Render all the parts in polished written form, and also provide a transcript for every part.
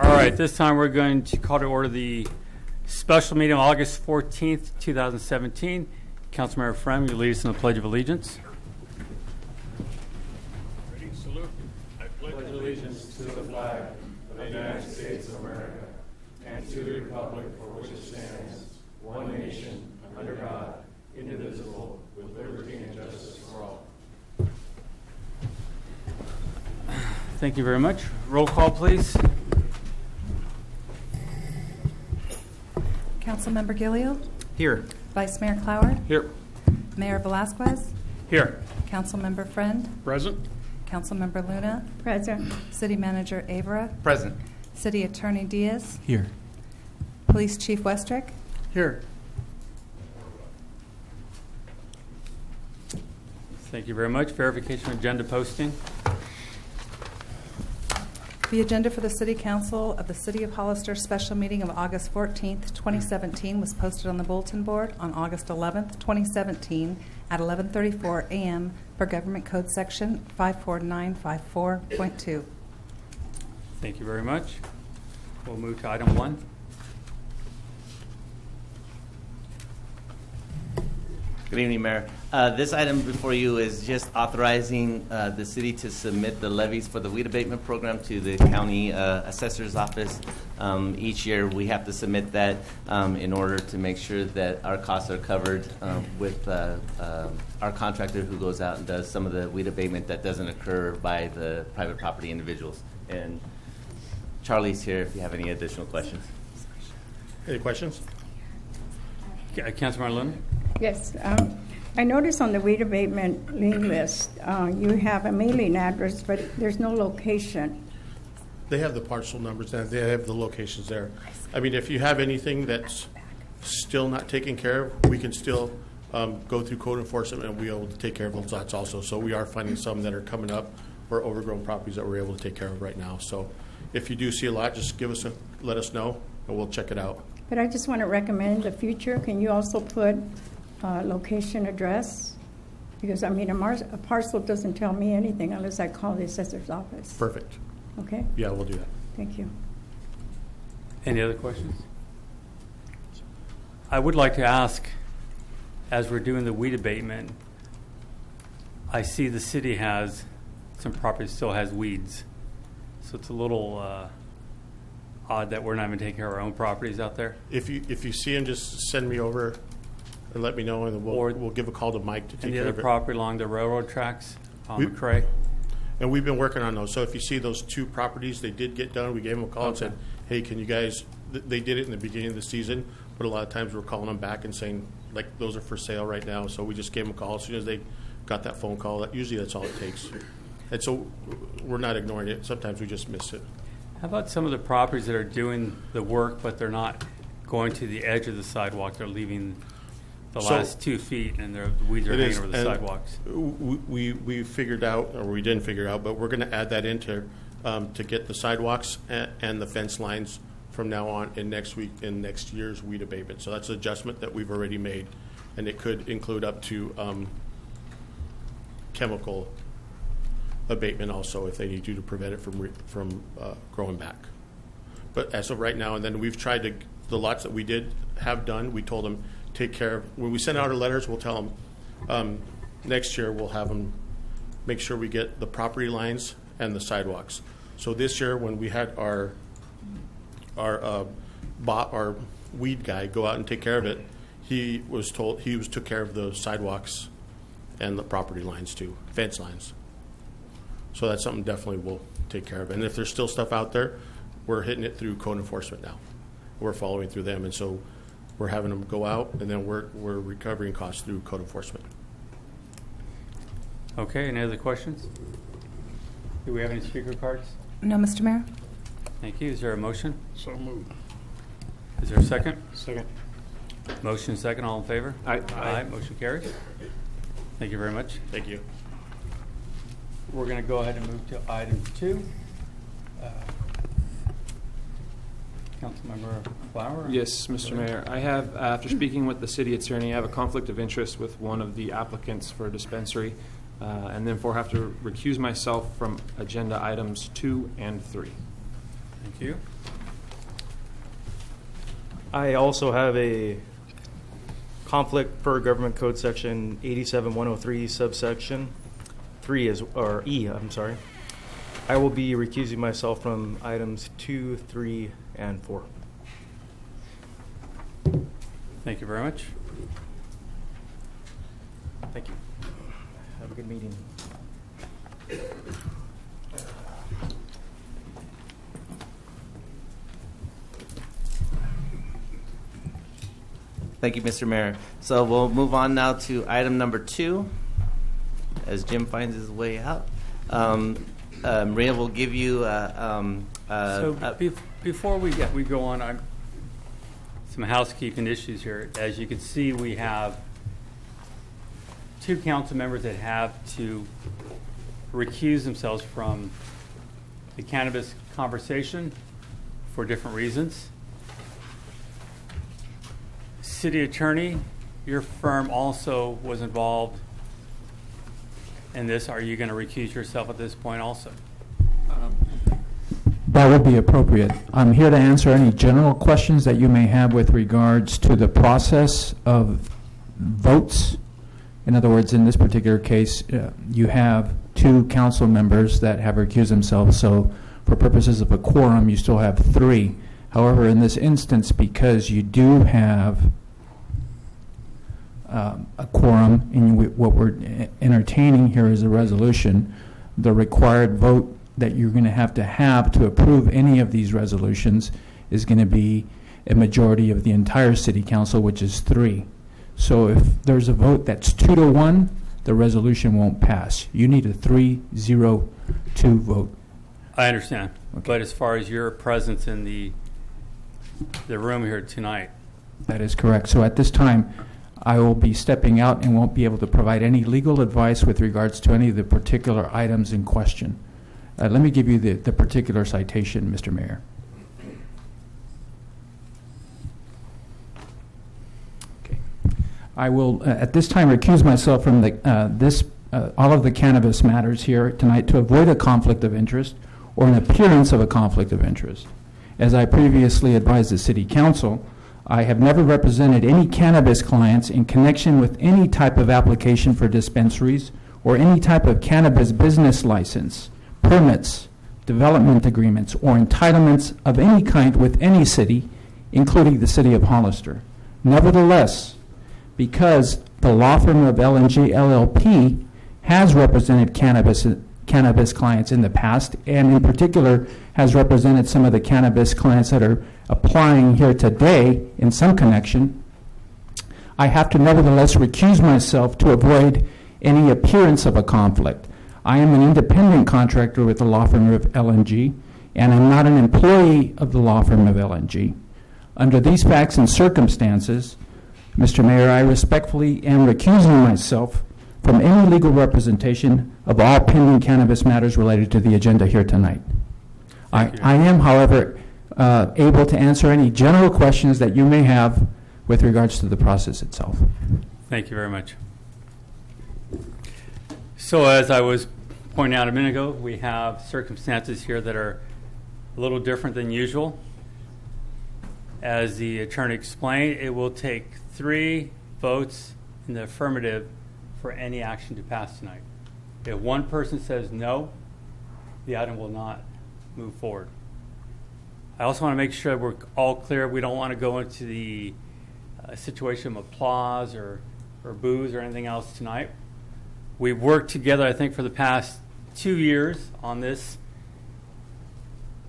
All right, this time we're going to call to order the special meeting on August 14th, 2017. Councilmember Frem, you lead us in the Pledge of Allegiance. Ready, salute. I pledge allegiance to the flag of the United States of America and to the republic for which it stands, one nation, under God, indivisible, with liberty and justice for all. Thank you very much. Roll call, please. Councilmember Gilliel? Here. Vice Mayor Cloward? Here. Mayor Velasquez? Here. Councilmember Friend? Present. Councilmember Luna? Present. City Manager Avera? Present. City Attorney Diaz? Here. Police Chief Westrick? Here. Thank you very much. Verification of agenda posting. The agenda for the City Council of the City of Hollister special meeting of August 14th, 2017 was posted on the bulletin board on August 11th, 2017 at 11:34 a.m. per Government Code Section 54954.2. Thank you very much. We'll move to item 1. Good evening, Mayor. This item before you is just authorizing the city to submit the levies for the weed abatement program to the county assessor's office. Each year we have to submit that in order to make sure that our costs are covered with our contractor who goes out and does some of the weed abatement that doesn't occur by the private property individuals. And Charlie's here if you have any additional questions. Any questions? Councilmember Luna? Yes. I noticed on the weed abatement lien list, you have a mailing address, but there's no location. They have the parcel numbers and they have the locations there. I mean, if you have anything that's still not taken care of, we can still go through code enforcement and we'll be able to take care of those lots also. So we are finding some that are coming up or overgrown properties that we're able to take care of right now. So if you do see a lot, just let us know and we'll check it out. But I just want to recommend in the future, can you also put location address? Because, I mean, a parcel doesn't tell me anything unless I call the assessor's office. Perfect. Okay? Yeah, we'll do that. Thank you. Any other questions? I would like to ask, as we're doing the weed abatement, I see the city has some property still has weeds. So it's a little odd that we're not even taking care of our own properties out there. If you see them, just send me over and let me know, and we'll give a call to Mike to take care of it. And the other property along the railroad tracks on McCrae? And we've been working on those. So if you see those 2 properties, they did get done. We gave them a call and said, hey, can you guys, they did it in the beginning of the season, but a lot of times we're calling them back and saying, like, those are for sale right now. So we just gave them a call as soon as they got that phone call. Usually that's all it takes. And so we're not ignoring it. Sometimes we just miss it. How about some of the properties that are doing the work, but they're not going to the edge of the sidewalk? They're leaving the last 2 feet, and the weeds are hanging over the sidewalks. We figured out, or we didn't figure out, but we're going to add that into to get the sidewalks and the fence lines from now on in next year's weed abatement. So that's an adjustment that we've already made, and it could include up to chemical abatement also if they need to prevent it from growing back. But as of right now, and then we've tried to, the lots that we did have done, we told them take care of, when we send out our letters, we'll tell them next year we'll have them make sure we get the property lines and the sidewalks. So this year when we had our weed guy go out and take care of it, he took care of the sidewalks and the property lines too, fence lines. So that's something definitely we'll take care of. And if there's still stuff out there, we're hitting it through code enforcement now. We're following through them, and so we're having them go out, and then we're recovering costs through code enforcement. Okay, any other questions? Do we have any speaker cards? No, Mr. Mayor. Thank you. Is there a motion? So moved. Is there a second? Second. Motion second. All in favor? Aye. Aye. Motion carries. Thank you very much. Thank you. We're going to go ahead and move to item 2. Councilmember Flower? Yes, Mr. Mayor. I have, after speaking with the city attorney, I have a conflict of interest with one of the applicants for a dispensary, and therefore have to recuse myself from agenda items 2 and 3. Thank you. I also have a conflict per Government Code Section 87103, subsection 3 or E. I'm sorry. I will be recusing myself from items 2, 3, and 4. Thank you very much. Thank you. Have a good meeting. Thank you, Mr. Mayor. So we'll move on now to item number 2, as Jim finds his way out. Maria will give you before we go on, some housekeeping issues here. As you can see, we have 2 council members that have to recuse themselves from the cannabis conversation for different reasons. City Attorney, your firm also was involved in this. Are you going to recuse yourself at this point also? That would be appropriate. I'm here to answer any general questions that you may have with regards to the process of votes. In other words, in this particular case, you have 2 council members that have recused themselves, so for purposes of a quorum, you still have 3. However, in this instance, because you do have a quorum, and what we're entertaining here is a resolution, the required vote that you're going to have to approve any of these resolutions is going to be a majority of the entire city council, which is 3. So if there's a vote that's 2-1, the resolution won't pass. You need a 3-0-2 vote. I understand. Okay. But as far as your presence in the room here tonight. That is correct. So at this time, I will be stepping out and won't be able to provide any legal advice with regards to any of the particular items in question. Let me give you the particular citation, Mr. Mayor. Okay. I will, at this time, recuse myself from all of the cannabis matters here tonight to avoid a conflict of interest or an appearance of a conflict of interest. As I previously advised the City Council, I have never represented any cannabis clients in connection with any type of application for dispensaries or any type of cannabis business license, permits, development agreements, or entitlements of any kind with any city, including the City of Hollister. Nevertheless, because the law firm of LNG LLP has represented cannabis clients in the past, and in particular has represented some of the cannabis clients that are applying here today in some connection, I have to nevertheless recuse myself to avoid any appearance of a conflict. I am an independent contractor with the law firm of LNG, and I'm not an employee of the law firm of LNG. Under these facts and circumstances, Mr. Mayor, I respectfully am recusing myself from any legal representation of all pending cannabis matters related to the agenda here tonight. I am, however, able to answer any general questions that you may have with regards to the process itself. Thank you very much. So as I was pointing out a minute ago, we have circumstances here that are a little different than usual. As the attorney explained, it will take 3 votes in the affirmative for any action to pass tonight. If one person says no, the item will not move forward. I also want to make sure we're all clear. We don't want to go into the situation of applause or boos or anything else tonight. We've worked together, I think, for the past 2 years on this.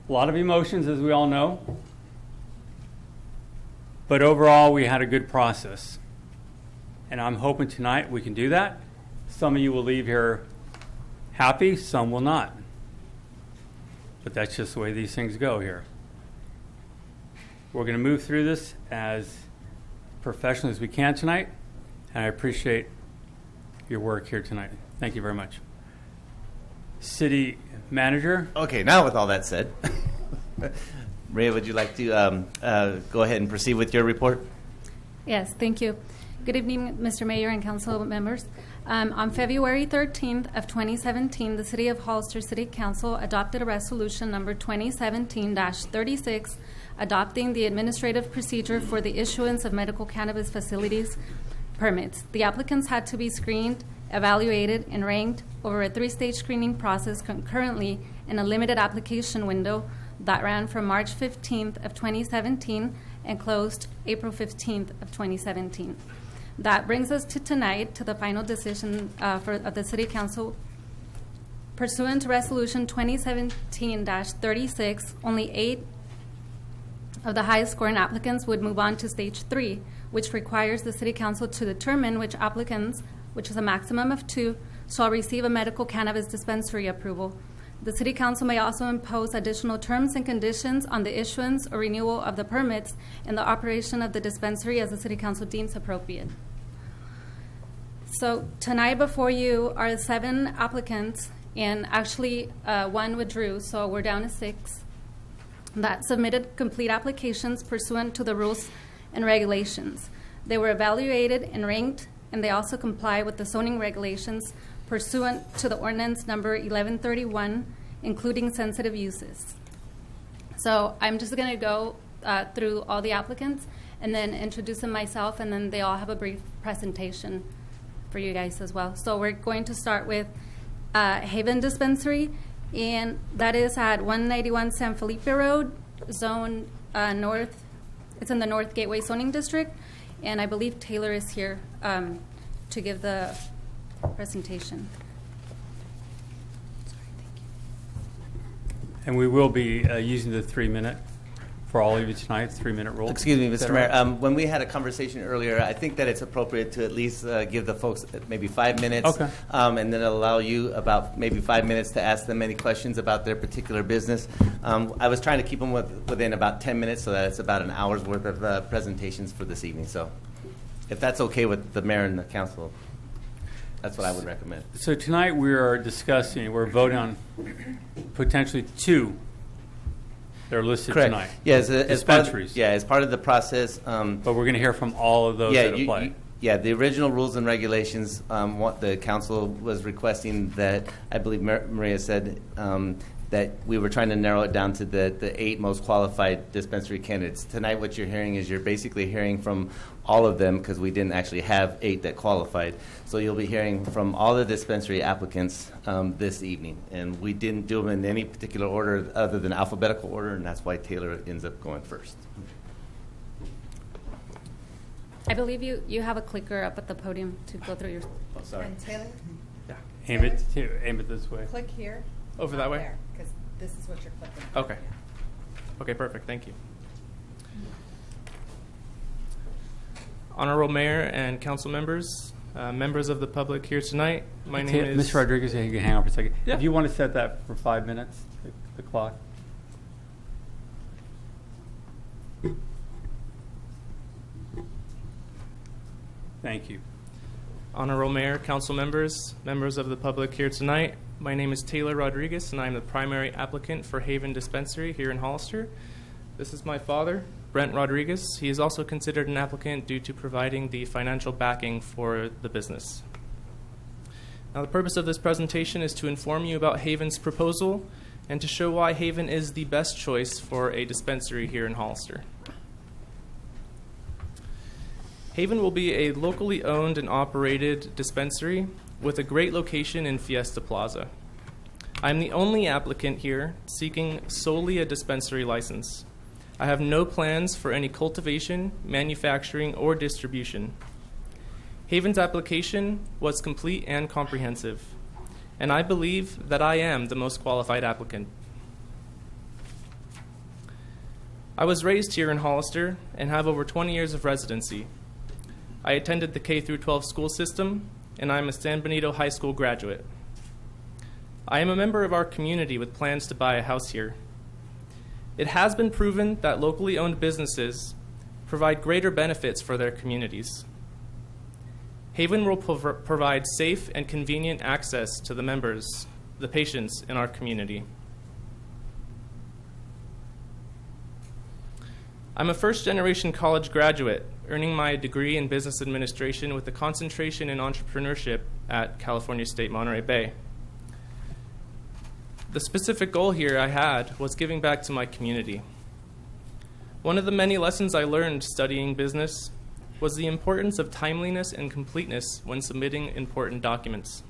A lot of emotions, as we all know. But overall, we had a good process. And I'm hoping tonight we can do that. Some of you will leave here happy, some will not. But that's just the way these things go here. We're going to move through this as professionally as we can tonight, and I appreciate your work here tonight. Thank you very much. City Manager. Okay, now with all that said, Maria, would you like to go ahead and proceed with your report? Yes, thank you. Good evening, Mr. Mayor and council members. On February 13th of 2017, the City of Hollister City Council adopted a resolution number 2017-36, adopting the administrative procedure for the issuance of medical cannabis facilities permits. The applicants had to be screened, evaluated, and ranked over a 3-stage screening process concurrently in a limited application window that ran from March 15th of 2017 and closed April 15th of 2017. That brings us to tonight, to the final decision of the City Council. Pursuant to Resolution 2017-36, only 8 of the highest scoring applicants would move on to Stage 3, which requires the City Council to determine which applicants, which is a maximum of 2, shall receive a medical cannabis dispensary approval. The City Council may also impose additional terms and conditions on the issuance or renewal of the permits and the operation of the dispensary as the City Council deems appropriate. So tonight before you are 7 applicants, and actually 1 withdrew, so we're down to 6, that submitted complete applications pursuant to the rules and regulations. They were evaluated and ranked, and they also comply with the zoning regulations pursuant to the ordinance number 1131, including sensitive uses. So I'm just going to go through all the applicants and then introduce them myself, and then they all have a brief presentation for you guys as well. So we're going to start with Haven Dispensary, and that is at 191 San Felipe Road, zone north. It's in the North Gateway zoning district, and I believe Taylor is here to give the presentation. Sorry, thank you. And we will be using the 3-minute for all of you tonight, 3-minute rule. Excuse me, Mr. Mayor. When we had a conversation earlier, I think that it's appropriate to at least give the folks maybe 5 minutes, okay, and then allow you about maybe 5 minutes to ask them any questions about their particular business. I was trying to keep them within about 10 minutes, so that it's about an hour's worth of presentations for this evening. So, if that's okay with the mayor and the council, that's what I would recommend. So tonight we're voting on potentially 2 that are listed Correct. tonight. Yes, dispensaries. as part of the process. But we're going to hear from all of those that apply. The original rules and regulations, what the council was requesting that, I believe Maria said, that we were trying to narrow it down to the 8 most qualified dispensary candidates. Tonight what you're hearing is you're basically hearing from all of them, because we didn't actually have 8 that qualified. So you'll be hearing from all the dispensary applicants this evening. And we didn't do them in any particular order other than alphabetical order, and that's why Taylor ends up going first. I believe you have a clicker up at the podium to go through your... Oh, sorry. And Taylor, Yeah. Aim it this way. click here. Over that way? Because this is what you're clicking. Okay. Okay, perfect. Thank you. Honorable Mayor and council members, members of the public here tonight, my name is... Mr. Rodriguez, you can hang on for a second. Yeah. If you want to set that for 5 minutes, the clock. Thank you. Honorable Mayor, council members, members of the public here tonight, my name is Taylor Rodriguez, and I'm the primary applicant for Haven Dispensary here in Hollister. This is my father, Brent Rodriguez. He is also considered an applicant due to providing the financial backing for the business. Now, the purpose of this presentation is to inform you about Haven's proposal and to show why Haven is the best choice for a dispensary here in Hollister. Haven will be a locally owned and operated dispensary with a great location in Fiesta Plaza. I'm the only applicant here seeking solely a dispensary license. I have no plans for any cultivation, manufacturing, or distribution. Haven's application was complete and comprehensive, and I believe that I am the most qualified applicant. I was raised here in Hollister and have over 20 years of residency. I attended the K-12 school system, and I'm a San Benito High School graduate. I am a member of our community with plans to buy a house here. It has been proven that locally owned businesses provide greater benefits for their communities. Haven will provide safe and convenient access to the members, the patients in our community. I'm a first-generation college graduate, earning my degree in business administration with a concentration in entrepreneurship at California State Monterey Bay. The specific goal here I had was giving back to my community. One of the many lessons I learned studying business was the importance of timeliness and completeness when submitting important documents.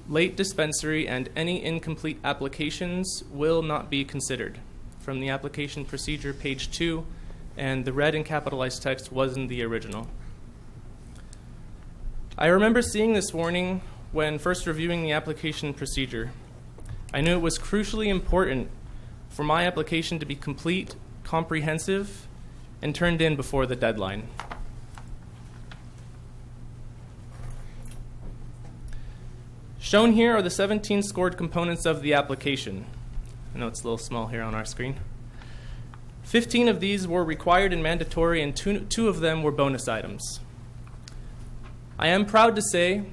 Late dispensary and any incomplete applications will not be considered. From the application procedure, page 2, and the red and capitalized text was in the original. I remember seeing this warning when first reviewing the application procedure. I knew it was crucially important for my application to be complete, comprehensive, and turned in before the deadline. Shown here are the 17 scored components of the application. I know it's a little small here on our screen. 15 of these were required and mandatory, and two of them were bonus items. I am proud to say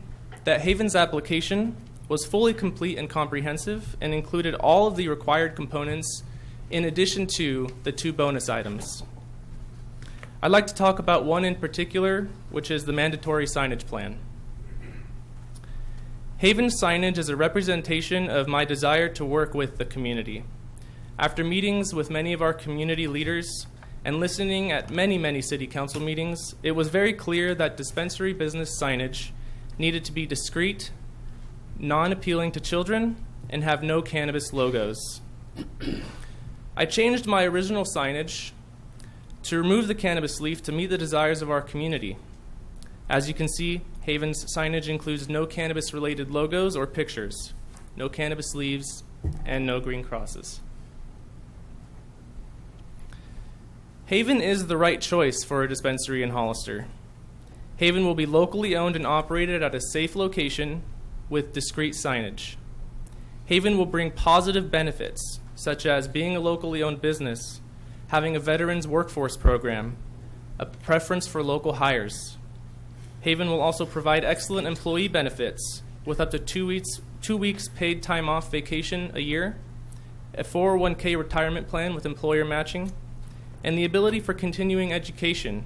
that Haven's application was fully complete and comprehensive and included all of the required components in addition to the 2 bonus items. I'd like to talk about one in particular, which is the mandatory signage plan. Haven's signage is a representation of my desire to work with the community. After meetings with many of our community leaders and listening at many city council meetings, it was very clear that dispensary business signage needed to be discreet, non-appealing to children, and have no cannabis logos. I changed my original signage to remove the cannabis leaf to meet the desires of our community. As you can see, Haven's signage includes no cannabis-related logos or pictures, no cannabis leaves, and no green crosses. Haven is the right choice for a dispensary in Hollister. Haven will be locally owned and operated at a safe location with discreet signage. Haven will bring positive benefits, such as being a locally owned business, having a veterans workforce program, a preference for local hires. Haven will also provide excellent employee benefits with up to 2 weeks paid time off vacation a year, a 401k retirement plan with employer matching, and the ability for continuing education,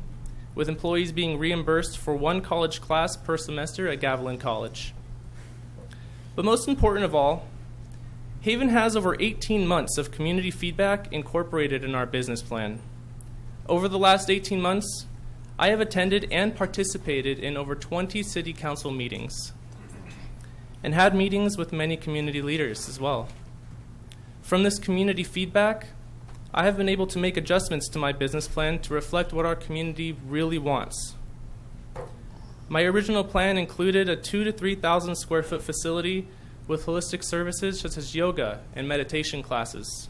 with employees being reimbursed for 1 college class per semester at Gavilan College. But most important of all, Haven has over 18 months of community feedback incorporated in our business plan. Over the last 18 months, I have attended and participated in over 20 city council meetings and had meetings with many community leaders as well. From this community feedback, I have been able to make adjustments to my business plan to reflect what our community really wants. My original plan included a 2,000 to 3,000 square foot facility with holistic services such as yoga and meditation classes.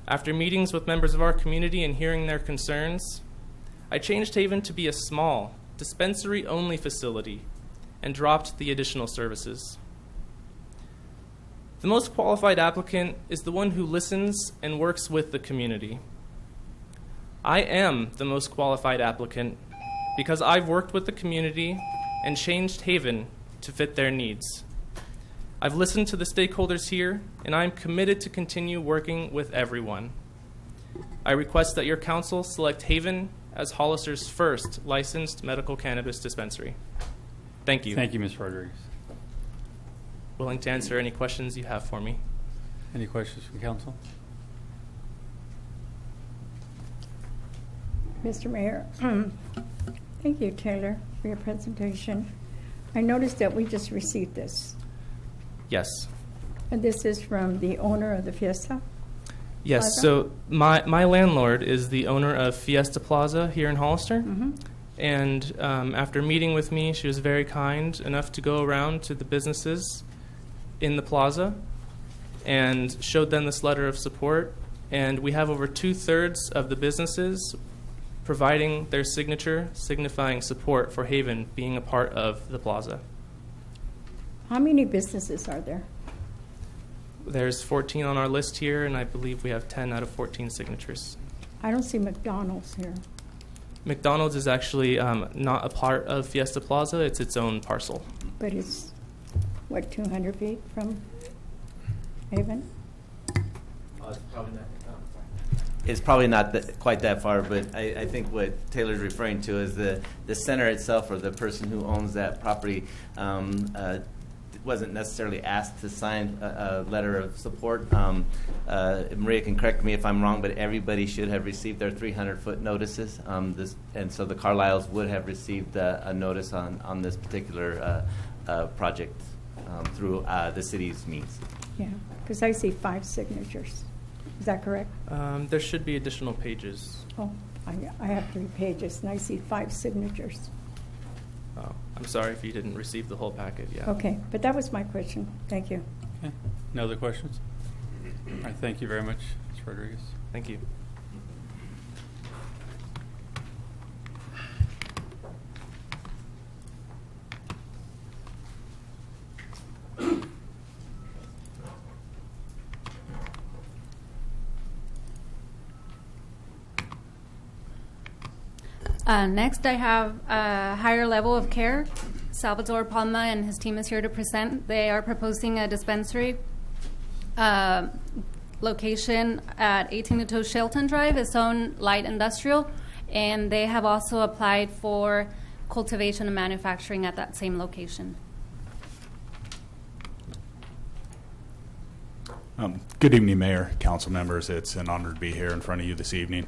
After meetings with members of our community and hearing their concerns, I changed Haven to be a small, dispensary-only facility and dropped the additional services. The most qualified applicant is the one who listens and works with the community. I am the most qualified applicant because I've worked with the community and changed Haven to fit their needs. I've listened to the stakeholders here, and I'm committed to continue working with everyone. I request that your council select Haven as Hollister's first licensed medical cannabis dispensary. Thank you. Thank you, Ms. Rodriguez. Willing to answer any questions you have for me. Any questions from council? Mr. Mayor, thank you, Taylor, for your presentation. I noticed that we just received this. Yes. And this is from the owner of the Fiesta? Yes, Plaza? so my landlord is the owner of Fiesta Plaza here in Hollister. Mm-hmm. And after meeting with me, she was very kind enough to go around to the businesses in the plaza and showed them this letter of support. And we have over 2/3 of the businesses providing their signature, signifying support for Haven being a part of the plaza. How many businesses are there? There's 14 on our list here, and I believe we have 10 out of 14 signatures. I don't see McDonald's here. McDonald's is actually not a part of Fiesta Plaza. It's its own parcel. But it's what, 200 feet from Haven? It's probably not quite that far, but I think what Taylor's referring to is the center itself, or the person who owns that property wasn't necessarily asked to sign a letter of support. Maria can correct me if I'm wrong, but everybody should have received their 300-foot notices. And so the Carlisles would have received a notice on this particular project through the city's means. Yeah, because I see 5 signatures. Is that correct? There should be additional pages. Oh, I have 3 pages, and I see 5 signatures. Oh, I'm sorry if you didn't receive the whole packet. Yeah. Okay, but that was my question. Thank you. Okay. No other questions? All right, thank you very much, Ms. Rodriguez. Thank you. Next, I have a higher level of care. Salvador Palma and his team is here to present. They are proposing a dispensary location at 1802 Shelton Drive, its own light industrial, and they have also applied for cultivation and manufacturing at that same location. Good evening, Mayor, council members. It's an honor to be here in front of you this evening.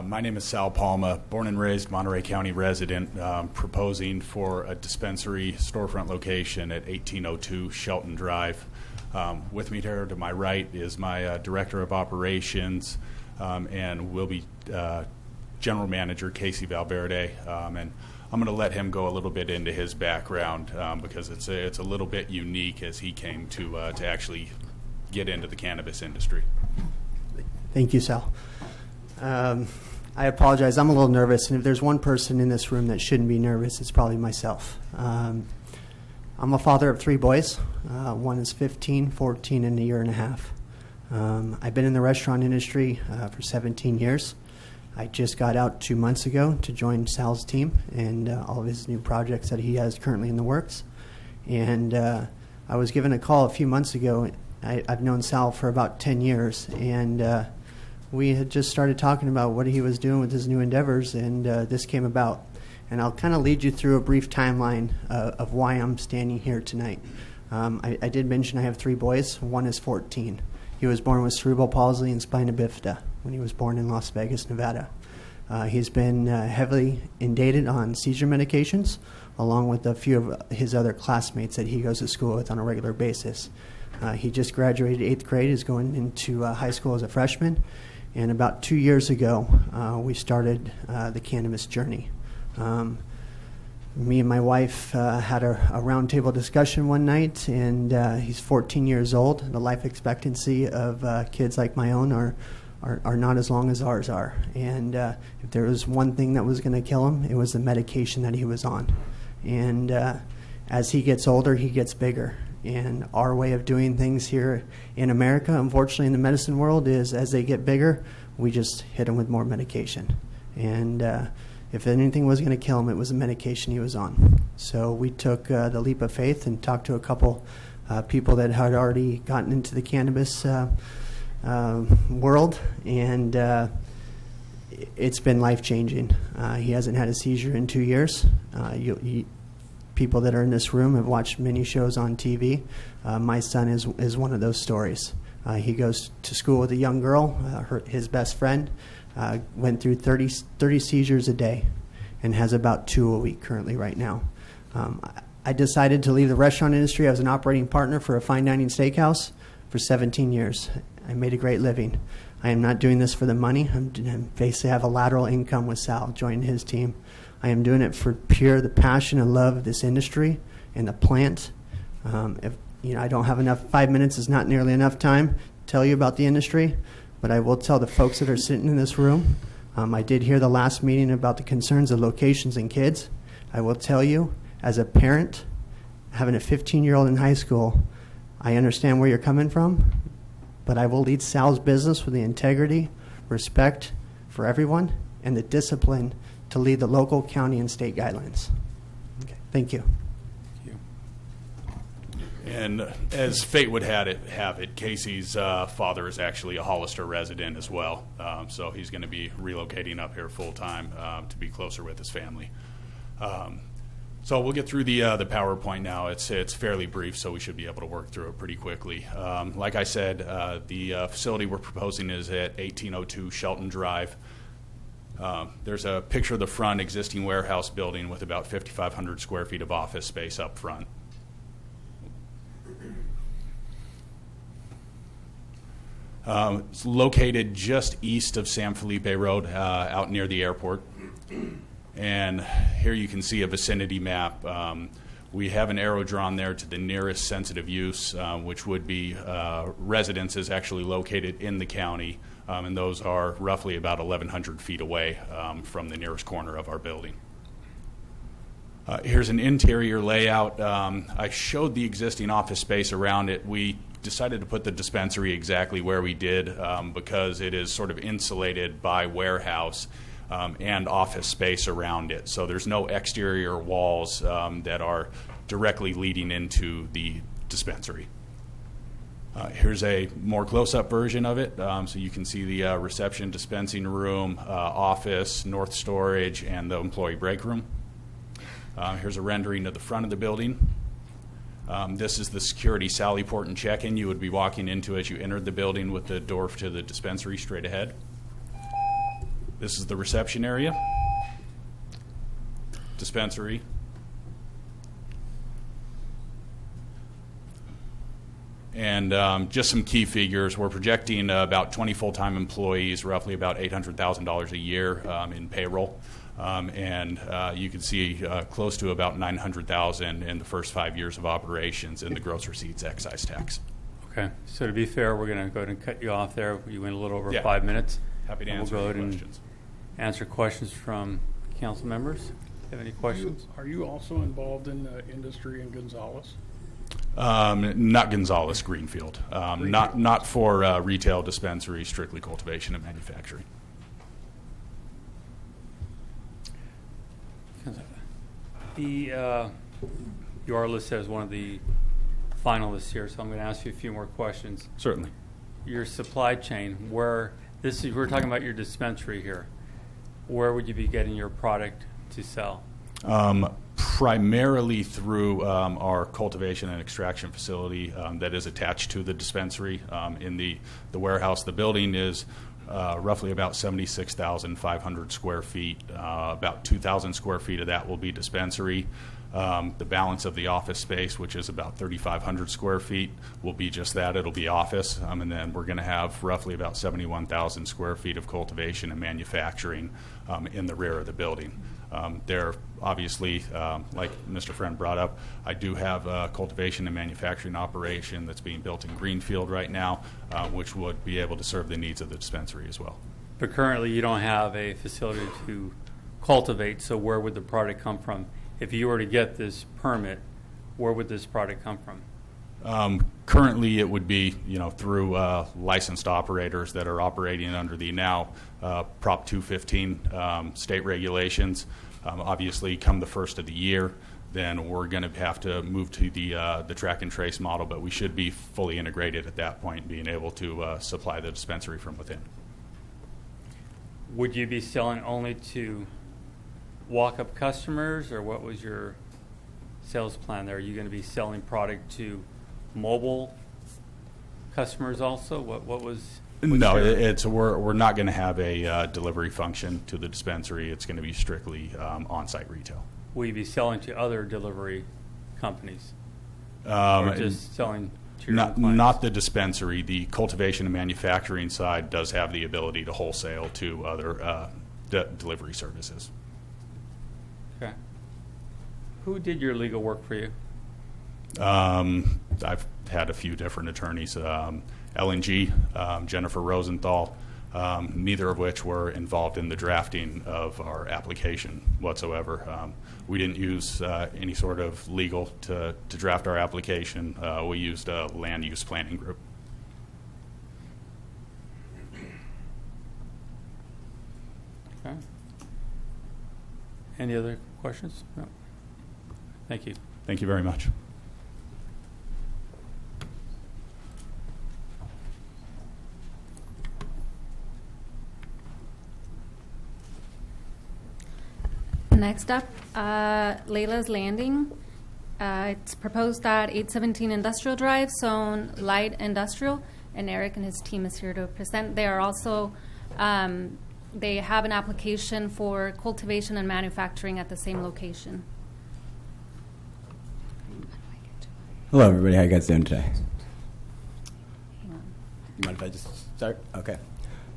My name is Sal Palma, born and raised Monterey County resident, proposing for a dispensary storefront location at 1802 Shelton Drive. With me here to my right is my Director of Operations and will be General Manager Casey Valverde. And I'm going to let him go a little bit into his background because it's a little bit unique as he came to actually get into the cannabis industry. Thank you, Sal. I apologize. I'm a little nervous, and if there's one person in this room that shouldn't be nervous, it's probably myself. I'm a father of 3 boys. One is 15, 14, and a year and a half. I've been in the restaurant industry for 17 years. I just got out 2 months ago to join Sal's team and all of his new projects that he has currently in the works. And I was given a call a few months ago. I've known Sal for about 10 years, and we had just started talking about what he was doing with his new endeavors, and this came about. And I'll kind of lead you through a brief timeline of why I'm standing here tonight. I did mention I have 3 boys. One is 14. He was born with cerebral palsy and spina bifida when he was born in Las Vegas, Nevada. He's been heavily inundated on seizure medications, along with a few of his other classmates that he goes to school with on a regular basis. He just graduated 8th grade, is going into high school as a freshman, and about 2 years ago, we started the cannabis journey. Me and my wife had a roundtable discussion one night, and he's 14 years old. The life expectancy of kids like my own are not as long as ours are. And if there was one thing that was going to kill him, it was the medication that he was on. And as he gets older, he gets bigger. And our way of doing things here in America, unfortunately in the medicine world, is as they get bigger, we just hit them with more medication. And if anything was going to kill him, it was the medication he was on. So we took the leap of faith and talked to a couple people that had already gotten into the cannabis world, and it's been life-changing. He hasn't had a seizure in 2 years. People that are in this room have watched many shows on TV. My son is one of those stories. He goes to school with a young girl, his best friend, went through 30 seizures a day and has about 2 a week currently right now. I decided to leave the restaurant industry. I was an operating partner for a fine dining steakhouse for 17 years. I made a great living. I am not doing this for the money. I'm basically have a lateral income with Sal, joining his team. I am doing it for pure the passion and love of this industry and the plant. If I don't have enough, 5 minutes is not nearly enough time to tell you about the industry, but I will tell the folks that are sitting in this room. I did hear the last meeting about the concerns of locations and kids. I will tell you, as a parent, having a 15-year-old in high school, I understand where you're coming from, but I will lead Sal's business with the integrity, respect for everyone, and the discipline to lead the local, county, and state guidelines. Okay, thank you. Thank you. And as fate would have it, Casey's father is actually a Hollister resident as well, so he's going to be relocating up here full time to be closer with his family. So we'll get through the PowerPoint now. It's fairly brief, so we should be able to work through it pretty quickly. Like I said, the facility we're proposing is at 1802 Shelton Drive. There's a picture of the front existing warehouse building with about 5,500 square feet of office space up front. It's located just east of San Felipe Road, out near the airport. And here you can see a vicinity map. We have an arrow drawn there to the nearest sensitive use, which would be residences actually located in the county, and those are roughly about 1,100 feet away from the nearest corner of our building. Here's an interior layout. I showed the existing office space around it. We decided to put the dispensary exactly where we did because it is sort of insulated by warehouse and office space around it. So there's no exterior walls that are directly leading into the dispensary. Here's a more close-up version of it. So you can see the reception, dispensing room, office, north storage, and the employee break room. Here's a rendering of the front of the building. This is the security sally port and check-in you would be walking into as you entered the building with the door to the dispensary straight ahead. This is the reception area, dispensary, and just some key figures. We're projecting about 20 full-time employees, roughly about $800,000 a year in payroll. And you can see close to about $900,000 in the first 5 years of operations in the gross receipts excise tax. Okay, so to be fair, we're going to go ahead and cut you off there. You went a little over Yeah. 5 minutes. Happy to And answer we'll go any ahead questions. and answer questions from council members. Have any questions? Are you also involved in the industry in Gonzales? Not Gonzales, Greenfield. Not for retail dispensary, strictly cultivation and manufacturing. You are listed as one of the finalists here, so I'm going to ask you a few more questions. Certainly. Your supply chain, we're talking about your dispensary here. Where would you be getting your product to sell? Primarily through our cultivation and extraction facility that is attached to the dispensary. In the warehouse, the building is roughly about 76,500 square feet. About 2,000 square feet of that will be dispensary. The balance of the office space, which is about 3,500 square feet, will be just that. It'll be office. And then we're going to have roughly about 71,000 square feet of cultivation and manufacturing in the rear of the building. There, obviously, like Mr. Friend brought up, I do have a cultivation and manufacturing operation that's being built in Greenfield right now, which would be able to serve the needs of the dispensary as well. But currently you don't have a facility to cultivate, so where would the product come from? If you were to get this permit, where would this product come from? Currently, it would be through licensed operators that are operating under the now Prop 215 state regulations. Obviously, come the first of the year, then we're going to have to move to the track and trace model, but we should be fully integrated at that point, being able to supply the dispensary from within. Would you be selling only to walk-up customers, or what was your sales plan there? Are you going to be selling product to mobile customers also? What was? No, we're not going to have a delivery function to the dispensary. It's going to be strictly on-site retail. Will you be selling to other delivery companies, or just selling to your own clients? Not the dispensary. The cultivation and manufacturing side does have the ability to wholesale to other delivery services. Okay. Who did your legal work for you? I've had a few different attorneys. L&G, Jennifer Rosenthal, neither of which were involved in the drafting of our application whatsoever. We didn't use any sort of legal to draft our application. We used a land use planning group. Okay. Any other questions? No. Thank you. Thank you very much. Next up, Layla's Landing. It's proposed at 817 Industrial Drive, zone light industrial, and Eric and his team is here to present. They are also, they have an application for cultivation and manufacturing at the same location. Hello, everybody. How you guys doing today? You mind if I just start? Okay.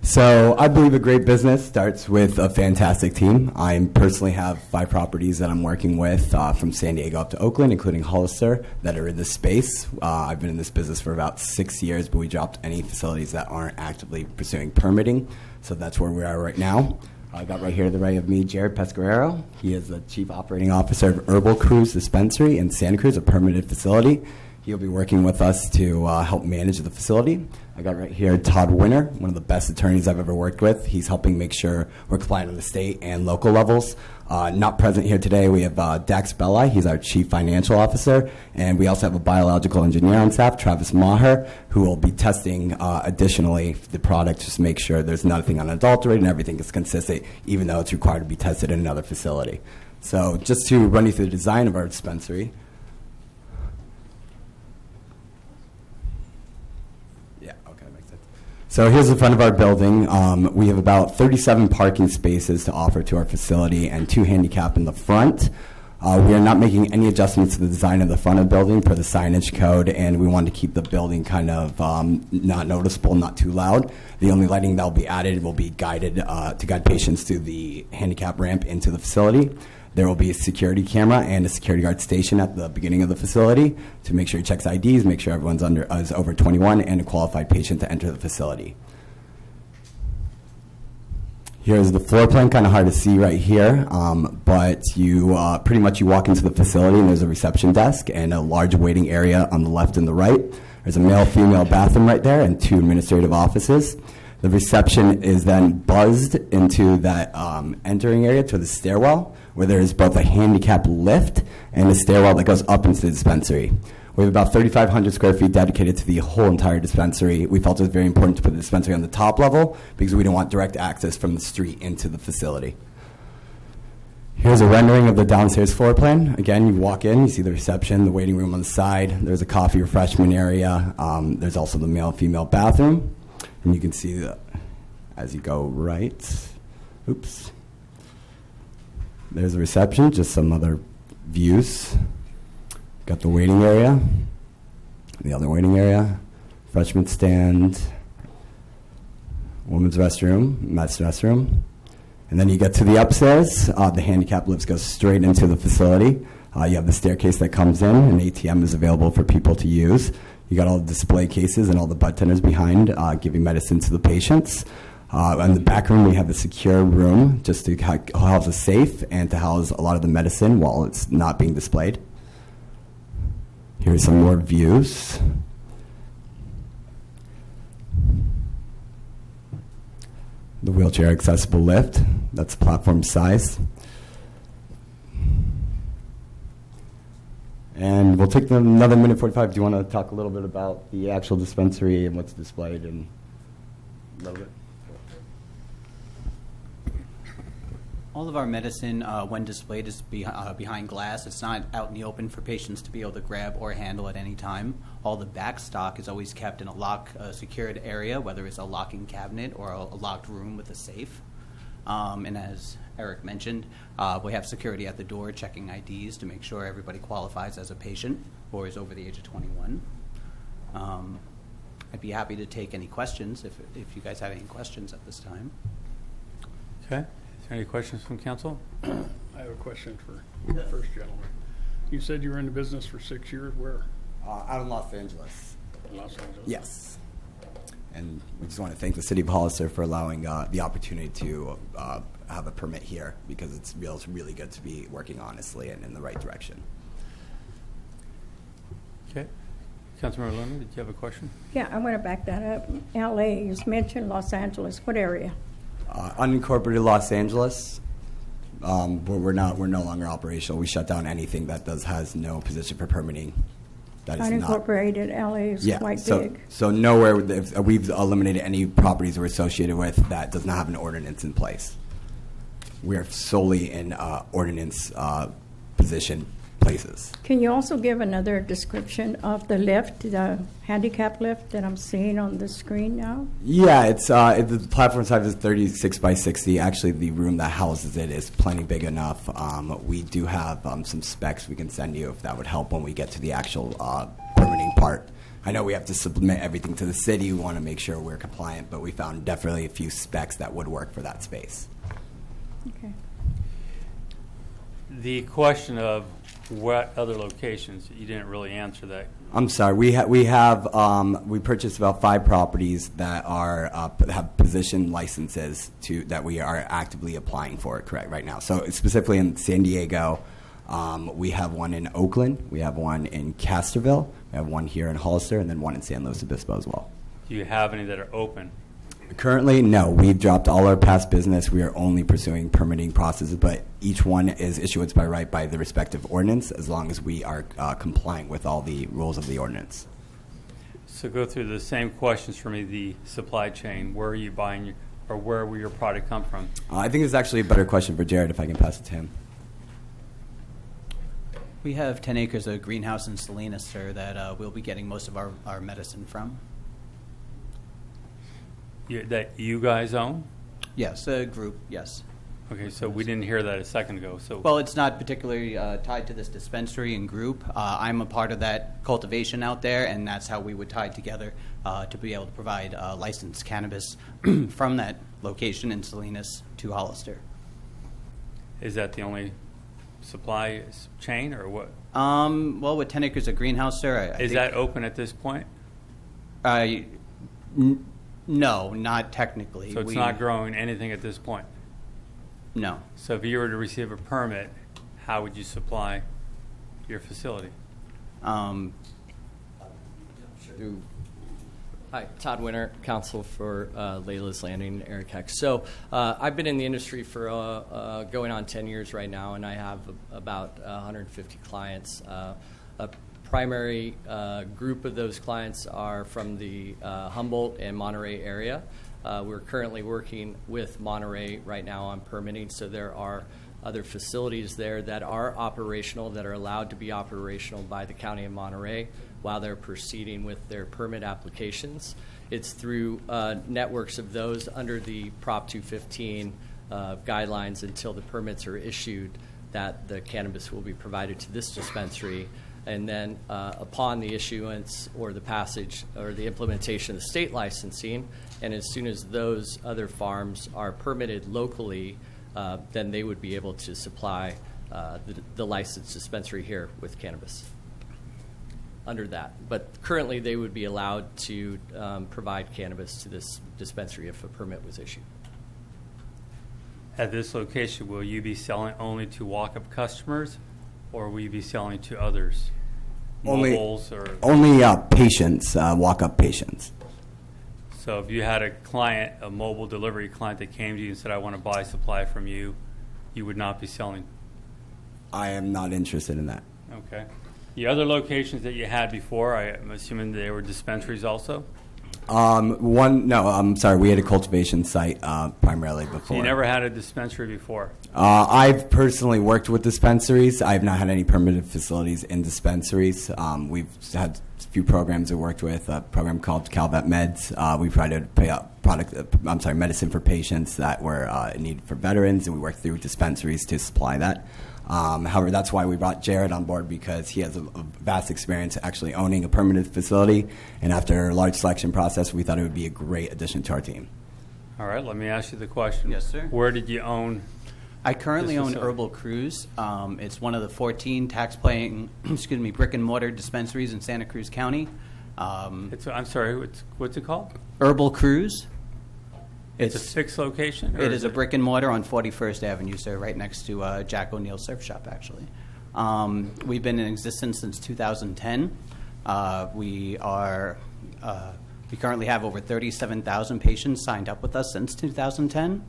So I believe a great business starts with a fantastic team. I personally have 5 properties that I'm working with from San Diego up to Oakland, including Hollister, that are in this space. I've been in this business for about 6 years, but we dropped any facilities that aren't actively pursuing permitting. So that's where we are right now. I got right here to the right of me, Jared Pescarero. He is the Chief Operating Officer of Herbal Cruz Dispensary in Santa Cruz, a permitted facility. He'll be working with us to help manage the facility. I got right here Todd Winter, one of the best attorneys I've ever worked with. He's helping make sure we're compliant on the state and local levels. Not present here today, we have Dax Belli. He's our Chief Financial Officer. And we also have a biological engineer on staff, Travis Maher, who will be testing additionally the product just to make sure there's nothing unadulterated and everything is consistent, even though it's required to be tested in another facility. So just to run you through the design of our dispensary. So here's the front of our building. We have about 37 parking spaces to offer to our facility and 2 handicap in the front. We are not making any adjustments to the design of the front of the building per the signage code, and we want to keep the building kind of not noticeable, not too loud. The only lighting that will be added will be guided to guide patients through the handicap ramp into the facility. There will be a security camera and a security guard station at the beginning of the facility to make sure he checks IDs, make sure everyone's is over 21, and a qualified patient to enter the facility. Here's the floor plan, kind of hard to see right here, but you pretty much you walk into the facility and there's a reception desk and a large waiting area on the left and the right. There's a male-female bathroom right there and 2 administrative offices. The reception is then buzzed into that entering area to the stairwell, where there is both a handicap lift and a stairwell that goes up into the dispensary. We have about 3,500 square feet dedicated to the whole entire dispensary. We felt it was very important to put the dispensary on the top level because we don't want direct access from the street into the facility. Here's a rendering of the downstairs floor plan. Again, you walk in, you see the reception, the waiting room on the side. There's a coffee refreshment area. There's also the male-female bathroom. And you can see that as you go right. Oops. There's the reception, just some other views. Got the waiting area, the other waiting area, refreshment stand, women's restroom, men's restroom. And then you get to the upstairs. The handicap lifts go straight into the facility. You have the staircase that comes in. An ATM is available for people to use. You got all the display cases and all the bud tenders behind giving medicine to the patients. In the back room, we have a secure room just to house a safe and to house a lot of the medicine while it's not being displayed. Here's some more views. The wheelchair accessible lift, that's platform size. And we'll take another minute 45. Do you want to talk a little bit about the actual dispensary and what's displayed and a little bit? All of our medicine, when displayed, is behind glass. It's not out in the open for patients to be able to grab or handle at any time. All the back stock is always kept in a secured area, whether it's a locking cabinet or a locked room with a safe. And as Eric mentioned, we have security at the door checking IDs to make sure everybody qualifies as a patient or is over the age of 21. I'd be happy to take any questions if you guys have any questions at this time. Okay. Is there any questions from council? I have a question for the first gentleman. You said you were in the business for 6 years. Where? Out in Los Angeles. Los Angeles? Yes. And we just want to thank the city of Hollister for allowing the opportunity to have a permit here because it's really good to be working honestly and in the right direction. Okay. Councilmember Lemon, did you have a question? Yeah, I want to back that up. L.A., you mentioned Los Angeles. What area? Unincorporated Los Angeles. We're no longer operational. We shut down anything that has no position for permitting. That is unincorporated LA is quite big. So nowhere we've eliminated any properties we're associated with that does not have an ordinance in place. we're solely in ordinance position places. Can you also give another description of the lift, the handicap lift that I'm seeing on the screen now? Yeah, it's the platform size is 36 by 60. Actually, the room that houses it is plenty big enough. We do have some specs we can send you if that would help when we get to the actual permitting part. I know we have to submit everything to the city. We want to make sure we're compliant, but we found definitely a few specs that would work for that space. Okay. The question of what other locations, you didn't really answer that. I'm sorry. We purchased about 5 properties that are have position licenses that we are actively applying for. Correct right now. So specifically in San Diego, we have one in Oakland, we have one in Castroville, we have one here in Hollister, and then one in San Luis Obispo as well. Do you have any that are open? Currently, no. We've dropped all our past business. We are only pursuing permitting processes, but each one is issuance by right by the respective ordinance as long as we are compliant with all the rules of the ordinance. So go through the same questions for me, the supply chain. Where are you buying or where will your product come from? I think it's actually a better question for Jared if I can pass it to him. We have 10 acres of greenhouse in Salinas, sir, that we'll be getting most of our medicine from. That you guys own? Yes, a group, yes. Okay, so we didn't hear that a second ago. So well, it's not particularly tied to this dispensary and group. I'm a part of that cultivation out there, and that's how we would tie together to be able to provide licensed cannabis from that location in Salinas to Hollister. Is that the only supply chain or what? Well, with 10 acres of greenhouse, sir, is that open at this point? No, not technically. So it's not growing anything at this point? No. So if you were to receive a permit, how would you supply your facility? Hi, Todd Winter, counsel for Layla's Landing, Eric Heck. So I've been in the industry for going on 10 years right now, and I have about 150 clients. A primary group of those clients are from the Humboldt and Monterey area. We're currently working with Monterey right now on permitting, so there are other facilities there that are operational, that are allowed to be operational by the County of Monterey while they're proceeding with their permit applications. It's through networks of those under the Prop 215 guidelines until the permits are issued that the cannabis will be provided to this dispensary. And then upon the issuance or the passage or the implementation of the state licensing, and as soon as those other farms are permitted locally, then they would be able to supply the licensed dispensary here with cannabis under that. But currently they would be allowed to provide cannabis to this dispensary if a permit was issued. At this location, will you be selling only to walk-up customers, or will you be selling to others? Only patients, walk-up patients. So if you had a client, a mobile delivery client that came to you and said, I want to buy supply from you, you would not be selling? I am not interested in that. Okay. The other locations that you had before, I'm assuming they were dispensaries also? I'm sorry, we had a cultivation site primarily before. So you never had a dispensary before? I've personally worked with dispensaries. I've not had any permitted facilities in dispensaries. We've had a few programs we worked with, a program called CalVet Meds. We provided medicine for patients that were in need for veterans, and we worked through dispensaries to supply that. However, that's why we brought Jared on board, because he has a vast experience actually owning a permanent facility, and after a large selection process, we thought it would be a great addition to our team. All right, let me ask you the question. Yes, sir. Where did you own? I currently own Herbal Cruz. It's one of the 14 tax-paying, brick and mortar dispensaries in Santa Cruz County. I'm sorry, what's it called? Herbal Cruz. It's a fixed location? It is a brick and mortar on 41st Avenue, sir, right next to Jack O'Neill's Surf Shop, actually. We've been in existence since 2010. We currently have over 37,000 patients signed up with us since 2010.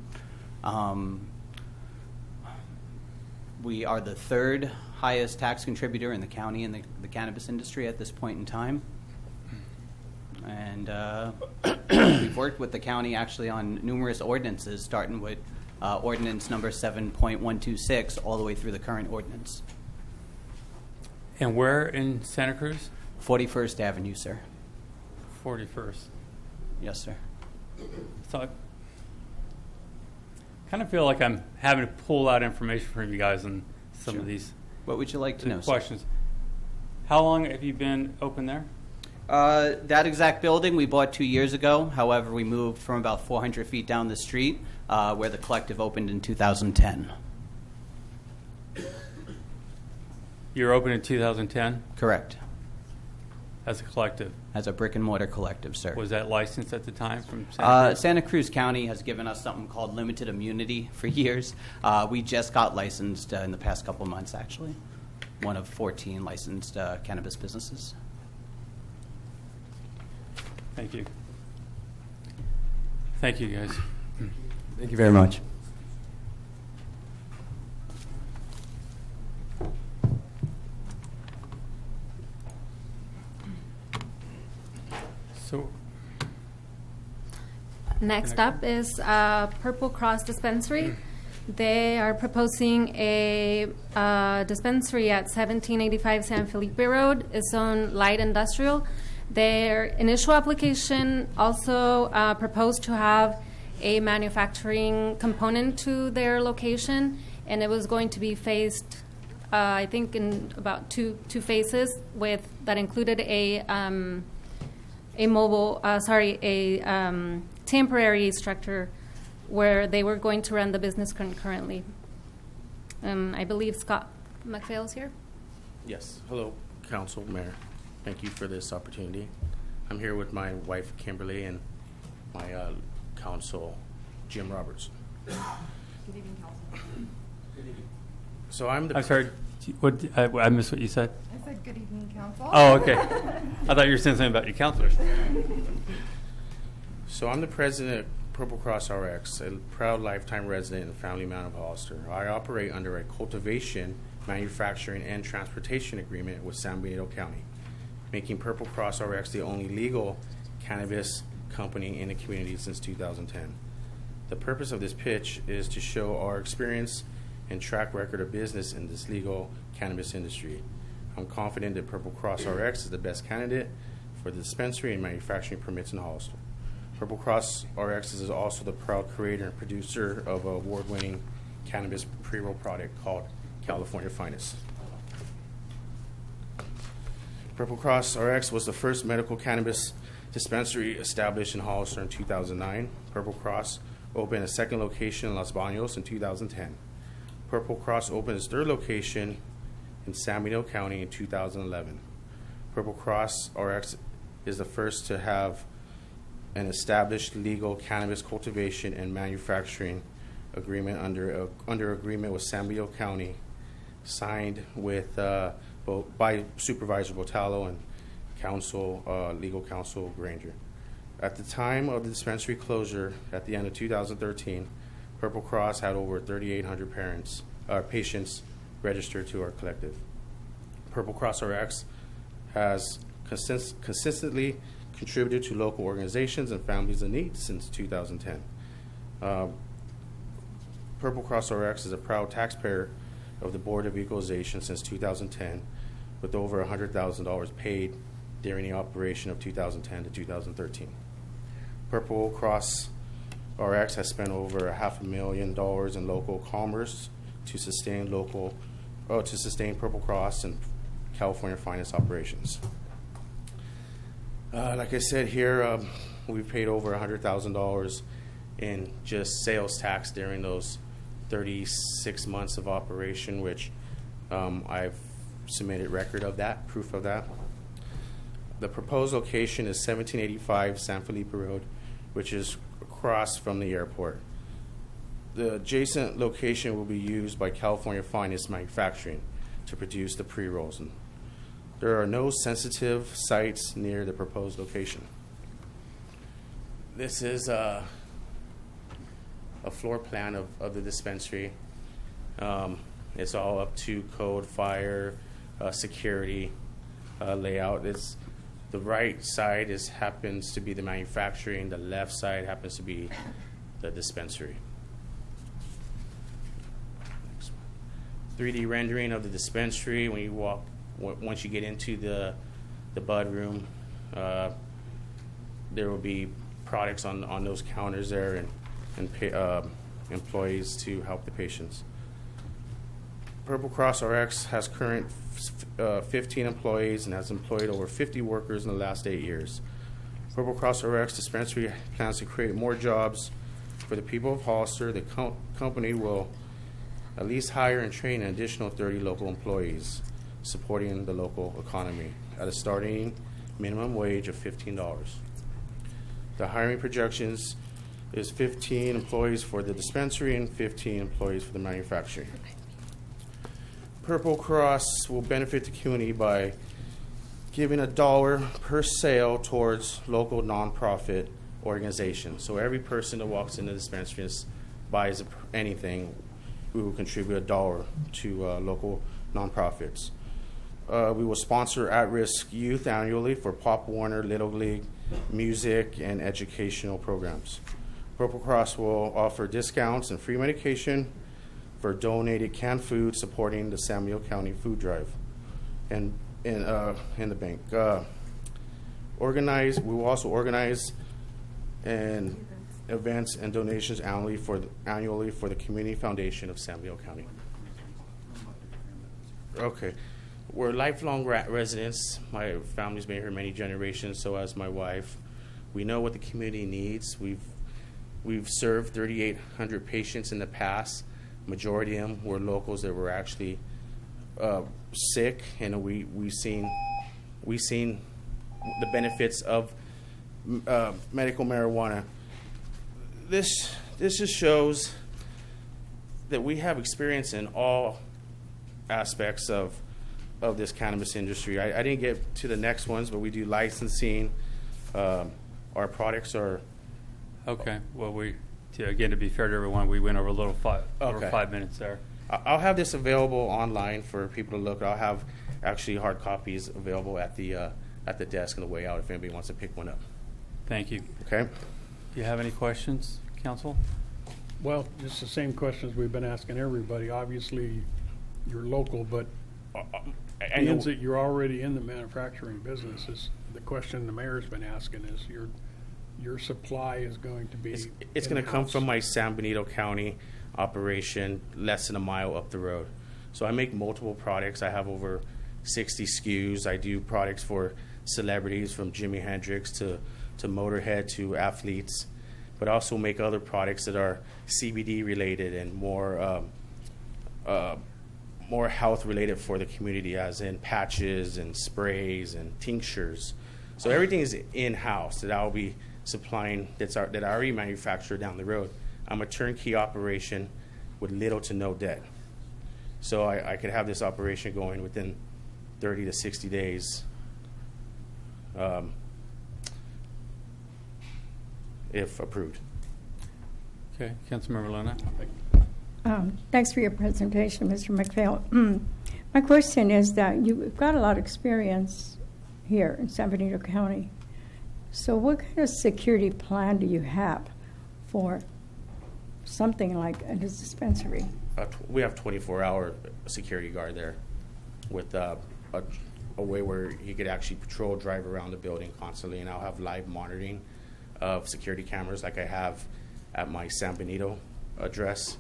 We are the third highest tax contributor in the county in the cannabis industry at this point in time. And we've worked with the county actually on numerous ordinances, starting with ordinance number 7.126 all the way through the current ordinance. And where in Santa Cruz? 41st Avenue, sir. 41st. Yes, sir. So I kind of feel like I'm having to pull out information from you guys on some of these. What would you like to know, sir? Questions. How long have you been open there? That exact building we bought 2 years ago. However, we moved from about 400 feet down the street where the collective opened in 2010. You were open in 2010? Correct. As a collective? As a brick and mortar collective, sir. Was that licensed at the time from Santa Cruz? Santa Cruz County has given us something called limited immunity for years. We just got licensed in the past couple months, actually. One of 14 licensed cannabis businesses. Thank you. Thank you, guys. Thank you very much. So, next up is Purple Cross Dispensary. They are proposing a dispensary at 1785 San Felipe Road. It's on light industrial. Their initial application also proposed to have a manufacturing component to their location, and it was going to be phased, I think, in about two phases, with that included a temporary structure where they were going to run the business concurrently. I believe Scott McPhail's here. Yes. Hello, Council, Mayor. Thank you for this opportunity. I'm here with my wife, Kimberly, and my counsel, Jim Roberts. Good evening, Council. So I'm sorry, what, I missed what you said. I said good evening, Council. Oh, okay. I thought you were saying something about your counselors. So I'm the president of Purple Cross RX, a proud lifetime resident and family man of Hollister. I operate under a cultivation, manufacturing, and transportation agreement with San Benito County, making Purple Cross RX the only legal cannabis company in the community since 2010. The purpose of this pitch is to show our experience and track record of business in this legal cannabis industry. I'm confident that Purple Cross RX is the best candidate for the dispensary and manufacturing permits in Hollister. Purple Cross RX is also the proud creator and producer of an award-winning cannabis pre-roll product called California Finest. Purple Cross RX was the first medical cannabis dispensary established in Hollister in 2009. Purple Cross opened a second location in Los Baños in 2010. Purple Cross opened its third location in San Benito County in 2011. Purple Cross RX is the first to have an established legal cannabis cultivation and manufacturing agreement under agreement with San Benito County, signed with by Supervisor Botallo and legal counsel Granger. At the time of the dispensary closure at the end of 2013, Purple Cross had over 3,800 patients registered to our collective. Purple Cross RX has consistently contributed to local organizations and families in need since 2010. Purple Cross RX is a proud taxpayer of the Board of Equalization since 2010, with over $100,000 paid during the operation of 2010 to 2013. Purple Cross RX has spent over $500,000 in local commerce to sustain Purple Cross and California Finance operations. Like I said here, we've paid over $100,000 in just sales tax during those 36 months of operation, which I've submitted record of that, proof of that. The proposed location is 1785 San Felipe Road, which is across from the airport. The adjacent location will be used by California Finest Manufacturing to produce the pre-rolls. There are no sensitive sites near the proposed location. This is a floor plan of the dispensary. It's all up to code, fire, security layout. The right side happens to be the manufacturing. The left side happens to be the dispensary. 3D rendering of the dispensary when you walk. Once you get into the bud room, there will be products on those counters there and employees to help the patients. Purple Cross RX has current 15 employees and has employed over 50 workers in the last 8 years. Purple Cross RX dispensary plans to create more jobs for the people of Hollister. The company will at least hire and train an additional 30 local employees, supporting the local economy at a starting minimum wage of $15. The hiring projections is 15 employees for the dispensary and 15 employees for the manufacturing. Purple Cross will benefit the community by giving $1 per sale towards local nonprofit organizations. So every person that walks into the dispensary and buys anything, we will contribute $1 to local nonprofits. We will sponsor at-risk youth annually for Pop Warner, Little League, music, and educational programs. Purple Cross will offer discounts and free medication for donated canned food, supporting the San Miguel County Food Drive and in the bank. We will also organize events and donations annually for the Community Foundation of San Miguel County. Okay. We're lifelong residents. My family's been here many generations, so has my wife. We know what the community needs. We've served 3,800 patients in the past. Majority of them were locals that were actually sick, and we've seen the benefits of medical marijuana. This just shows that we have experience in all aspects of this cannabis industry. I didn't get to the next ones, but we do licensing. Our products are okay. Well, again, to be fair to everyone, we went over a little over 5 minutes there. I'll have this available online for people to look. I'll have actually hard copies available at the desk on the way out if anybody wants to pick one up. Thank you. Okay. Do you have any questions, Council? Well, just the same questions we've been asking everybody. Obviously, you're local, but being that you're already in the manufacturing business, is the question the mayor's been asking is your supply is going to be it's going to come from my San Benito County operation, less than a mile up the road. So I make multiple products. I have over 60 SKUs. I do products for celebrities, from Jimi Hendrix to Motorhead to athletes, but I also make other products that are CBD related and more health related for the community, as in patches and sprays and tinctures. So everything is in-house that I'll be supplying that I already manufacture down the road. I'm a turnkey operation with little to no debt. So I could have this operation going within 30 to 60 days if approved. Okay, Councilmember Luna. Thanks for your presentation, Mr. McPhail. My question is that you've got a lot of experience here in San Benito County. So what kind of security plan do you have for something like a dispensary? We have 24-hour security guard there with a way where he could actually patrol, drive around the building constantly, and I'll have live monitoring of security cameras like I have at my San Benito address.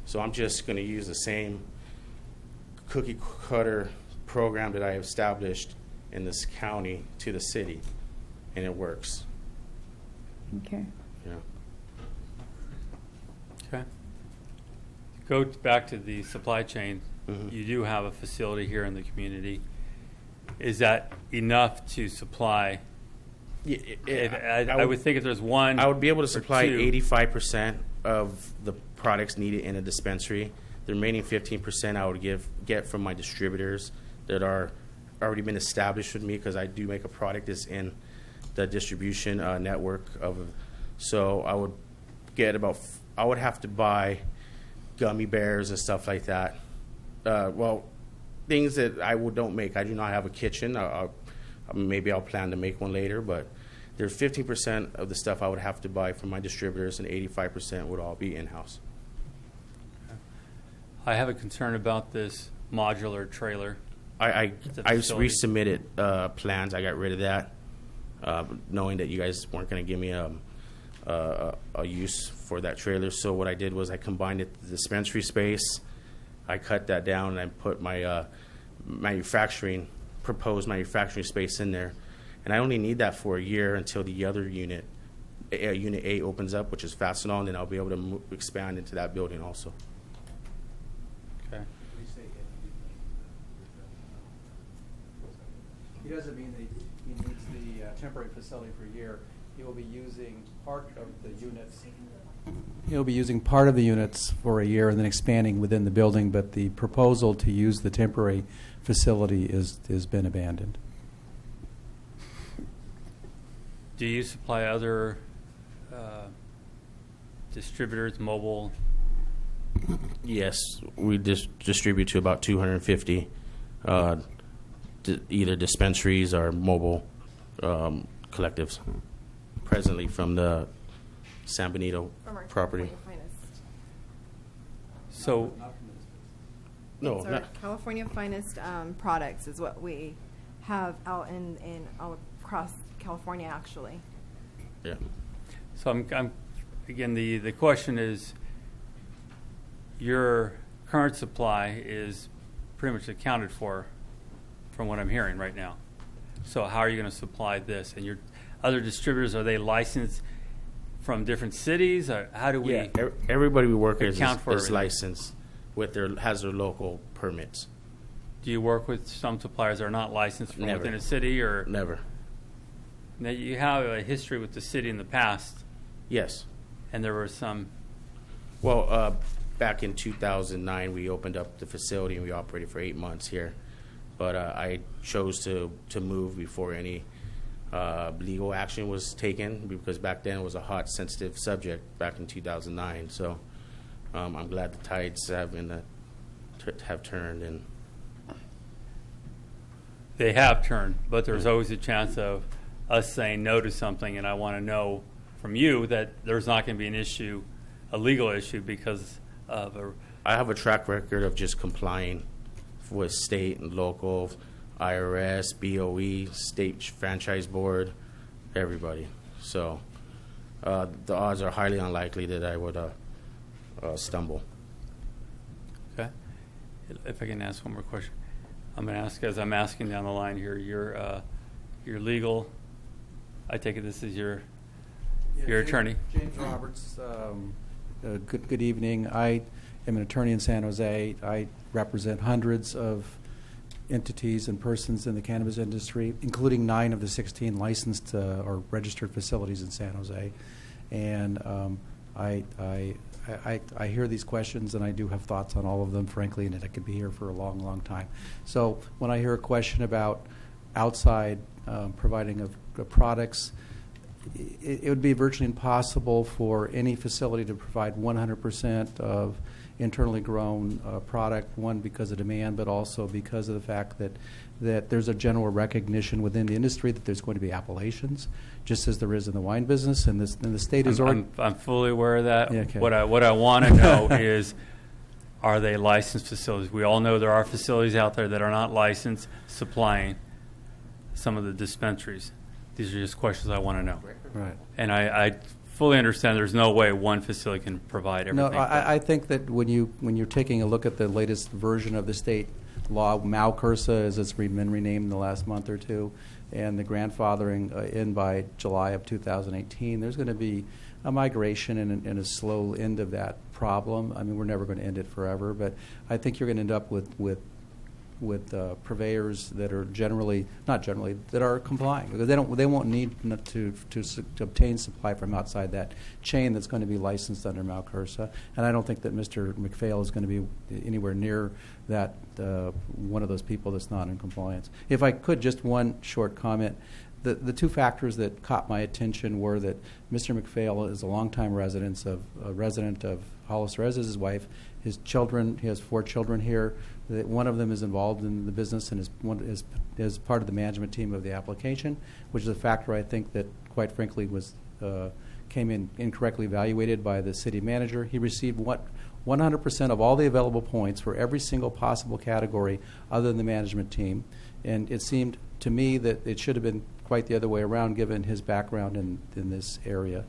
So I'm just going to use the same cookie cutter program that I have established in this county to the city, and it works. Okay. Yeah. Okay. Go back to the supply chain. Mm-hmm. You do have a facility here in the community. Is that enough to supply? I would think if there's one, I would be able to supply 2. 85% of the products needed in a dispensary. The remaining 15% I would get from my distributors that are already been established with me, because I do make a product that's in the distribution network of. So I would get I would have to buy gummy bears and stuff like that. Well, things that don't make. I do not have a kitchen. Maybe I'll plan to make one later, but there's 15% of the stuff I would have to buy from my distributors, and 85% would all be in-house. I have a concern about this modular trailer. I The facility. resubmitted plans. I got rid of that, knowing that you guys weren't going to give me a use for that trailer. So what I did was I combined it with the dispensary space. I cut that down and I put my proposed manufacturing space in there. And I only need that for a year until the other unit, Unit A, opens up, which is Fastenal, and then I'll be able to expand into that building also. Okay. He doesn't mean that he needs the temporary facility for a year. He will be using part of the units. He'll be using part of the units for a year and then expanding within the building, but the proposal to use the temporary facility has been abandoned. Do you supply other distributors, mobile? Yes, we distribute to about 250 either dispensaries or mobile collectives presently from the San Benito property. So, no, it's our California Finest products is what we have out in all across California, actually. Yeah. So I'm again, the question is, your current supply is pretty much accounted for from what I'm hearing right now. So how are you going to supply this? And your other distributors, are they licensed from different cities? Or how do we everybody we work with account for is everything? licensed with has their local permits. Do you work with some suppliers that are not licensed from Never. within a city? Or Never. Now, you have a history with the city in the past. Yes. And there were some. Well, back in 2009, we opened up the facility and we operated for 8 months here. But I chose to move before any legal action was taken, because back then it was a hot, sensitive subject back in 2009. So I'm glad the tides have turned. And They have turned, but there's always a chance of us saying no to something, and I want to know from you that there's not going to be an issue, a legal issue, because of a... I have a track record of just complying with state and local, IRS, BOE, state franchise board, everybody. So the odds are highly unlikely that I would stumble. Okay. If I can ask one more question. I'm going to ask, as I'm asking down the line here, your legal, I take it this is your attorney. James Roberts. Good evening. I am an attorney in San Jose. I represent hundreds of entities and persons in the cannabis industry, including 9 of the 16 licensed or registered facilities in San Jose. And I hear these questions, and I do have thoughts on all of them, frankly, and I could be here for a long, long time. So when I hear a question about outside providing of products, it would be virtually impossible for any facility to provide 100% of internally grown product, one, because of demand, but also because of the fact that there's a general recognition within the industry that there's going to be appellations, just as there is in the wine business, and the state is already... I'm fully aware of that. Yeah, okay. What I want to know is, are they licensed facilities? We all know there are facilities out there that are not licensed supplying some of the dispensaries. These are just questions I want to know. Right. And I fully understand there's no way one facility can provide everything. No, I think that when you're taking a look at the latest version of the state law, MALCURSA, as it's been renamed in the last month or two, and the grandfathering in by July of 2018, there's going to be a migration and a slow end of that problem. I mean, we're never going to end it forever, but I think you're going to end up with purveyors that are that are complying, because they won't need to obtain supply from outside that chain that's going to be licensed under MALCURSA. And I don't think that Mr. McPhail is going to be anywhere near that one of those people that's not in compliance. If I could, just one short comment. The 2 factors that caught my attention were that Mr. McPhail is a longtime resident of Hollister, as is his wife. His children, he has 4 children here. That one of them is involved in the business and is part of the management team of the application, which is a factor I think that, quite frankly, came in incorrectly evaluated by the city manager. He received 100% of all the available points for every single possible category other than the management team. And it seemed to me that it should have been quite the other way around given his background in this area.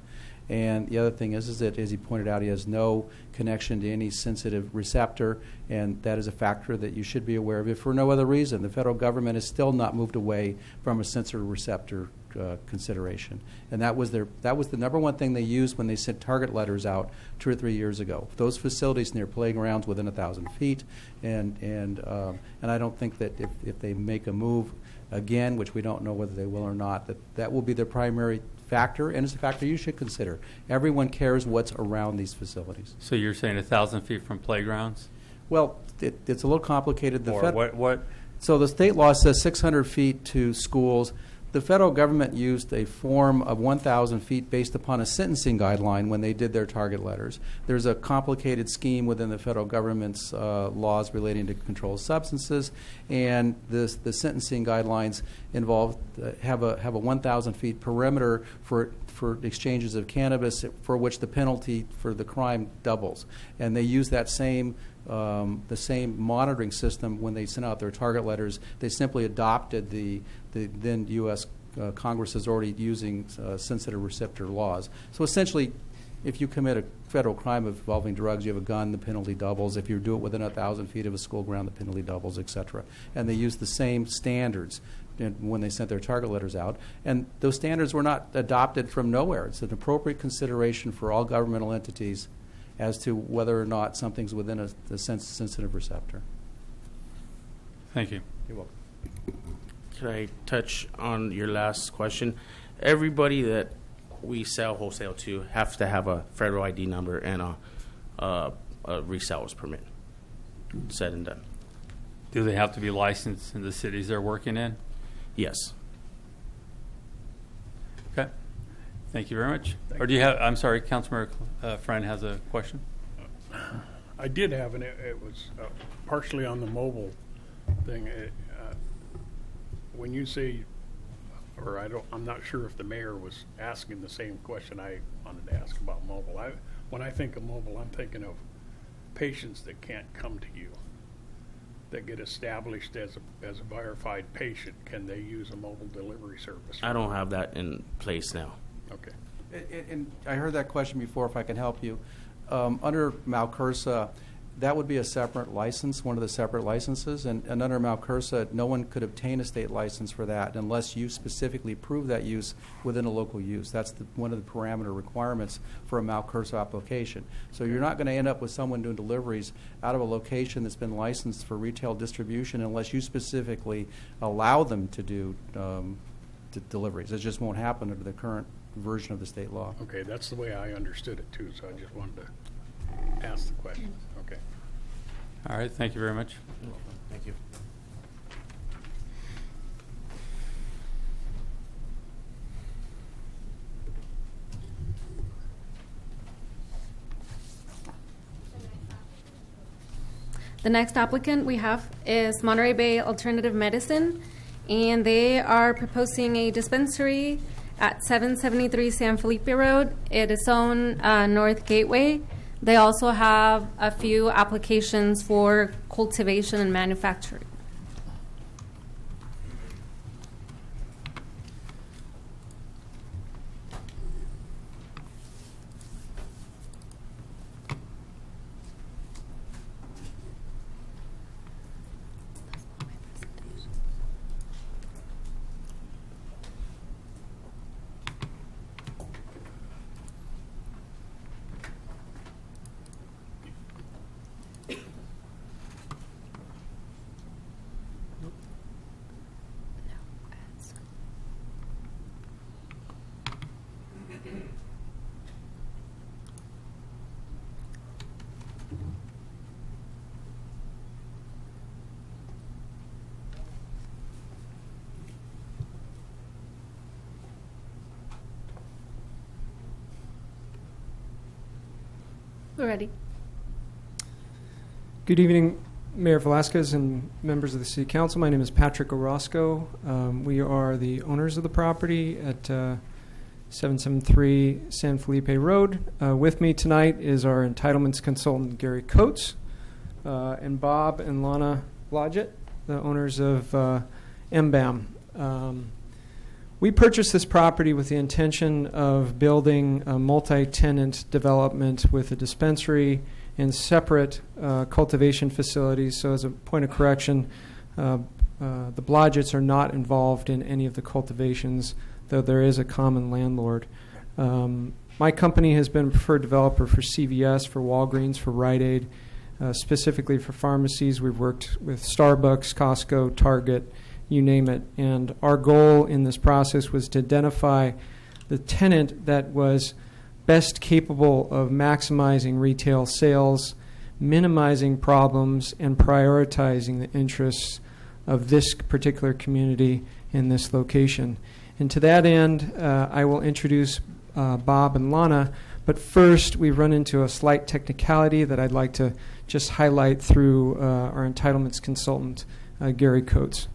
And the other thing is that, as he pointed out, he has no connection to any sensitive receptor, and that is a factor that you should be aware of if for no other reason. The federal government has still not moved away from a sensory receptor consideration. And that was the number one thing they used when they sent target letters out 2 or 3 years ago. Those facilities near playgrounds within 1,000 feet, and I don't think that if they make a move again, which we don't know whether they will or not, that will be their primary factor, and it's a factor you should consider. Everyone cares what's around these facilities. So you're saying 1,000 feet from playgrounds? Well, it's a little complicated. What? So the state law says 600 feet to schools. The federal government used a form of 1,000 feet based upon a sentencing guideline when they did their target letters. There's a complicated scheme within the federal government's laws relating to controlled substances, and the sentencing guidelines involve have a 1,000 feet perimeter for exchanges of cannabis, for which the penalty for the crime doubles. And they use that same the same monitoring system when they sent out their target letters. They simply adopted the then U.S. Congress is already using sensitive receptor laws. So essentially, if you commit a federal crime involving drugs, you have a gun, the penalty doubles. If you do it within 1,000 feet of a school ground, the penalty doubles, et cetera. And they use the same standards when they sent their target letters out. And those standards were not adopted from nowhere. It's an appropriate consideration for all governmental entities as to whether or not something's within a sensitive receptor. Thank you. You're welcome. Can I touch on your last question? Everybody that we sell wholesale to have to have a federal ID number and a reseller's permit. Said and done. Do they have to be licensed in the cities they're working in? Yes. Okay. Thank you very much. Or do you have, I'm sorry, Councilmember Friend has a question? I did have, and it was partially on the mobile thing. When you say, or I'm not sure if the mayor was asking the same question I wanted to ask about mobile. When I think of mobile, I'm thinking of patients that can't come to you, that get established as a verified patient. Can they use a mobile delivery service? I don't have that in place now. Okay. And I heard that question before, if I can help you. Under Malcursa, that would be a separate license, one of the separate licenses, and under Malcursa, no one could obtain a state license for that unless you specifically prove that use within a local use. That's one of the parameter requirements for a Malcursa application. So you're not going to end up with someone doing deliveries out of a location that's been licensed for retail distribution unless you specifically allow them to do deliveries. It just won't happen under the current version of the state law. Okay, that's the way I understood it too, so I just wanted to ask the question. Okay. All right, thank you very much. Thank you. The next applicant we have is Monterey Bay Alternative Medicine, and they are proposing a dispensary at 773 San Felipe Road. It is on North Gateway. They also have a few applications for cultivation and manufacturing. We're ready. Good evening, Mayor Velasquez and members of the City Council. My name is Patrick Orozco. We are the owners of the property at 773 San Felipe Road. With me tonight is our entitlements consultant, Gary Coates, and Bob and Lana Blodgett, the owners of MBAM. We purchased this property with the intention of building a multi-tenant development with a dispensary and separate cultivation facilities. So as a point of correction, the Blodgetts are not involved in any of the cultivations, though there is a common landlord. My company has been a preferred developer for CVS, for Walgreens, for Rite Aid, specifically for pharmacies. We've worked with Starbucks, Costco, Target, you name it. And our goal in this process was to identify the tenant that was best capable of maximizing retail sales, minimizing problems, and prioritizing the interests of this particular community in this location. And to that end, I will introduce Bob and Lana. But first, we've run into a slight technicality that I'd like to just highlight through our entitlements consultant, Gary Coates.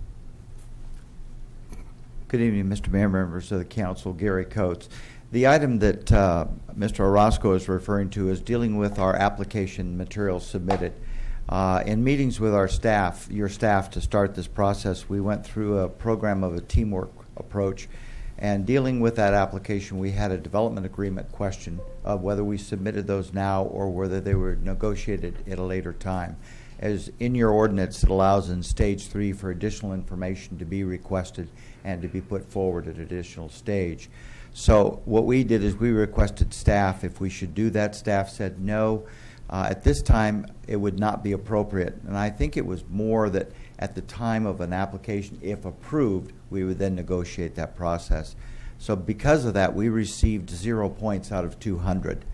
Good evening, Mr. Mayor, members of the council. Gary Coates. The item that Mr. Orozco is referring to is dealing with our application materials submitted. In meetings with our staff, your staff, to start this process, we went through a program of a teamwork approach. And dealing with that application, we had a development agreement question of whether we submitted those now or whether they were negotiated at a later time. As in your ordinance, it allows in stage 3 for additional information to be requested and to be put forward at an additional stage. So what we did is we requested staff if we should do that. Staff said no. At this time, it would not be appropriate. And I think it was more that at the time of an application, if approved, we would then negotiate that process. So because of that, we received 0 points out of 200.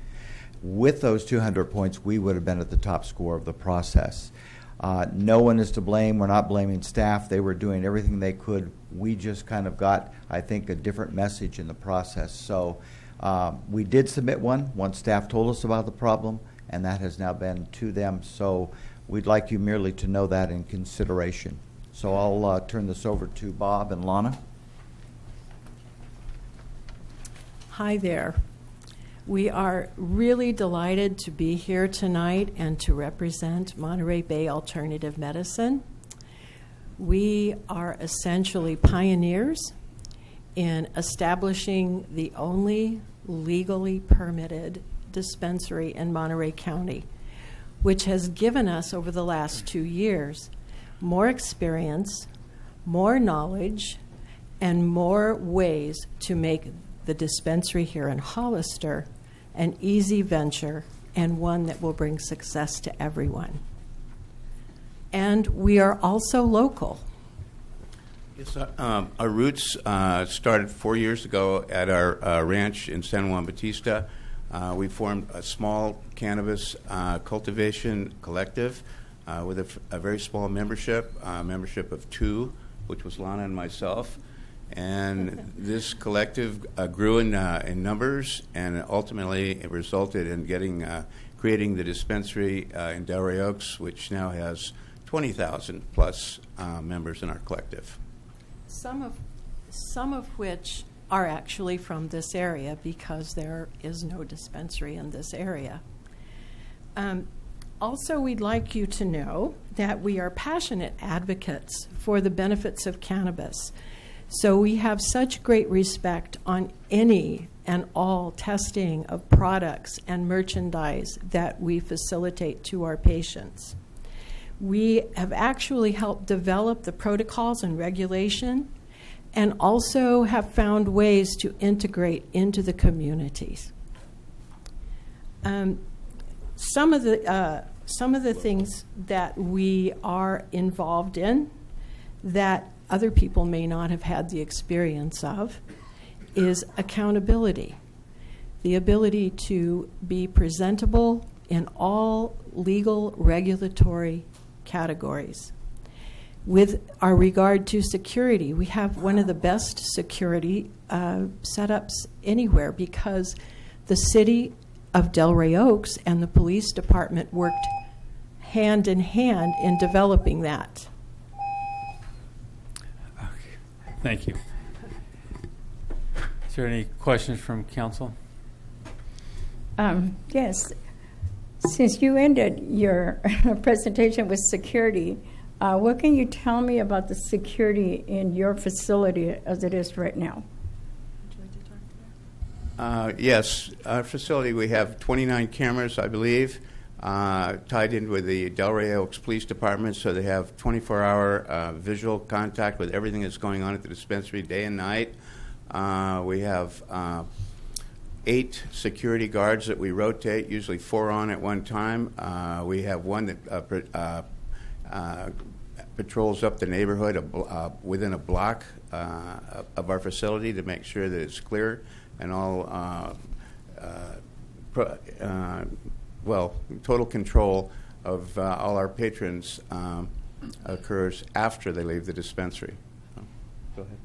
With those 200 points, we would have been at the top score of the process. No one is to blame. We're not blaming staff. They were doing everything they could. We just kind of got, I think, a different message in the process. So we did submit one once staff told us about the problem, and that has now been to them. So we'd like you merely to know that in consideration. So I'll turn this over to Bob and Lana. Hi there. We are really delighted to be here tonight and to represent Monterey Bay Alternative Medicine. We are essentially pioneers in establishing the only legally permitted dispensary in Monterey County, which has given us over the last 2 years more experience, more knowledge, and more ways to make the dispensary here in Hollister an easy venture and one that will bring success to everyone. And we are also local. Yes, our roots started 4 years ago at our ranch in San Juan Bautista. We formed a small cannabis cultivation collective with a very small membership of 2, which was Lana and myself. And this collective grew in numbers, and ultimately it resulted in creating the dispensary in Delray Oaks, which now has 20,000 plus members in our collective. Some of which are actually from this area because there is no dispensary in this area. Also, we'd like you to know that we are passionate advocates for the benefits of cannabis. So we have such great respect on any and all testing of products and merchandise that we facilitate to our patients. We have actually helped develop the protocols and regulation and also have found ways to integrate into the communities. Some of the things that we are involved in that other people may not have had the experience of is accountability. The ability to be presentable in all legal regulatory categories. With our regard to security, we have one of the best security setups anywhere because the city of Delray Oaks and the police department worked hand in hand in developing that. Thank you. Is there any questions from council? Yes. Since you ended your presentation with security, what can you tell me about the security in your facility as it is right now? Yes, our facility, we have 29 cameras, I believe, tied in with the Delray Oaks Police Department, so they have 24-hour visual contact with everything that's going on at the dispensary day and night. We have 8 security guards that we rotate, usually 4 on at one time. We have one that patrols up the neighborhood within a block of our facility to make sure that it's clear and all, total control of all our patrons occurs after they leave the dispensary. Go ahead.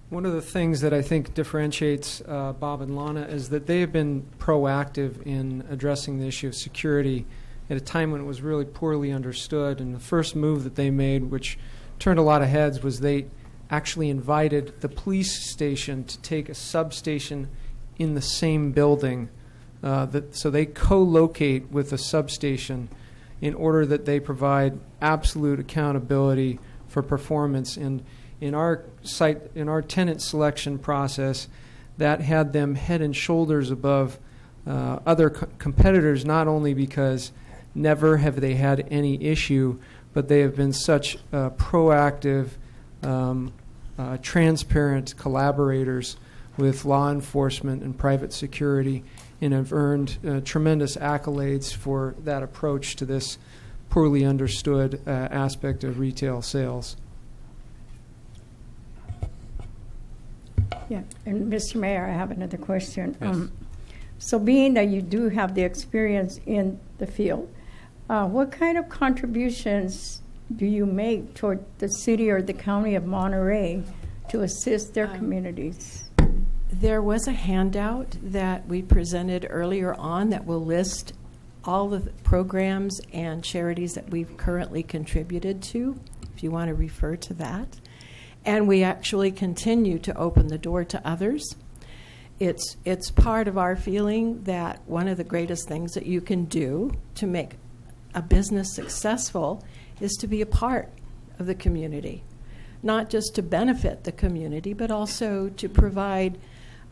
One of the things that I think differentiates Bob and Lana is that they have been proactive in addressing the issue of security at a time when it was really poorly understood. And the first move that they made, which turned a lot of heads, was they actually invited the police station to take a substation in the same building. So they co-locate with a substation in order that they provide absolute accountability for performance. And in our tenant selection process, that had them head and shoulders above other competitors, not only because never have they had any issue, but they have been such proactive, transparent collaborators with law enforcement and private security, and have earned tremendous accolades for that approach to this poorly understood aspect of retail sales. Yeah, and Mr. Mayor, I have another question. Yes. So being that you do have the experience in the field, what kind of contributions do you make toward the city or the county of Monterey to assist their communities? There was a handout that we presented earlier on that will list all the programs and charities that we've currently contributed to, if you want to refer to that. And we actually continue to open the door to others. It's part of our feeling that one of the greatest things that you can do to make a business successful is to be a part of the community. Not just to benefit the community, but also to provide,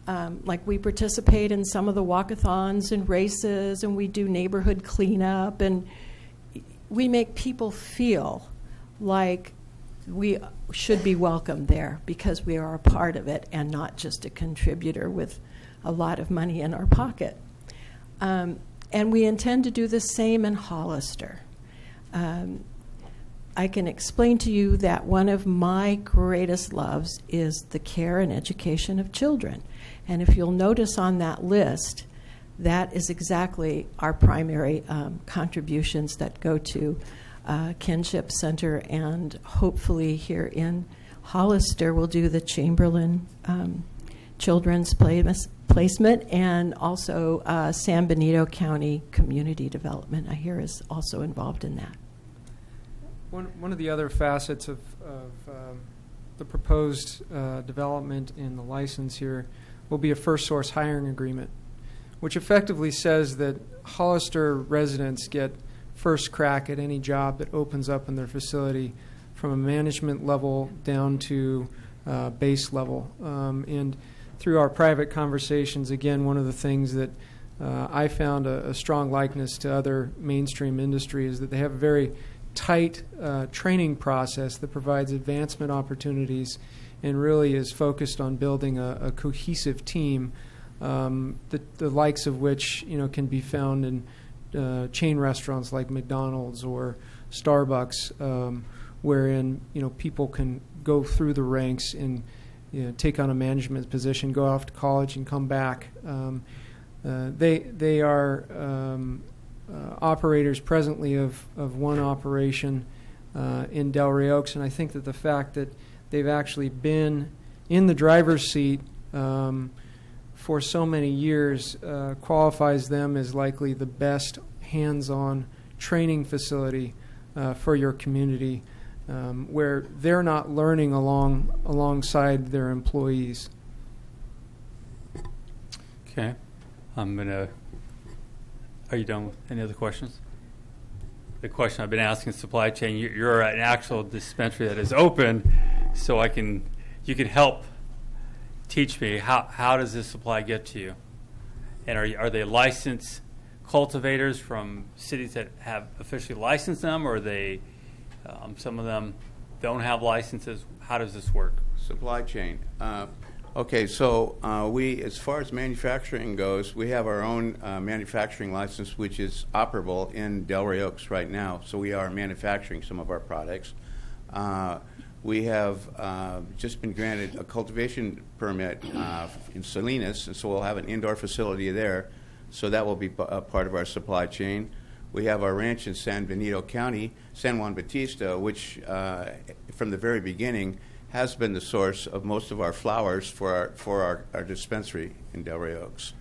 like we participate in some of the walkathons and races, and we do neighborhood cleanup, and we make people feel like we should be welcome there because we are a part of it and not just a contributor with a lot of money in our pocket. And we intend to do the same in Hollister. I can explain to you that one of my greatest loves is the care and education of children. And if you'll notice on that list, that is exactly our primary contributions that go to Kinship Center, and hopefully here in Hollister we'll do the Chamberlain Children's Placement, and also San Benito County Community Development, I hear, is also involved in that. One of the other facets of the proposed development in the license here will be a first source hiring agreement, which effectively says that Hollister residents get first crack at any job that opens up in their facility, from a management level down to base level. And through our private conversations, again, one of the things that I found a strong likeness to other mainstream industry is that they have a very tight training process that provides advancement opportunities and really is focused on building a cohesive team, the likes of which can be found in chain restaurants like McDonald's or Starbucks, wherein people can go through the ranks and take on a management position, go off to college, and come back. They are operators presently of one operation in Delray Oaks, and I think that the fact that they've actually been in the driver's seat for so many years qualifies them as likely the best hands-on training facility for your community. where they're not learning alongside their employees. Okay. Are you done with any other questions? The question I've been asking supply chain, you're an actual dispensary that is open, so you can help teach me how does this supply get to you? And are they licensed cultivators from cities that have officially licensed them, or are they some of them don't have licenses? How does this work? Supply chain. Okay, so as far as manufacturing goes, we have our own manufacturing license, which is operable in Delray Oaks right now. So we are manufacturing some of our products. We have just been granted a cultivation permit in Salinas, and so we'll have an indoor facility there. So that will be a part of our supply chain. We have our ranch in San Benito County, San Juan Bautista, which from the very beginning has been the source of most of our flowers for our dispensary in Delray Oaks.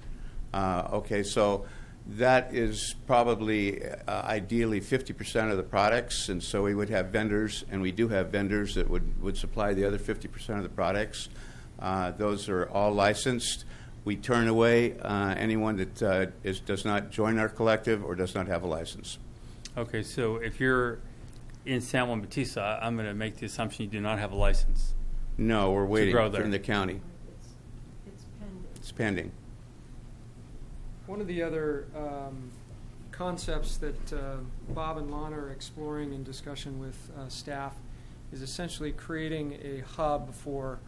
Okay, so that is probably ideally 50% of the products, and so we would have vendors, and we do have vendors that would supply the other 50% of the products. Those are all licensed. We turn away anyone that does not join our collective or does not have a license. Okay, so if you're in San Juan Bautista, I'm going to make the assumption you do not have a license. No, we're waiting grow there. from the county. It's pending. It's pending. One of the other concepts that Bob and Lana are exploring in discussion with staff is essentially creating a hub for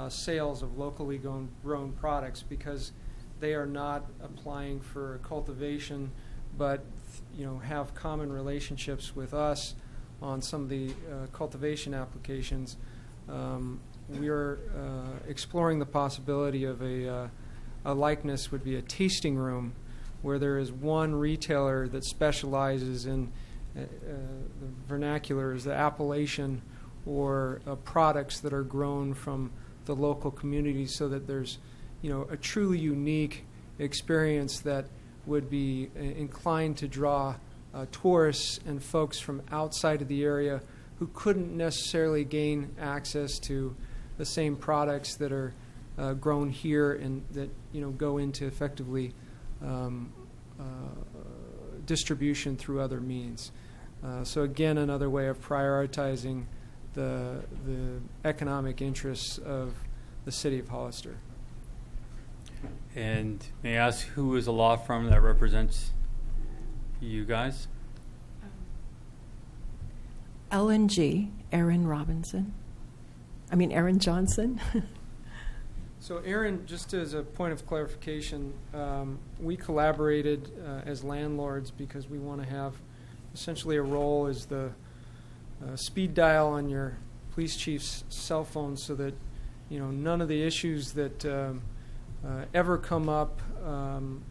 sales of locally grown products, because they are not applying for cultivation, but have common relationships with us on some of the cultivation applications. We are exploring the possibility of a likeness would be a tasting room, where there is one retailer that specializes in the vernaculars, the appellation, or products that are grown from the local community, so that there's a truly unique experience that would be inclined to draw tourists and folks from outside of the area who couldn't necessarily gain access to the same products that are grown here and that go into effectively distribution through other means. So again, another way of prioritizing the economic interests of the city of Hollister. And may I ask who is a law firm that represents you guys? L&G, Aaron Johnson. So Aaron, just as a point of clarification, we collaborated as landlords because we want to have essentially a role as the speed dial on your police chief's cell phone, so that none of the issues that ever come up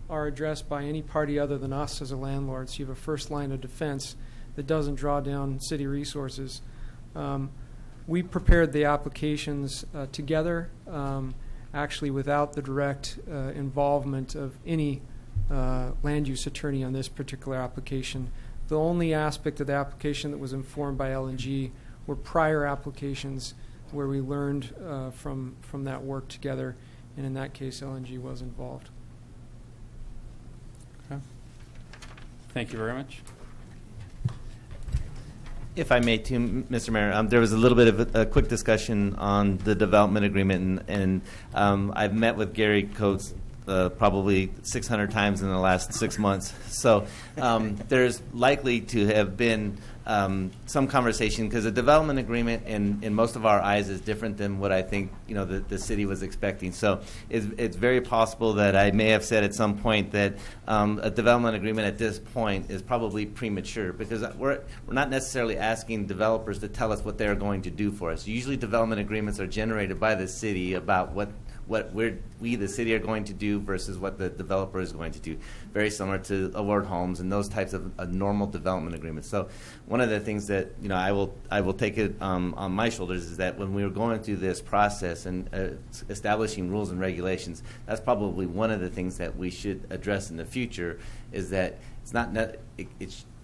are addressed by any party other than us as a landlord. So you have a first line of defense that doesn't draw down city resources. We prepared the applications together, actually without the direct involvement of any land use attorney on this particular application. The only aspect of the application that was informed by L&G were prior applications where we learned from that work together, and in that case, L&G was involved. Okay. Thank you very much. If I may, too, Mr. Mayor, there was a little bit of a quick discussion on the development agreement, and I've met with Gary Coates probably 600 times in the last 6 months. So there's likely to have been some conversation, because a development agreement in most of our eyes is different than what I think the city was expecting. So it's very possible that I may have said at some point that a development agreement at this point is probably premature, because we're not necessarily asking developers to tell us what they're going to do for us. Usually development agreements are generated by the city about what we, the city, are going to do versus what the developer is going to do. Very similar to award homes and those types of normal development agreements. So one of the things that I will take it on my shoulders is that when we were going through this process and establishing rules and regulations, that's probably one of the things that we should address in the future, is that it's not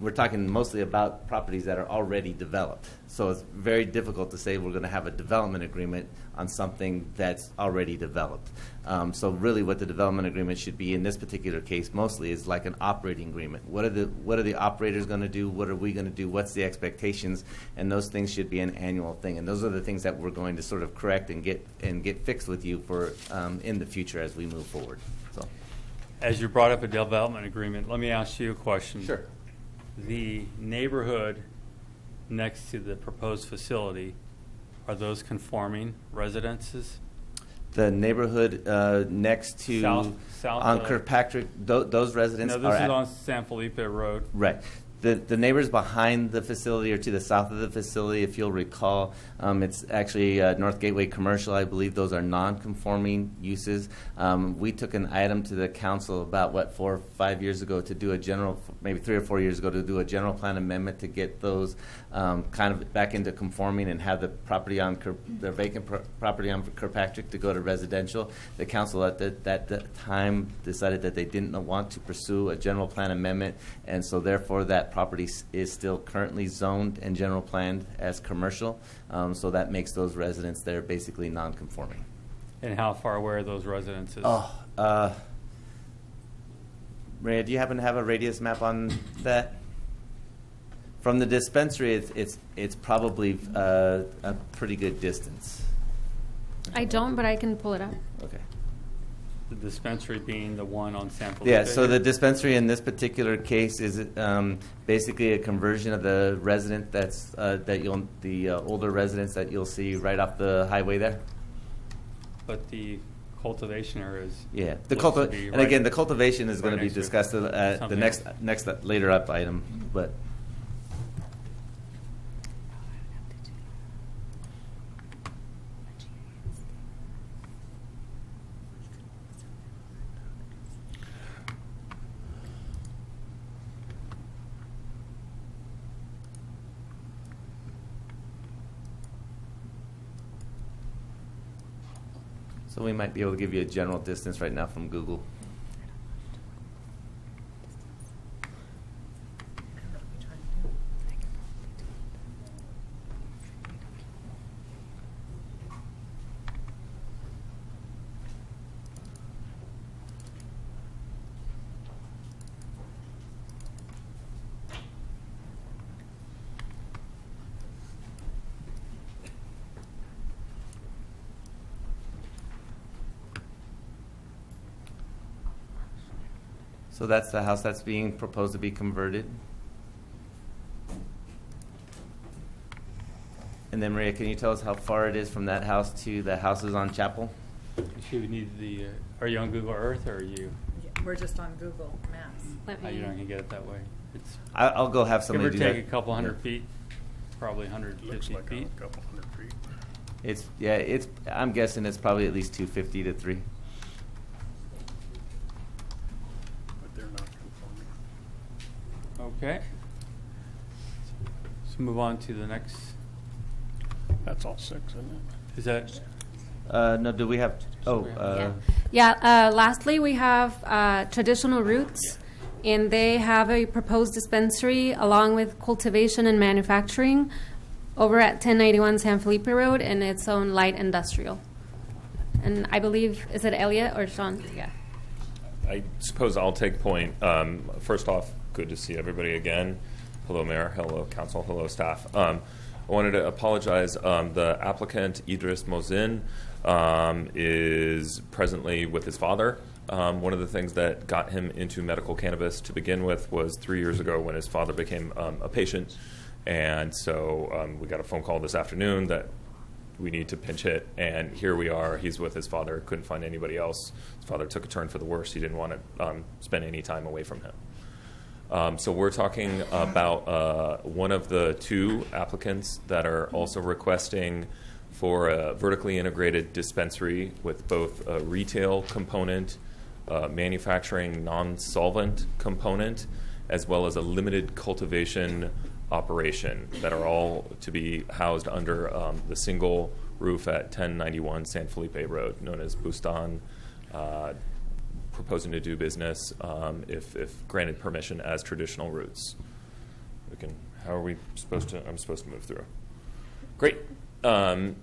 we're talking mostly about properties that are already developed. So it's very difficult to say we're going to have a development agreement on something that's already developed. So really what the development agreement should be in this particular case mostly is like an operating agreement. What are the operators going to do? What are we going to do? What's the expectations? And those things should be an annual thing. And those are the things that we're going to sort of correct and get fixed with you for in the future as we move forward. So, as you brought up a development agreement, let me ask you a question. Sure. The neighborhood next to the proposed facility, are those conforming residences? The neighborhood next to south on Kirkpatrick, those residents are. No, this is on San Felipe Road. Right. The neighbors behind the facility or to the south of the facility, if you'll recall, it's actually North Gateway Commercial. I believe those are non-conforming uses. We took an item to the council about, 4 or 5 years ago to do a general, maybe 3 or 4 years ago, to do a general plan amendment to get those kind of back into conforming and have the property on the vacant property on Kirkpatrick to go to residential. The council at that time decided that they didn't want to pursue a general plan amendment, and so therefore that property is still currently zoned and general planned as commercial, so that makes those residents there basically non-conforming. And how far away are those residences? Maria, do you happen to have a radius map on that? From the dispensary, it's probably a pretty good distance. I don't, but I can pull it up. Okay. The dispensary being the one on San Felipe? Yeah, so the dispensary in this particular case is basically a conversion of the resident that's the older residents that you'll see right off the highway there. But the cultivation areas. Yeah, and again, the cultivation is going to be discussed at the next later up item, but. So we might be able to give you a general distance right now from Google. So that's the house that's being proposed to be converted. And then Maria, can you tell us how far it is from that house to the houses on Chapel? You need are you on Google Earth or are you? Yeah, we're just on Google Maps. You're not going to get it that way. I'll go have somebody do that. Give or take a couple hundred feet, probably 150 Looks like feet. A couple hundred feet. I'm guessing it's probably at least 250 to 3. Okay. Let's move on to the next. That's all 6, isn't it? Is that? No, do we have? Lastly, we have Traditional Roots, and they have a proposed dispensary along with cultivation and manufacturing over at 1091 San Felipe Road, and its own light industrial. And I believe, is it Elliot or Sean? Yeah. I suppose I'll take point. First off, good to see everybody again. Hello, Mayor. Hello, Council. Hello, staff. I wanted to apologize. The applicant, Idris Mozin, is presently with his father. One of the things that got him into medical cannabis to begin with was 3 years ago when his father became a patient. And so we got a phone call this afternoon that we need to pinch hit, and here we are. He's with his father, couldn't find anybody else. His father took a turn for the worse. He didn't want to spend any time away from him. So we're talking about one of the 2 applicants that are also requesting for a vertically integrated dispensary with both a retail component, manufacturing non-solvent component, as well as a limited cultivation operation that are all to be housed under the single roof at 1091 San Felipe Road, known as Bustan proposing to do business if granted permission as traditional routes. We can. How are we supposed to? I'm supposed to move through. Great. As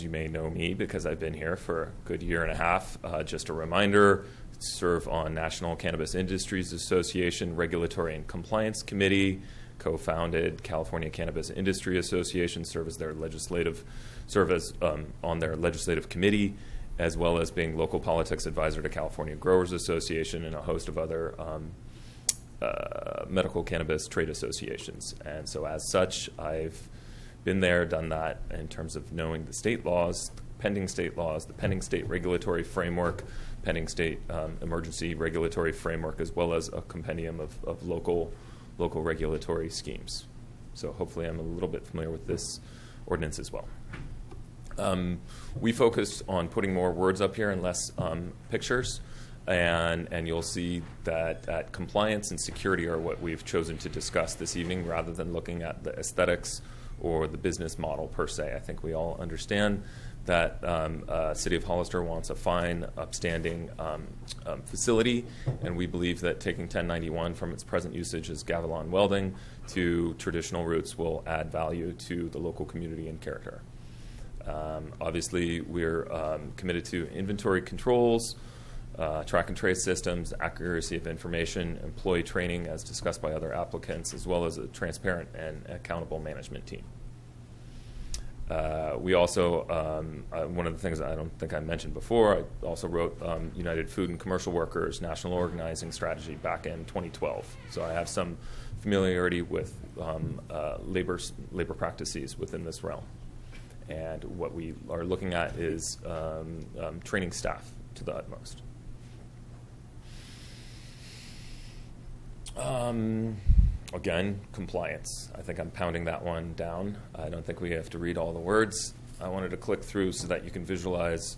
you may know me, because I've been here for a good year and a half, just a reminder, serve on National Cannabis Industries Association Regulatory and Compliance Committee, co-founded California Cannabis Industry Association, serve as on their legislative committee, as well as being local politics advisor to California Growers Association and a host of other medical cannabis trade associations. And so as such, I've been there, done that in terms of knowing the state laws, the pending state regulatory framework, pending state emergency regulatory framework, as well as a compendium of local regulatory schemes. So hopefully I'm a little bit familiar with this ordinance as well. We focused on putting more words up here and less pictures. And you'll see that compliance and security are what we've chosen to discuss this evening rather than looking at the aesthetics or the business model per se. I think we all understand that City of Hollister wants a fine, upstanding facility, and we believe that taking 1091 from its present usage as Gavilon Welding to traditional routes will add value to the local community and character. Obviously, we're committed to inventory controls, track and trace systems, accuracy of information, employee training as discussed by other applicants, as well as a transparent and accountable management team. We also, one of the things I don't think I mentioned before, I also wrote United Food and Commercial Workers National Organizing Strategy back in 2012. So I have some familiarity with labor practices within this realm. And what we are looking at is training staff to the utmost. Again, compliance. I think I'm pounding that one down. I don't think we have to read all the words. I wanted to click through so that you can visualize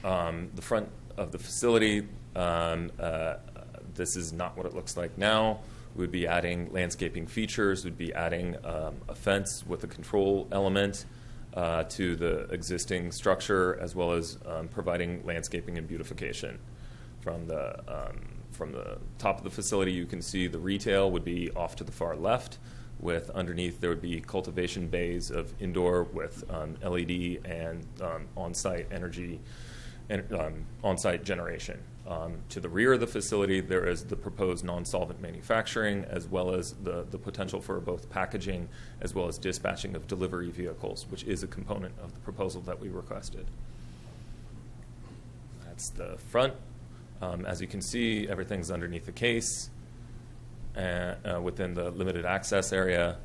the front of the facility. This is not what it looks like now. We'd be adding landscaping features. We'd be adding a fence with a control element to the existing structure, as well as providing landscaping and beautification. From the top of the facility, you can see the retail would be off to the far left, with underneath there would be cultivation bays of indoor with LED and on-site energy and on-site generation. To the rear of the facility, there is the proposed non-solvent manufacturing, as well as the potential for both packaging as well as dispatching of delivery vehicles, which is a component of the proposal that we requested. That's the front. As you can see, everything's underneath the case within the limited access area.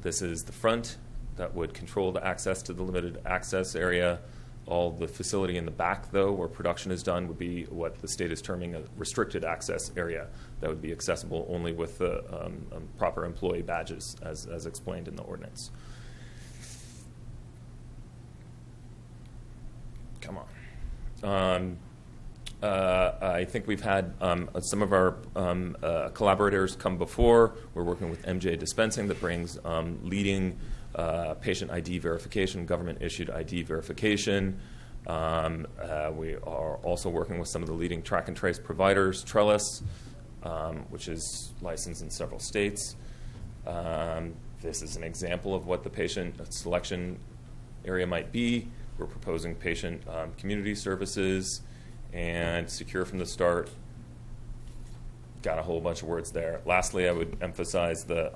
This is the front that would control the access to the limited access area. All the facility in the back, though, where production is done, would be what the state is terming a restricted access area that would be accessible only with the proper employee badges, as explained in the ordinance. Come on. I think we've had some of our collaborators come before. We're working with MJ Dispensing that brings leading patient ID verification, government-issued ID verification. We are also working with some of the leading track and trace providers, Trellis, which is licensed in several states. This is an example of what the patient selection area might be. We're proposing patient community services and secure from the start. Got a whole bunch of words there. Lastly, I would emphasize the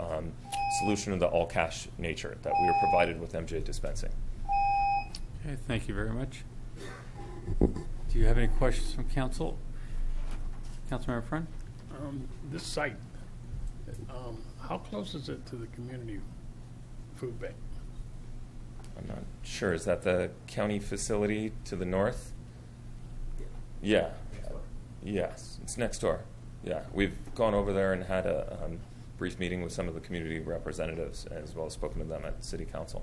solution of the all-cash nature that we are provided with MJ Dispensing. Okay, thank you very much. Do you have any questions from council? Councilmember Friend? This site, how close is it to the community food bank? I'm not sure. Is that the county facility to the north? Yeah. Yes, it's next door. Yeah, we've gone over there and had a brief meeting with some of the community representatives, as well as spoken to them at the city council.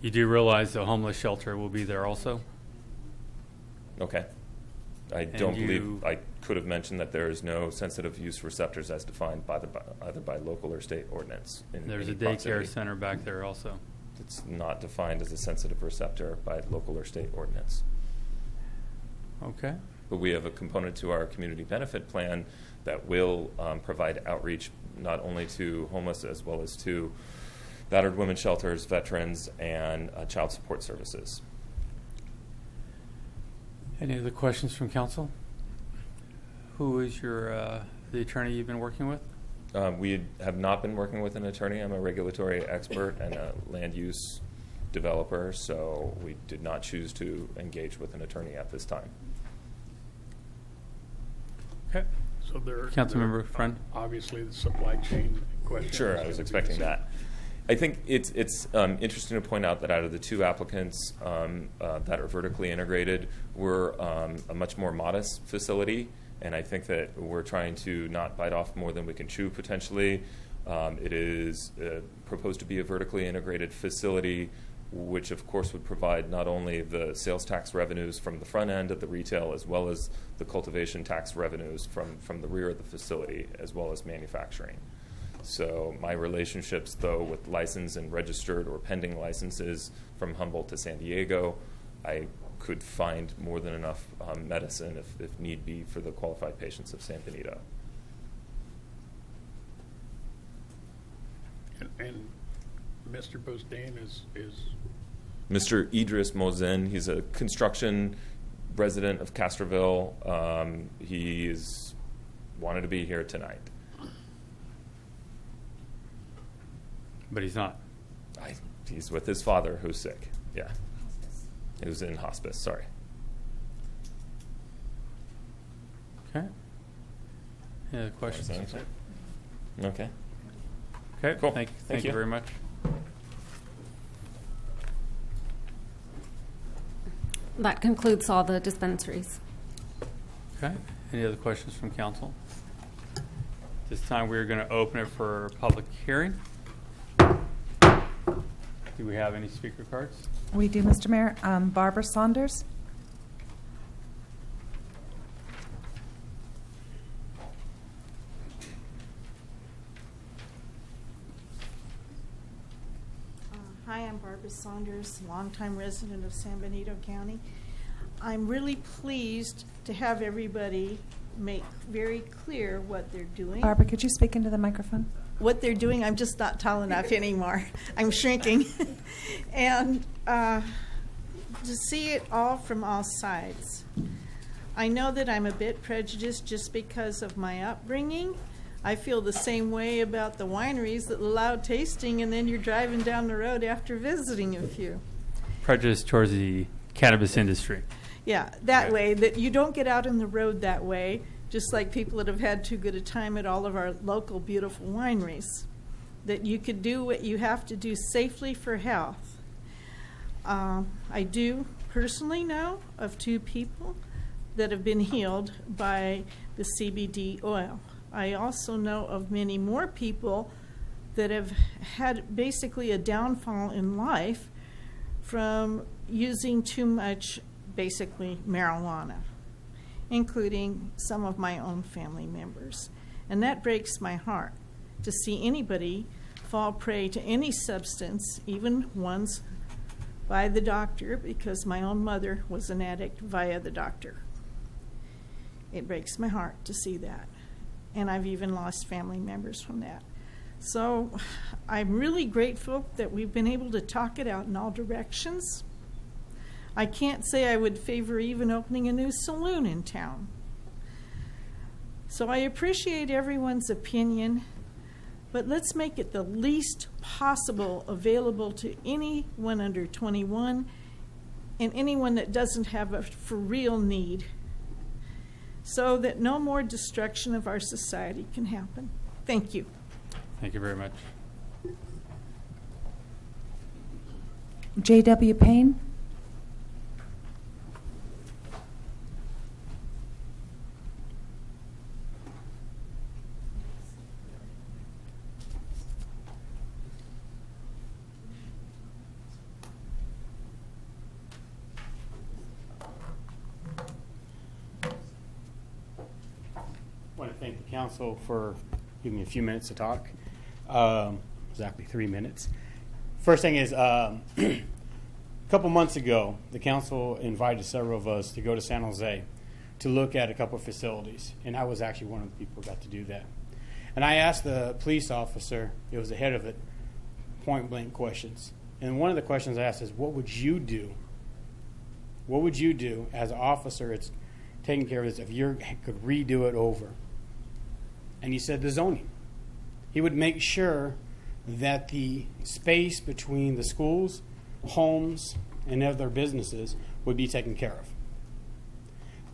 You do realize the homeless shelter will be there also? Okay. I don't believe I could have mentioned that there is no sensitive use receptors as defined by either by local or state ordinance. There's a daycare center back there also. It's not defined as a sensitive receptor by local or state ordinance. Okay. But we have a component to our community benefit plan that will provide outreach not only to homeless as well as to battered women's shelters, veterans, and child support services. Any other questions from council? Who is your the attorney you've been working with? We have not been working with an attorney. I'm a regulatory expert and a land use developer, so we did not choose to engage with an attorney at this time. Okay. So Councilmember Friend? Obviously, the supply chain question. Sure, I was expecting that. I think it's interesting to point out that out of the two applicants that are vertically integrated, we're a much more modest facility, and I think that we're trying to not bite off more than we can chew potentially. It is proposed to be a vertically integrated facility, which of course would provide not only the sales tax revenues from the front end of the retail as well as the cultivation tax revenues from the rear of the facility as well as manufacturing. So my relationships, though, with licensed and registered or pending licenses from Humboldt to San Diego, I could find more than enough medicine if need be for the qualified patients of San Benito. And Mr. Postain is Mr. Idris Mozen. He's a construction resident of Castroville. He's wanted to be here tonight. But he's not. He's with his father, who's sick. Yeah. He was in hospice, sorry. Okay. Any other questions? Okay. Okay, cool. Thank you very much. That concludes all the dispensaries. Okay. Any other questions from council? This time we're going to open it for public hearing. Do we have any speaker cards? We do, Mr. Mayor. Barbara Saunders. Hi, I'm Barbara Saunders, longtime resident of San Benito County. I'm really pleased to have everybody make very clear what they're doing. Barbara, could you speak into the microphone? What they're doing, I'm just not tall enough anymore. I'm shrinking. And to see it all from all sides. I know that I'm a bit prejudiced just because of my upbringing. I feel the same way about the wineries that allow tasting, and then you're driving down the road after visiting a few. Prejudice towards the cannabis industry. Yeah, that way, that you don't get out on the road that way, just like people that have had too good a time at all of our local beautiful wineries, that you could do what you have to do safely for health. I do personally know of 2 people that have been healed by the CBD oil. I also know of many more people that have had basically a downfall in life from using too much, basically, marijuana, including some of my own family members. And that breaks my heart to see anybody fall prey to any substance, even ones by the doctor, because my own mother was an addict via the doctor. It breaks my heart to see that. And I've even lost family members from that. So I'm really grateful that we've been able to talk it out in all directions. I can't say I would favor even opening a new saloon in town. So I appreciate everyone's opinion, but let's make it the least possible available to anyone under 21 and anyone that doesn't have a for real need, so that no more destruction of our society can happen. Thank you. Thank you very much. J.W. Payne. I want to thank the council for giving me a few minutes to talk, exactly 3 minutes. First thing is, a couple months ago, the council invited several of us to go to San Jose to look at a couple of facilities, and I was actually one of the people who got to do that. And I asked the police officer, it was the head of it, point blank questions. And one of the questions I asked is, what would you do? What would you do as an officer that's taking care of this if you could redo it over? And he said the zoning. He would make sure that the space between the schools, homes, and other businesses would be taken care of.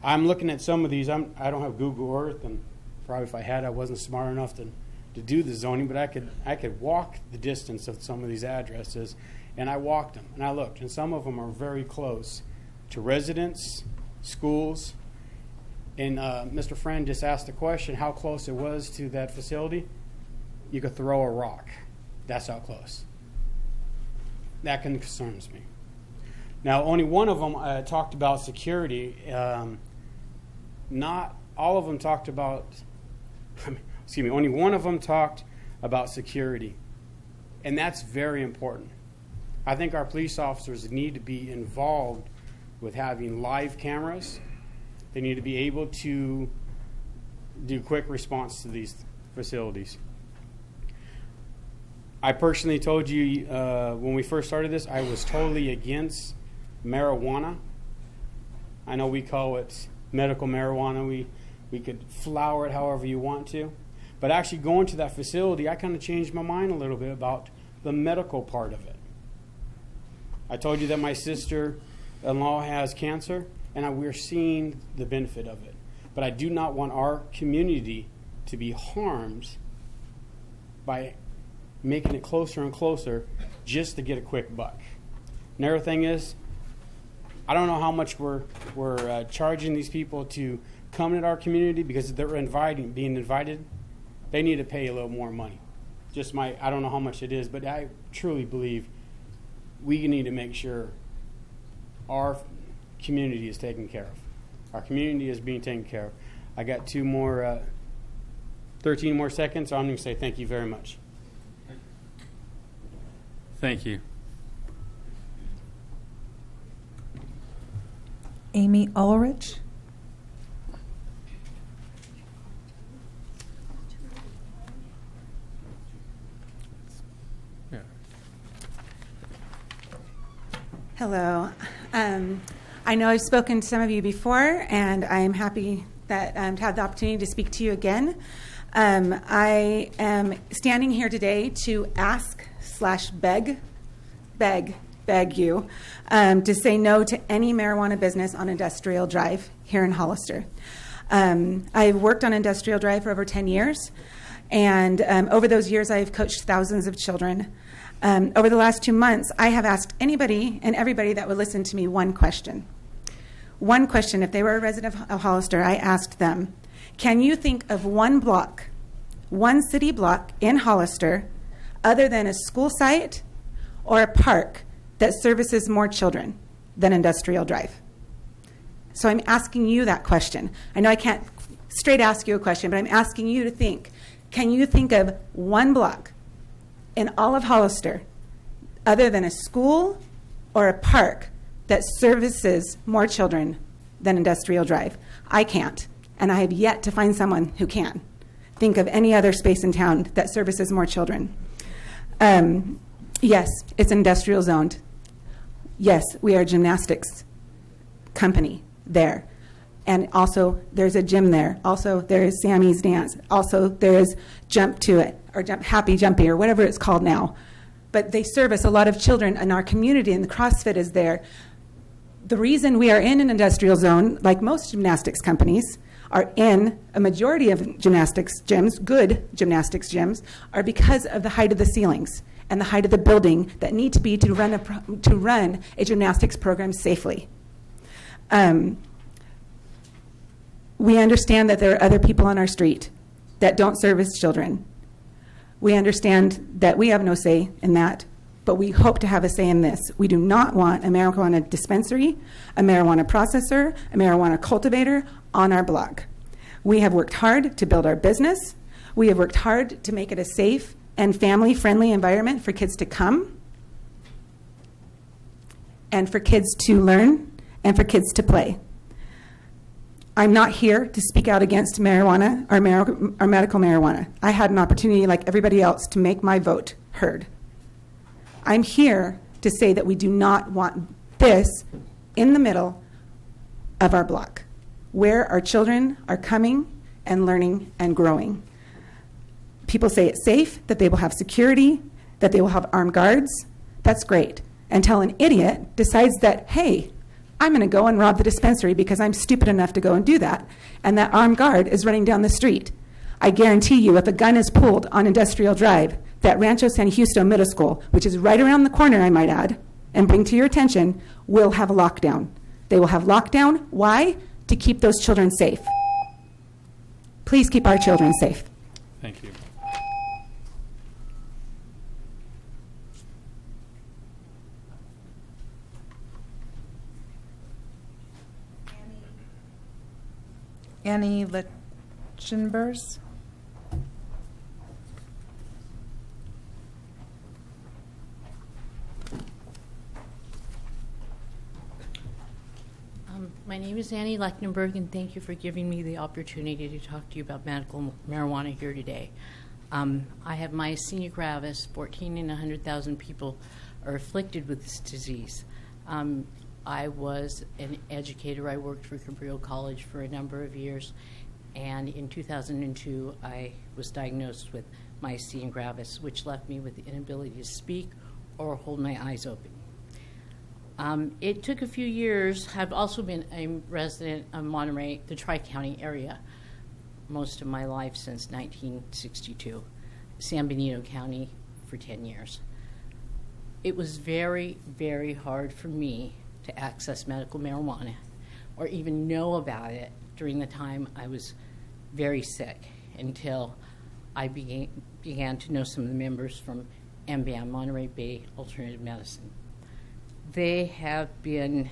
I'm looking at some of these. I don't have Google Earth, and probably if I had, I wasn't smart enough to do the zoning, but I could walk the distance of some of these addresses, and I walked them, and I looked, and some of them are very close to residents, schools, and Mr. Friend just asked the question how close it was to that facility. You could throw a rock. That's how close. That concerns me. Now, only one of them talked about security. Not all of them talked about, excuse me, only one of them talked about security. And that's very important. I think our police officers need to be involved with having live cameras. They need to be able to do quick response to these facilities. I personally told you when we first started this, I was totally against marijuana. I know we call it medical marijuana. We could flower it however you want to. But actually going to that facility, I kind of changed my mind a little bit about the medical part of it. I told you that my sister-in-law has cancer, and we're seeing the benefit of it. But I do not want our community to be harmed by making it closer and closer just to get a quick buck. Another thing is, I don't know how much we're charging these people to come into our community, because they're being invited. They need to pay a little more money. I don't know how much it is, but I truly believe we need to make sure our community is taken care of. Our community is being taken care of. I got 13 more seconds, so I'm going to say thank you very much. Thank you. Amy Ulrich. Hello. I know I've spoken to some of you before, and I'm happy that to have the opportunity to speak to you again. I am standing here today to ask/beg you to say no to any marijuana business on Industrial Drive here in Hollister. I've worked on Industrial Drive for over 10 years, and over those years I've coached thousands of children. Over the last 2 months, I have asked anybody and everybody that would listen to me one question. One question, if they were a resident of Hollister, I asked them, can you think of one block, one city block in Hollister, other than a school site or a park that services more children than Industrial Drive? So I'm asking you that question. I know I can't straight ask you a question, but I'm asking you to think. Can you think of one block in all of Hollister, other than a school or a park, that services more children than Industrial Drive? I can't, and I have yet to find someone who can think of any other space in town that services more children. Yes, it's industrial zoned. Yes, we are a gymnastics company there. And also, there's a gym there. Also, there is Sammy's Dance. Also, there is Jump to It, or Happy Jumpy, or whatever it's called now. But they service a lot of children in our community, and the CrossFit is there. The reason we are in an industrial zone, like most gymnastics companies, are in a majority of gymnastics gyms, good gymnastics gyms, are because of the height of the ceilings and the height of the building that need to be to run a gymnastics program safely. We understand that there are other people on our street that don't service children. We understand that we have no say in that, but we hope to have a say in this. We do not want a marijuana dispensary, a marijuana processor, a marijuana cultivator on our block. We have worked hard to build our business. We have worked hard to make it a safe and family-friendly environment for kids to come and for kids to learn and for kids to play. I'm not here to speak out against marijuana or medical marijuana. I had an opportunity, like everybody else, to make my vote heard. I'm here to say that we do not want this in the middle of our block, where our children are coming and learning and growing. People say it's safe, that they will have security, that they will have armed guards. That's great. Until an idiot decides that, hey, I'm going to go and rob the dispensary because I'm stupid enough to go and do that, and that armed guard is running down the street. I guarantee you, if a gun is pulled on Industrial Drive, that Rancho San Justo Middle School, which is right around the corner, I might add, and bring to your attention, will have a lockdown. They will have lockdown. Why? To keep those children safe. Please keep our children safe. Thank you. Annie Lichtenbers. My name is Annie Lechtenberg, and thank you for giving me the opportunity to talk to you about medical marijuana here today. I have myasthenia gravis. 14 in 100,000 people are afflicted with this disease. I was an educator. I worked for Cabrillo College for a number of years, and in 2002 I was diagnosed with myasthenia gravis, which left me with the inability to speak or hold my eyes open. It took a few years. I've also been a resident of Monterey, the Tri-County area, most of my life since 1962, San Benito County for 10 years. It was very, very hard for me to access medical marijuana or even know about it during the time I was very sick until I began to know some of the members from MBAM, Monterey Bay Alternative Medicine. They have been,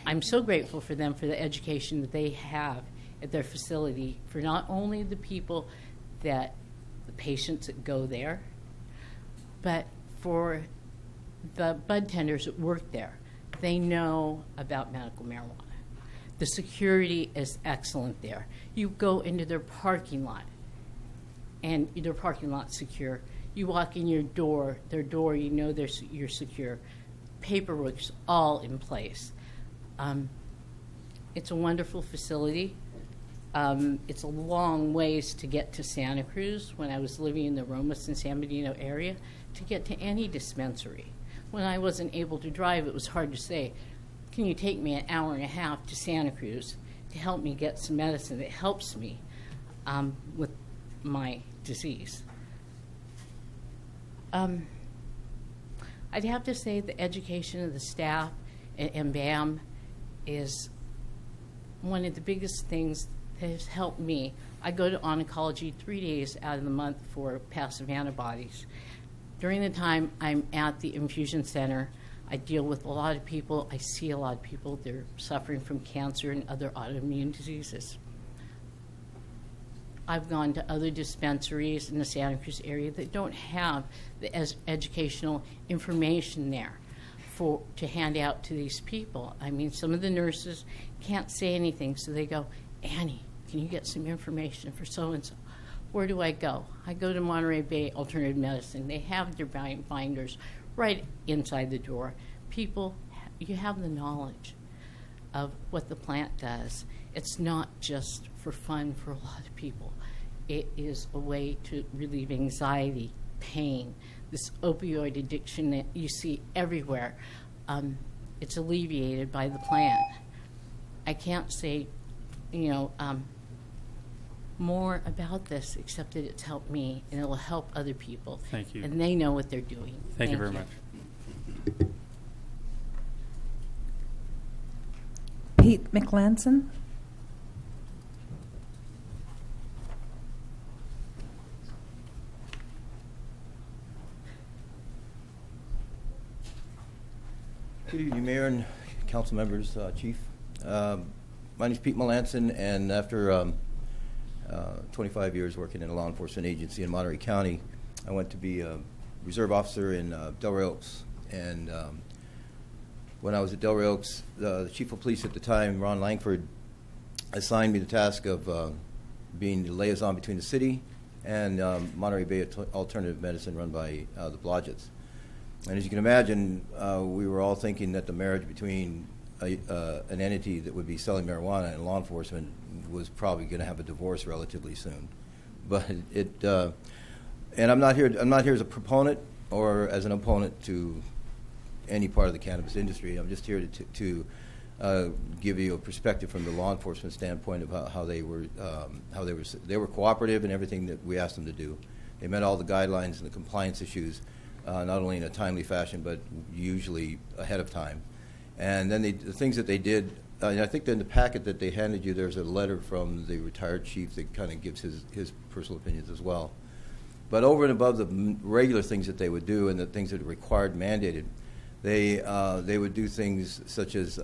I'm so grateful for them for the education that they have at their facility for not only the people the patients that go there, but for the bud tenders that work there. They know about medical marijuana. The security is excellent there. You go into their parking lot, and their parking lot's secure. You walk in their door, you know you're secure. Paperwork's all in place. It's a wonderful facility. It's a long ways to get to Santa Cruz when I was living in the Romas and San Benito area to get to any dispensary. When I wasn't able to drive, it was hard to say, can you take me an hour and a half to Santa Cruz to help me get some medicine that helps me with my disease? I'd have to say the education of the staff at MBAM is one of the biggest things that has helped me. I go to oncology 3 days out of the month for passive antibodies. During the time I'm at the infusion center, I deal with a lot of people. I see a lot of people. They're suffering from cancer and other autoimmune diseases. I've gone to other dispensaries in the Santa Cruz area that don't have the educational information there to hand out to these people. I mean, some of the nurses can't say anything, so they go, Annie, can you get some information for so-and-so? Where do I go? I go to Monterey Bay Alternative Medicine. They have their binders right inside the door. People, you have the knowledge of what the plant does. It's not just for fun for a lot of people. It is a way to relieve anxiety, pain, this opioid addiction that you see everywhere. It's alleviated by the plant. I can't say, more about this except that it's helped me and it will help other people. Thank you. And they know what they're doing. Thank you very much. Pete McLanson. Good evening, Mayor and council members, Chief. My name is Pete Melanson, and after 25 years working in a law enforcement agency in Monterey County, I went to be a reserve officer in Delray Oaks, And when I was at Delray Oaks, the chief of police at the time, Ron Langford, assigned me the task of being the liaison between the city and Monterey Bay Alternative Medicine run by the Blodgetts. And as you can imagine, we were all thinking that the marriage between an entity that would be selling marijuana and law enforcement was probably going to have a divorce relatively soon. But and I'm not here as a proponent or as an opponent to any part of the cannabis industry. I'm just here to give you a perspective from the law enforcement standpoint about how they were cooperative in everything that we asked them to do. They met all the guidelines and the compliance issues, not only in a timely fashion, but usually ahead of time. And then the things that they did, and I think that in the packet that they handed you, there's a letter from the retired chief that kind of gives his personal opinions as well. But over and above the regular things that they would do and the things that are required, mandated, they would do things such as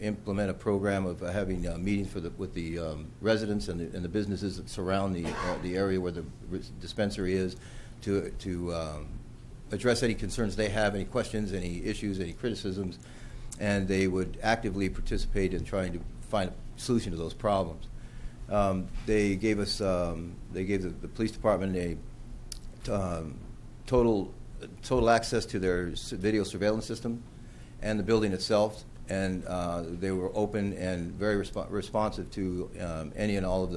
implement a program of having meetings with the residents and the businesses that surround the area where the dispensary is to address any concerns they have, any questions, any issues, any criticisms, and they would actively participate in trying to find a solution to those problems. They gave the police department a total access to their video surveillance system and the building itself, and they were open and very responsive to any and all of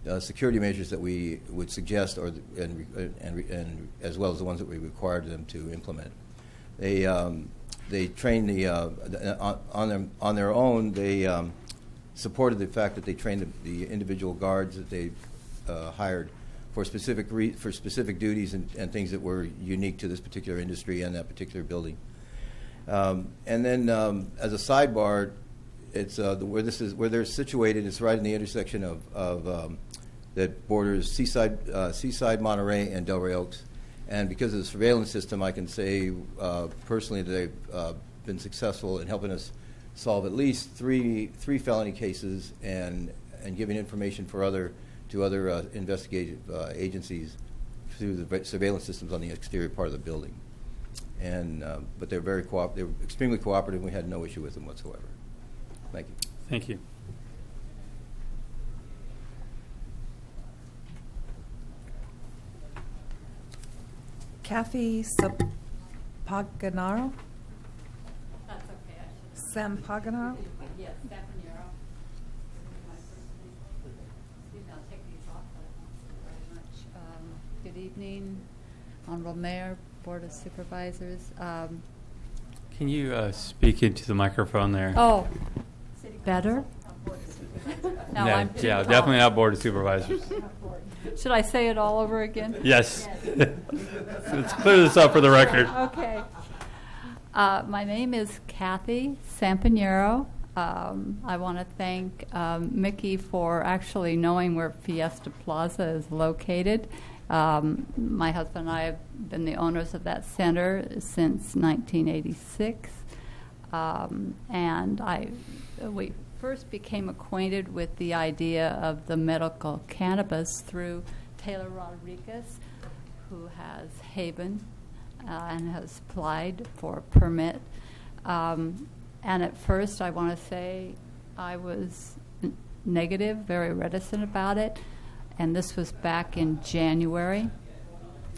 the security measures that we would suggest, and as well as the ones that we required them to implement. They trained on their own. They supported the fact that they trained the individual guards that they hired for specific duties and things that were unique to this particular industry and that particular building. And then, as a sidebar, it's where they're situated. It's right in the intersection of that borders Seaside, Monterey, and Delray Oaks. And because of the surveillance system, I can say personally that they've been successful in helping us solve at least three felony cases and giving information to other investigative agencies through the surveillance systems on the exterior part of the building. And but they were extremely cooperative. We had no issue with them whatsoever. Thank you. Thank you. Kathy Sampagnaro? That's okay. Sampagnaro? Yes, Sampagnaro. I'll take these off, but thank you very much. Good evening, Honorable Mayor, Board of Supervisors. Can you speak into the microphone there? Oh, better? No, yeah, I'm too tall. Definitely not Board of Supervisors. Should I say it all over again? Yes. Let's clear this up for the record. Okay. My name is Kathy Sampagnaro. I want to thank Mickey for actually knowing where Fiesta Plaza is located. My husband and I have been the owners of that center since 1986. And we first became acquainted with the idea of the medical cannabis through Taylor Rodriguez, who has Haven and has applied for a permit. And at first, I want to say I was negative, very reticent about it. And this was back in January.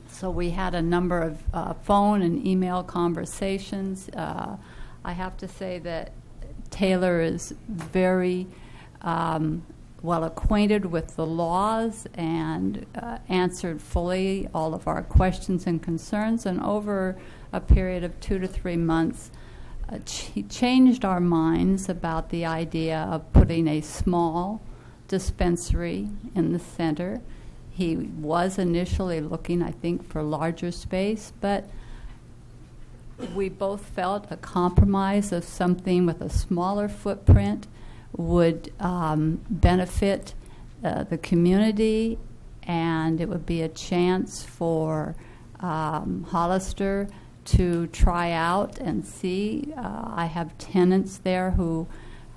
So we had a number of phone and email conversations. I have to say that Taylor is very well acquainted with the laws and answered fully all of our questions and concerns. And over a period of 2 to 3 months, he changed our minds about the idea of putting a small dispensary in the center. He was initially looking, I think, for larger space, but we both felt a compromise of something with a smaller footprint would benefit the community, and it would be a chance for Hollister to try out and see. I have tenants there who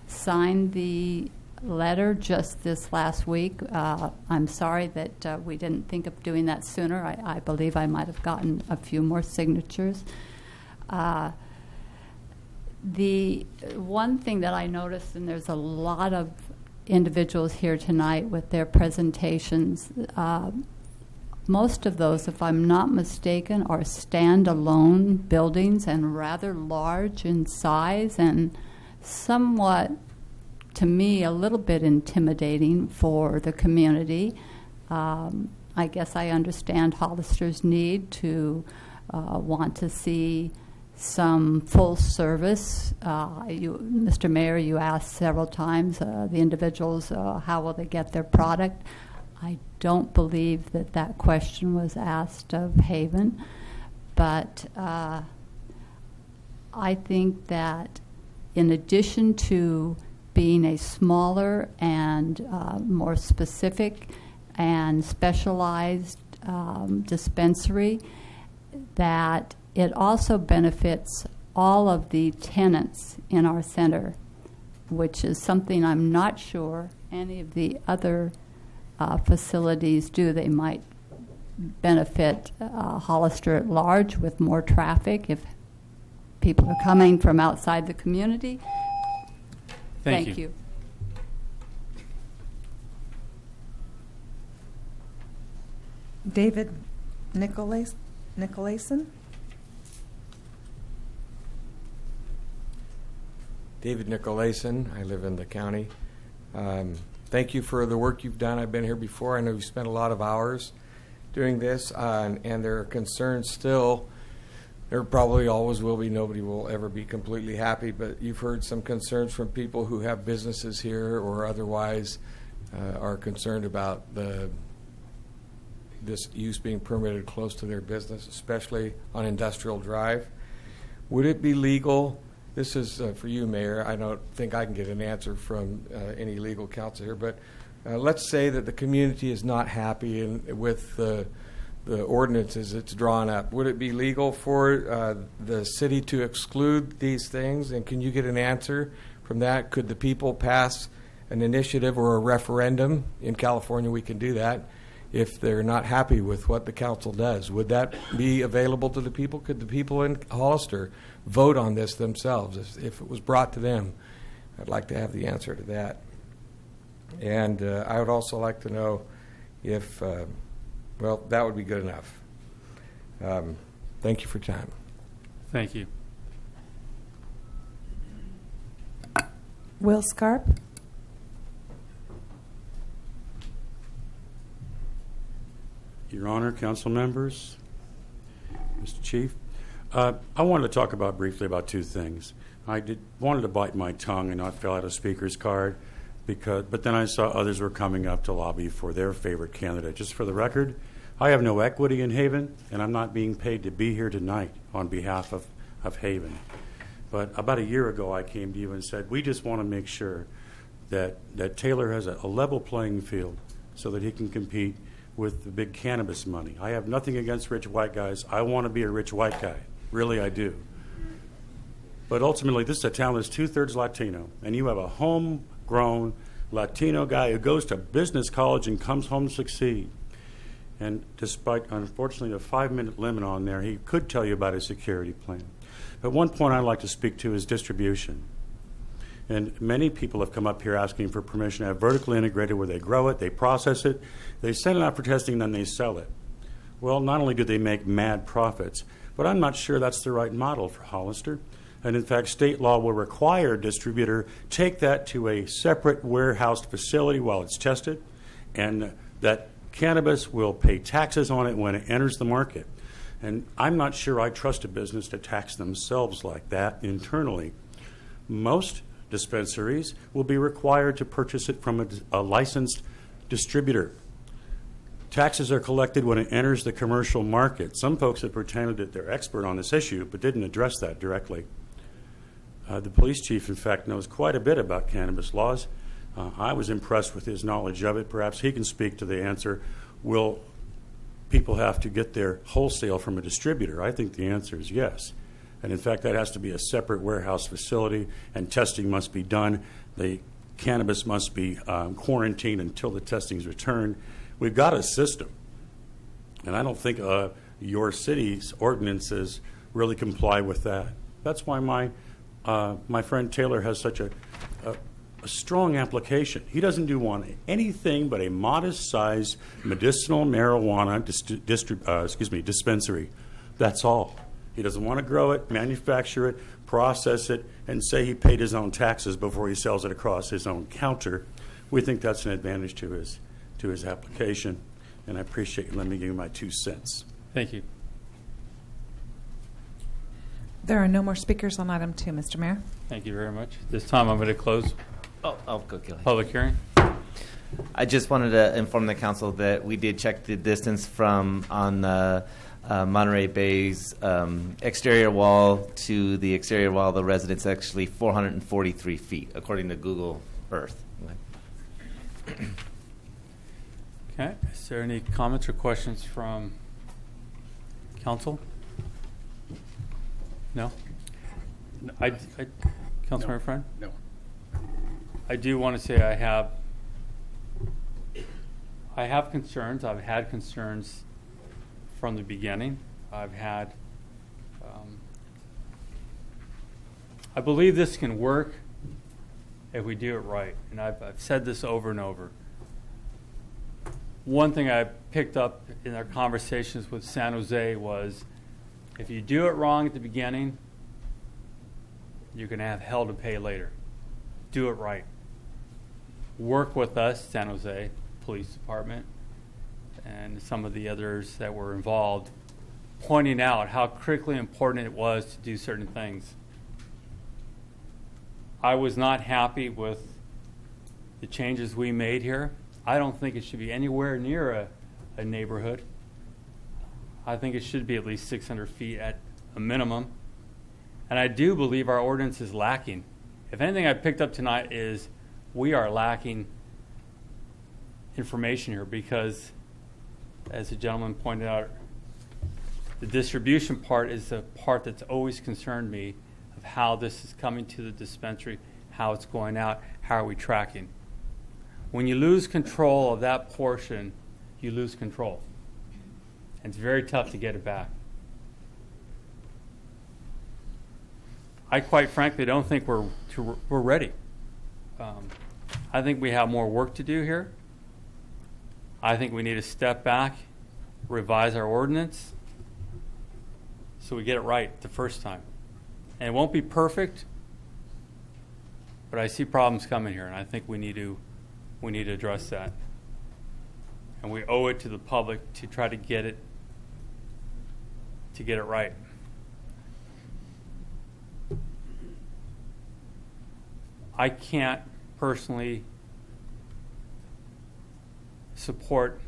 signed the letter just this last week. I'm sorry that we didn't think of doing that sooner. I believe I might have gotten a few more signatures. The one thing that I noticed, and there's a lot of individuals here tonight with their presentations, most of those, if I'm not mistaken, are standalone buildings and rather large in size and somewhat, to me, a little bit intimidating for the community. I guess I understand Hollister's need to want to see some full service. Mr. Mayor, you asked several times the individuals how will they get their product. I don't believe that that question was asked of Haven, but I think that in addition to being a smaller and more specific and specialized dispensary, that it also benefits all of the tenants in our center, which is something I'm not sure any of the other facilities do. They might benefit Hollister at large with more traffic if people are coming from outside the community. Thank you. David Nicolason. David Nicolason. I live in the county. Thank you for the work you've done. I've been here before. I know you've spent a lot of hours doing this, and there are concerns still. There probably always will be. Nobody will ever be completely happy, but you've heard some concerns from people who have businesses here or otherwise are concerned about this use being permitted close to their business, especially on Industrial Drive. Would it be legal? This is for you, Mayor. I don't think I can get an answer from any legal counsel here, but let's say that the community is not happy with the ordinances it's drawn up. Would it be legal for the city to exclude these things? And can you get an answer from that? Could the people pass an initiative or a referendum? In California, we can do that. If they're not happy with what the council does, would that be available to the people? Could the people in Hollister vote on this themselves if it was brought to them? I'd like to have the answer to that. And I would also like to know if, well, that would be good enough. Thank you for your time. Thank you. Will Scarp. Your Honor, council members, Mr. Chief, I wanted to talk briefly about two things. I wanted to bite my tongue and not fill out a speaker's card, but then I saw others were coming up to lobby for their favorite candidate. Just for the record, I have no equity in Haven, and I'm not being paid to be here tonight on behalf of Haven. But about a year ago, I came to you and said, we just want to make sure that Taylor has a level playing field so that he can compete with the big cannabis money. I have nothing against rich white guys. I want to be a rich white guy. Really, I do. But ultimately, this is a town that's 2/3 Latino, and you have a homegrown Latino guy who goes to business college and comes home to succeed. And despite, unfortunately, a 5-minute limit on there, he could tell you about his security plan. But one point I'd like to speak to is distribution. And many people have come up here asking for permission to have vertically integrated where they grow it, they process it, they send it out for testing, and then they sell it. Well, not only do they make mad profits, but I'm not sure that's the right model for Hollister. And in fact, state law will require a distributor take that to a separate warehoused facility while it's tested, and that cannabis will pay taxes on it when it enters the market. And I'm not sure I trust a business to tax themselves like that internally. Most dispensaries will be required to purchase it from a licensed distributor. Taxes are collected when it enters the commercial market. Some folks have pretended that they're expert on this issue, but didn't address that directly. The police chief, in fact, knows quite a bit about cannabis laws. I was impressed with his knowledge of it. Perhaps he can speak to the answer, will people have to get their wholesale from a distributor? I think the answer is yes. And in fact, that has to be a separate warehouse facility, and testing must be done. The cannabis must be quarantined until the testing is returned. We've got a system, and I don't think your city's ordinances really comply with that. That's why my friend Taylor has such a strong application. He doesn't want anything but a modest-sized medicinal marijuana dispensary. That's all. He doesn't want to grow it, manufacture it, process it, and say he paid his own taxes before he sells it across his own counter. We think that's an advantage to his application, and I appreciate you letting me give you my 2 cents. Thank you. There are no more speakers on item 2, Mr. Mayor. Thank you very much. This time I'm going to close I'll go kill it. public hearing. I just wanted to inform the council that we did check the distance from on Monterey Bay's exterior wall to the exterior wall of the residence, actually 443 feet, according to Google Earth. Okay. Is there any comments or questions from council? No? Councilmember Friend? No. I do want to say I have concerns. I've had concerns from the beginning. I've had, I believe this can work if we do it right. And I've said this over and over. One thing I picked up in our conversations with San Jose was if you do it wrong at the beginning, you're going to have hell to pay later. Do it right. Work with us, San Jose Police Department, and some of the others that were involved, pointing out how critically important it was to do certain things. I was not happy with the changes we made here. I don't think it should be anywhere near a neighborhood. I think it should be at least 600 feet at a minimum. And I do believe our ordinance is lacking. If anything I picked up tonight is we are lacking information here because, as the gentleman pointed out, the distribution part is the part that's always concerned me of how this is coming to the dispensary, how it's going out, how are we tracking. When you lose control of that portion, you lose control. And it's very tough to get it back. I quite frankly don't think we're ready. I think we have more work to do here. I think we need to step back, revise our ordinance, so we get it right the first time. And it won't be perfect, but I see problems coming here, and I think we need to address that. And we owe it to the public to try to get it right. I can't personally support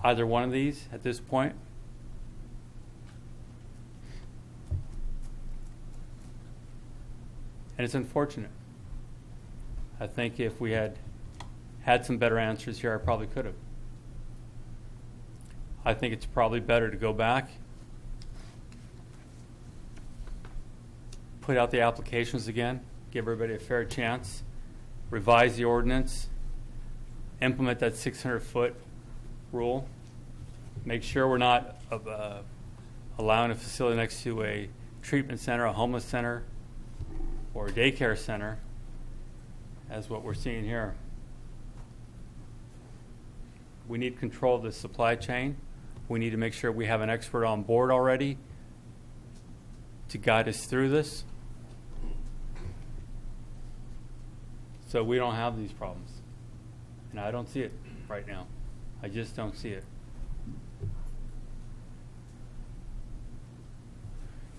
either one of these at this point. And it's unfortunate. I think if we had some better answers here, I probably could have. I think it's probably better to go back, put out the applications again, give everybody a fair chance, revise the ordinance, implement that 600-foot rule, make sure we're not allowing a facility next to a treatment center, a homeless center, or a daycare center, as what we're seeing here. We need control of the supply chain. We need to make sure we have an expert on board already to guide us through this, so we don't have these problems. And I don't see it right now. I just don't see it.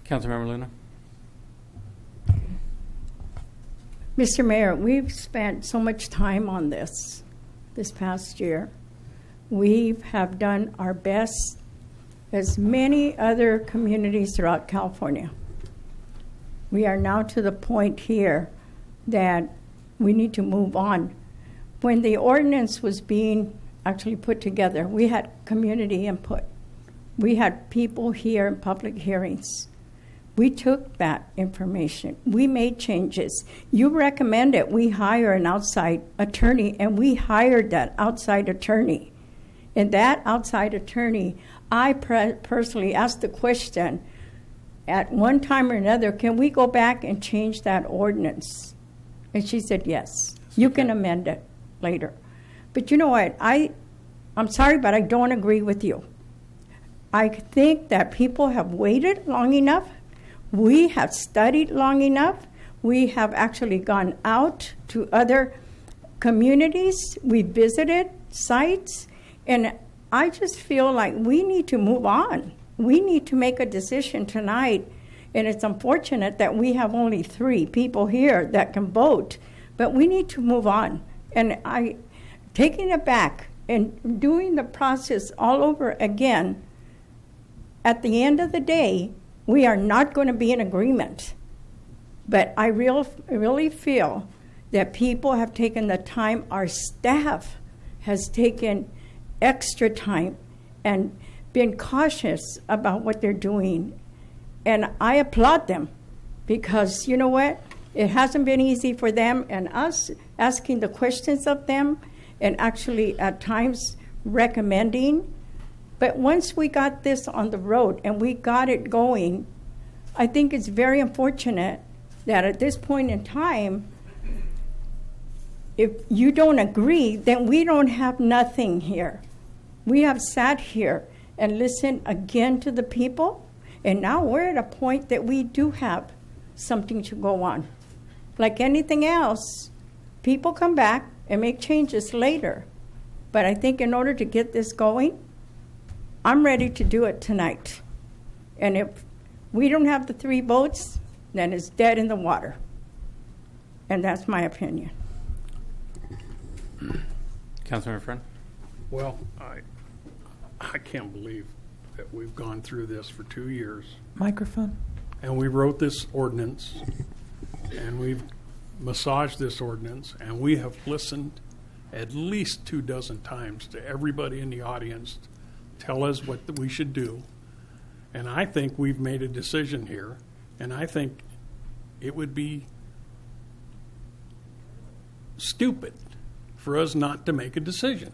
Councilmember Luna. Mr. Mayor, we've spent so much time on this past year. We have done our best, as many other communities throughout California. We are now to the point here that we need to move on. When the ordinance was being actually put together, we had community input. We had people here in public hearings. We took that information. We made changes. You recommended we hire an outside attorney, and we hired that outside attorney. And that outside attorney, I personally asked the question, at one time or another, can we go back and change that ordinance? And she said, yes, you can amend it later. But you know what? I'm sorry, but I don't agree with you. I think that people have waited long enough. We have studied long enough. We have actually gone out to other communities. We visited sites. And I just feel like we need to move on. We need to make a decision tonight. And it's unfortunate that we have only 3 people here that can vote. But we need to move on. And taking it back and doing the process all over again, at the end of the day, we are not going to be in agreement. But I really feel that people have taken the time, our staff has taken extra time and been cautious about what they're doing. And I applaud them because, you know what? It hasn't been easy for them and us asking the questions of them and actually at times recommending. But once we got this on the road and we got it going, I think it's very unfortunate that at this point in time, if you don't agree, then we don't have nothing here. We have sat here and listened again to the people, and now we're at a point that we do have something to go on. Like anything else, people come back and make changes later. But I think in order to get this going, I'm ready to do it tonight. And if we don't have the 3 votes, then it's dead in the water. And that's my opinion. Councilmember Friend? Well, I can't believe that we've gone through this for 2 years. Microphone. And we wrote this ordinance, and we've massaged this ordinance, and we have listened at least 24 times to everybody in the audience tell us what we should do. And I think we've made a decision here, and I think it would be stupid for us not to make a decision.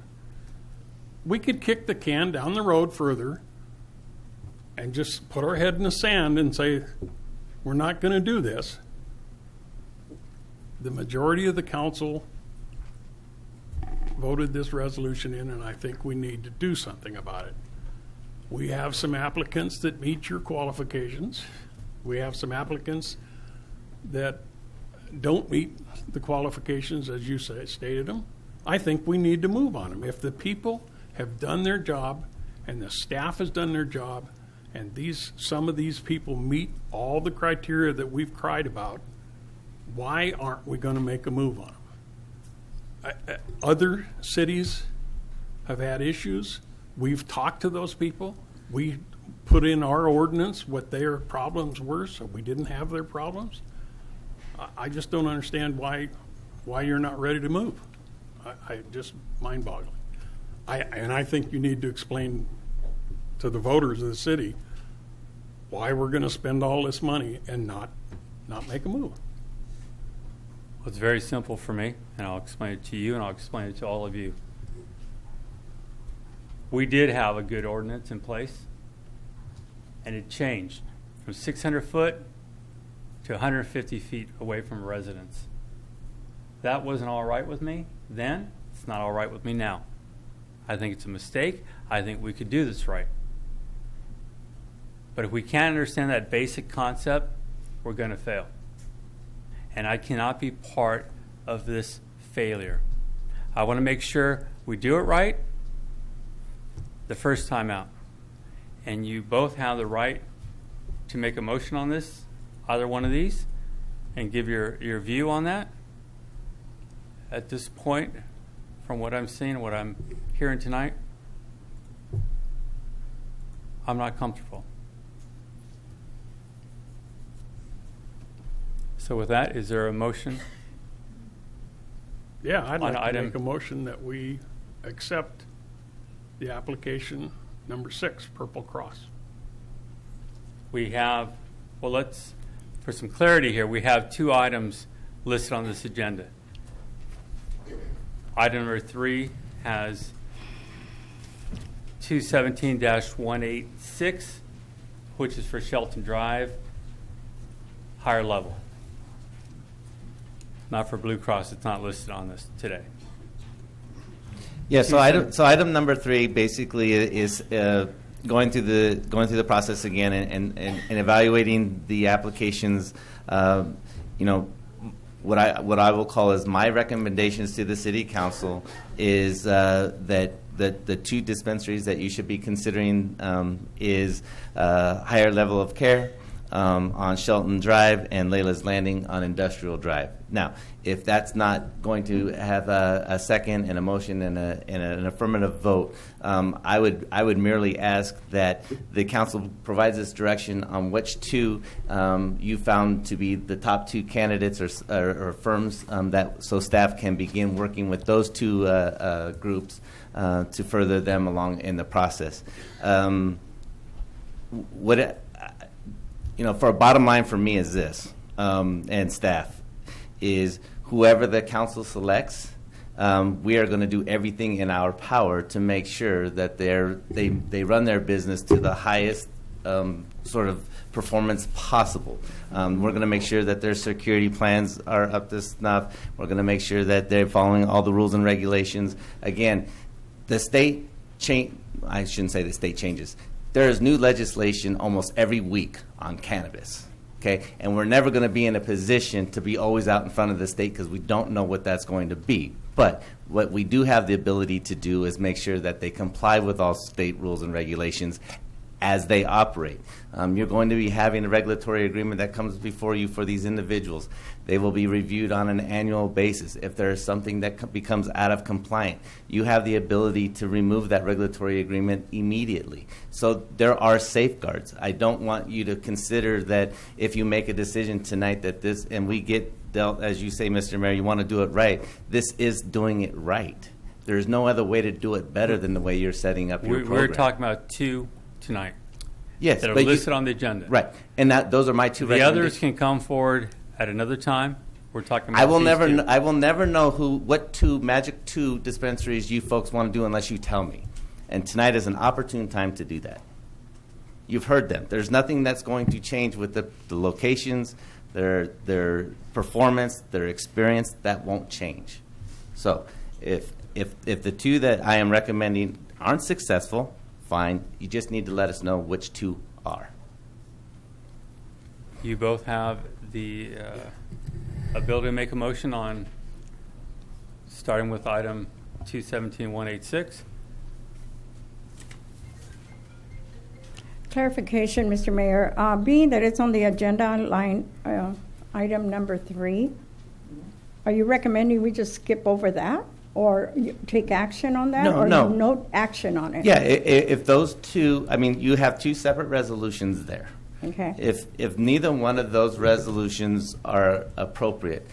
We could kick the can down the road further and just put our head in the sand and say, we're not going to do this. The majority of the council voted this resolution in, and I think we need to do something about it. We have some applicants that meet your qualifications. We have some applicants that don't meet the qualifications as you stated them. I think we need to move on them. If the people have done their job and the staff has done their job and some of these people meet all the criteria that we've cried about, why aren't we going to make a move on them? Other cities have had issues. We've talked to those people. We put in our ordinance what their problems were, so we didn't have their problems. I just don't understand why you're not ready to move. I just mind-boggling. And I think you need to explain to the voters of the city why we're going to spend all this money and not make a move. Well, it's very simple for me, and I'll explain it to you, and I'll explain it to all of you. We did have a good ordinance in place, and it changed from 600 foot to 150 feet away from a residence. That wasn't all right with me then. It's not all right with me now. I think it's a mistake. I think we could do this right. But if we can't understand that basic concept, we're going to fail. And I cannot be part of this failure. I want to make sure we do it right the first time out. And you both have the right to make a motion on this, either one of these, and give your view on that. At this point, from what I'm seeing, what I'm hearing tonight, I'm not comfortable. So with that, is there a motion? Yeah, I'd like to make a motion that we accept the application number 6, Purple Cross. We have, well, for some clarity here, we have 2 items listed on this agenda. Item number 3 has 217-186, which is for Shelton Drive. higher level. Not for Blue Cross. It's not listed on this today. Yeah. So item number 3 basically is going through the process again and evaluating the applications. What I will call as my recommendations to the City Council is that the 2 dispensaries that you should be considering is higher level of care on Shelton Drive and Layla's Landing on Industrial Drive. Now, if that's not going to have a second and a motion and an affirmative vote, I would merely ask that the council provides us direction on which 2 you found to be the top 2 candidates or firms so staff can begin working with those 2 groups to further them along in the process. For a bottom line for me is this, and staff, is whoever the council selects, we are going to do everything in our power to make sure that they run their business to the highest sort of performance possible. We're going to make sure that their security plans are up to snuff. We're going to make sure that they're following all the rules and regulations. Again, the state I shouldn't say the state changes. There is new legislation almost every week on cannabis, okay? And we're never going to be in a position to be always out in front of the state because we don't know what that's going to be. But what we do have the ability to do is make sure that they comply with all state rules and regulations as they operate. You're going to be having a regulatory agreement that comes before you for these individuals. They will be reviewed on an annual basis. If there is something that becomes out of compliance, you have the ability to remove that regulatory agreement immediately. So there are safeguards. I don't want you to consider that if you make a decision tonight that this, and we get dealt, as you say, Mr. Mayor, you want to do it right, this is doing it right. There's no other way to do it better than the way you're setting up your program. We're talking about 2 tonight. Yes, that are listed on the agenda. Right, and those are my 2 recommendations. The others can come forward at another time. We're talking about I will never know what 2 magic 2 dispensaries you folks want to do unless you tell me. And tonight is an opportune time to do that. You've heard them. There's nothing that's going to change with the locations, their performance, their experience. That won't change. So if the 2 that I am recommending aren't successful, fine. You just need to let us know which 2 are. You both have the ability to make a motion on starting with item 217-186. Clarification, Mr. Mayor. Being that it's on the agenda line, item number 3, are you recommending we just skip over that? Or you take action on that? No action on it? Yeah, if those 2, I mean, you have 2 separate resolutions there. Okay. If neither one of those resolutions are appropriate,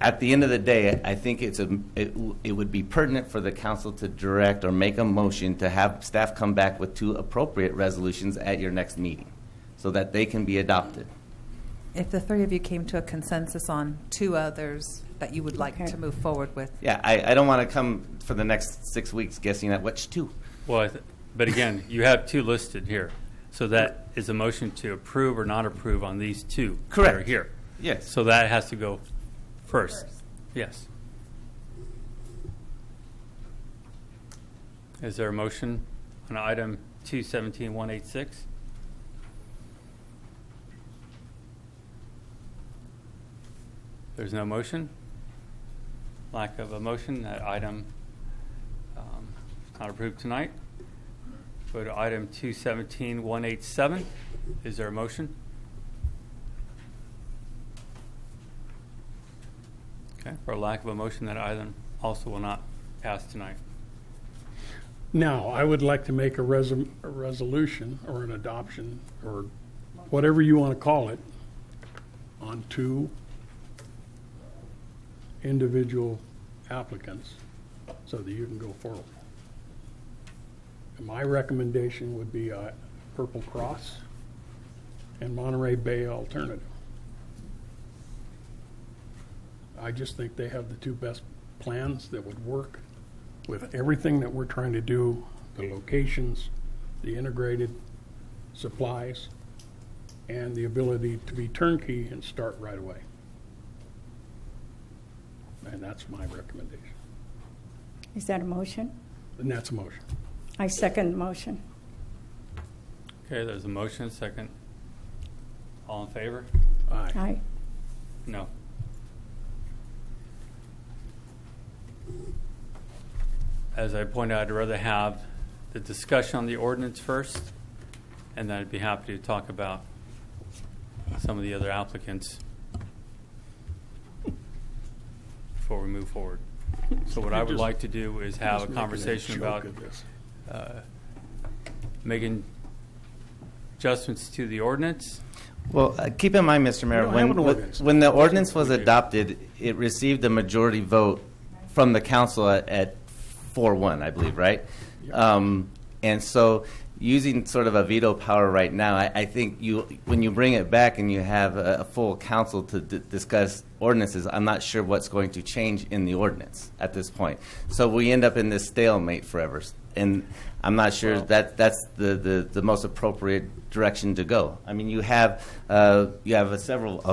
at the end of the day, I think it would be pertinent for the council to direct or make a motion to have staff come back with 2 appropriate resolutions at your next meeting so that they can be adopted. If the 3 of you came to a consensus on 2 others that you would like to move forward with. Yeah, I don't want to come for the next 6 weeks guessing at which 2. Well, but again, you have 2 listed here. So that is a motion to approve or not approve on these 2 Correct. that are here. Yes. So that has to go first. Yes. Is there a motion on item 217-186? There's no motion. Lack of a motion. That item is not approved tonight. Go to item 217-187. Is there a motion? Okay. For lack of a motion, that item also will not pass tonight. Now, I would like to make a resolution or an adoption or whatever you want to call it on 2 individual applicants so that you can go forward. And my recommendation would be Purple Cross and Monterey Bay Alternative. I just think they have the 2 best plans that would work with everything that we're trying to do, the locations, the integrated supplies, and the ability to be turnkey and start right away. And that's my recommendation. Is that a motion? And that's a motion. I second the motion. Okay, there's a motion, second. All in favor? Aye. Aye. No. As I pointed out, I'd rather have the discussion on the ordinance first, and then I'd be happy to talk about some of the other applicants before we move forward. So what I would like to do is have a conversation about making adjustments to the ordinance. Well, keep in mind, Mr. Mayor, when the ordinance was adopted, it received a majority vote from the council at 4-1, I believe, right? And so using sort of a veto power right now, I think when you bring it back and you have a full council to discuss ordinances, I'm not sure what's going to change in the ordinance at this point. So we end up in this stalemate forever. And I'm not sure that's the most appropriate direction to go. I mean, you have a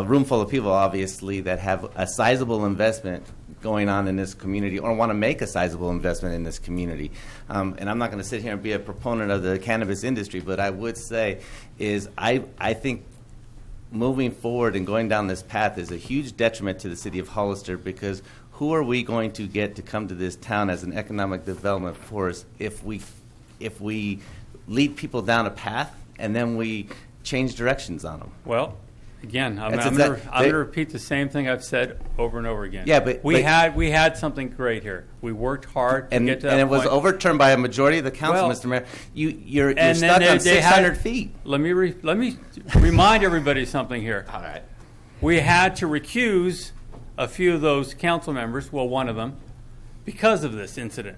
room full of people, obviously, that have a sizable investment going on in this community or want to make a sizable investment in this community. And I'm not going to sit here and be a proponent of the cannabis industry, but I would say is I think moving forward and going down this path is a huge detriment to the city of Hollister, because who are we going to get to come to this town as an economic development force if we lead people down a path and then we change directions on them? Well, again, I'm going to repeat the same thing I've said over and over again. Yeah, but we had something great here. We worked hard to get to that and it was point. overturned by a majority of the council, Mr. Mayor. You're stuck on 600 feet. Let me remind everybody something here. All right. We had to recuse a few of those council members, well, one of them, because of this incident.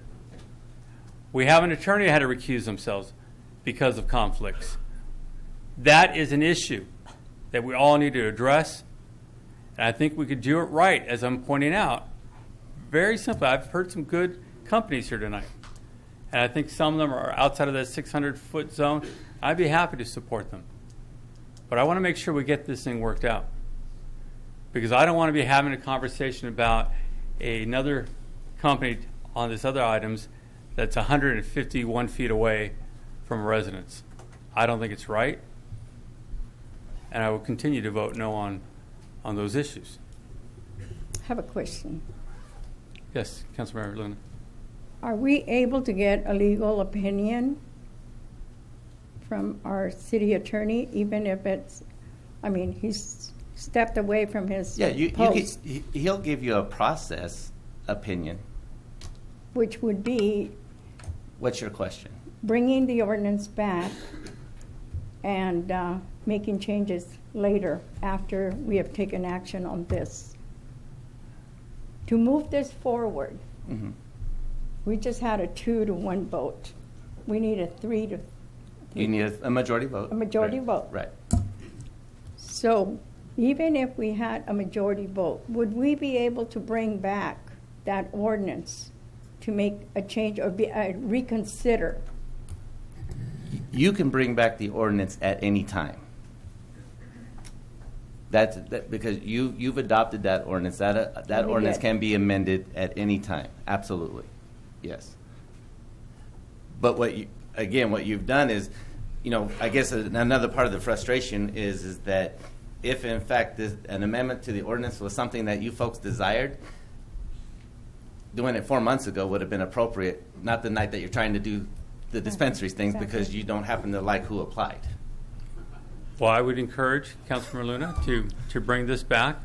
We have an attorney that had to recuse themselves because of conflicts. That is an issue that we all need to address. And I think we could do it right, as I'm pointing out. Very simply, I've heard some good companies here tonight. And I think some of them are outside of that 600-foot zone. I'd be happy to support them. But I want to make sure we get this thing worked out, because I don't want to be having a conversation about another company on this other items that's 151 feet away from a residence. I don't think it's right, and I will continue to vote no on those issues. I have a question. Yes, Councilmember Luna. Are we able to get a legal opinion from our city attorney, even if it's, I mean, he's stepped away from his post? He'll give you a process opinion. Which would be? What's your question? Bringing the ordinance back and making changes later after we have taken action on this. To move this forward, we just had a 2-to-1 vote. We need a 3-to. You need a majority vote. A majority vote. Right. So even if we had a majority vote, would we be able to bring back that ordinance to make a change or reconsider? You can bring back the ordinance at any time. That's because you've adopted that ordinance. That ordinance can be amended at any time. Absolutely, yes. But what you've done is, I guess another part of the frustration is that if in fact an amendment to the ordinance was something that you folks desired, doing it 4 months ago would have been appropriate, not the night that you're trying to do the dispensaries things because you don't happen to like who applied. Well, I would encourage Councilmember Luna to bring this back,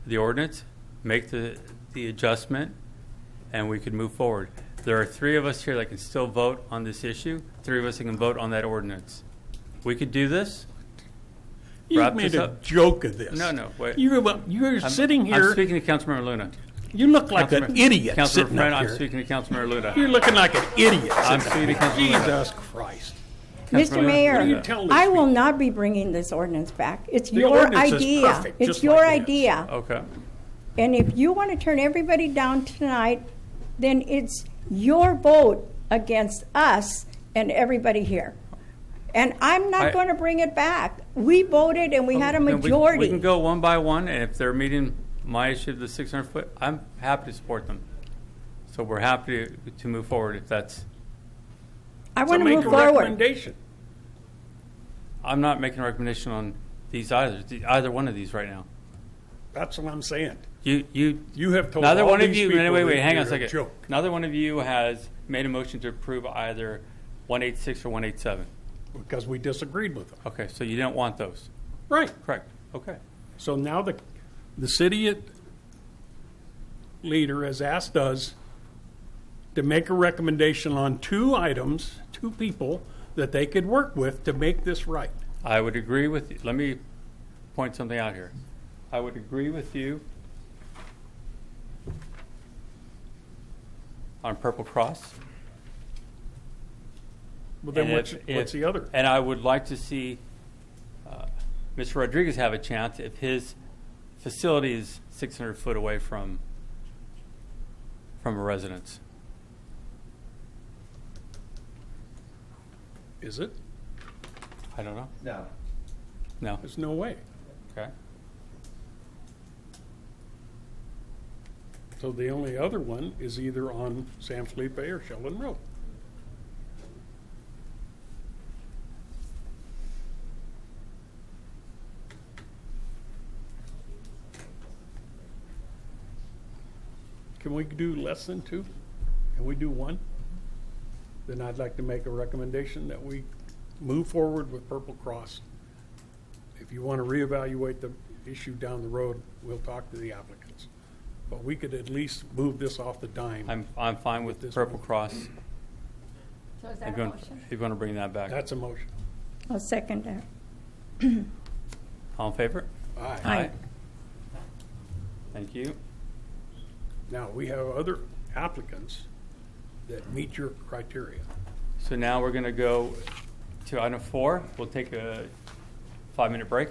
the ordinance, make the adjustment, and we could move forward. There are 3 of us here that can still vote on this issue. 3 of us that can vote on that ordinance. We could do this. You made a joke of this. No, wait. You're sitting here. I'm speaking to Councilmember Luna. You look like an idiot sitting up here. I'm speaking to Councilmember Luna. You're looking like an idiot. I'm speaking to Councilmember Luna. Jesus Christ. Mr. Mayor, I will not be bringing this ordinance back. It's your idea. It's your idea. Okay. And if you want to turn everybody down tonight, then it's your vote against us and everybody here. And I'm not going to bring it back. We voted and we had a majority. We can go one by one, and if they're meeting my issue of the 600 foot, I'm happy to support them. So we're happy to move forward if that's. I want to move forward. Recommendation. I'm not making a recommendation on these either one of these right now. That's what I'm saying. You have told neither all one of these you. people Wait, hang on a that second. joke. Neither one of you has made a motion to approve either 186 or 187. Because we disagreed with them. Okay, so you didn't want those. Right. Correct. Okay. So now the city leader has asked us to make a recommendation on 2 items, 2 people that they could work with to make this right. I would agree with you. Let me point something out here. I would agree with you on Purple Cross. Well, then what's the other? And I would like to see Mr. Rodriguez have a chance if his facility is 600 foot away from a residence. Is it? I don't know. No. No. There's no way. Okay. So the only other one is either on San Felipe or Sheldon Road. Can we do less than 2? Can we do 1? Then I'd like to make a recommendation that we move forward with Purple Cross. If you want to reevaluate the issue down the road, we'll talk to the applicants. But we could at least move this off the dime. I'm fine with this Purple move. Cross. So is that a motion? You're going to bring that back. That's a motion. I'll second that. All in favor? Aye. Aye. Thank you. Now, we have other applicants that meet your criteria. So now we're going to go to item 4. We'll take a 5-minute break.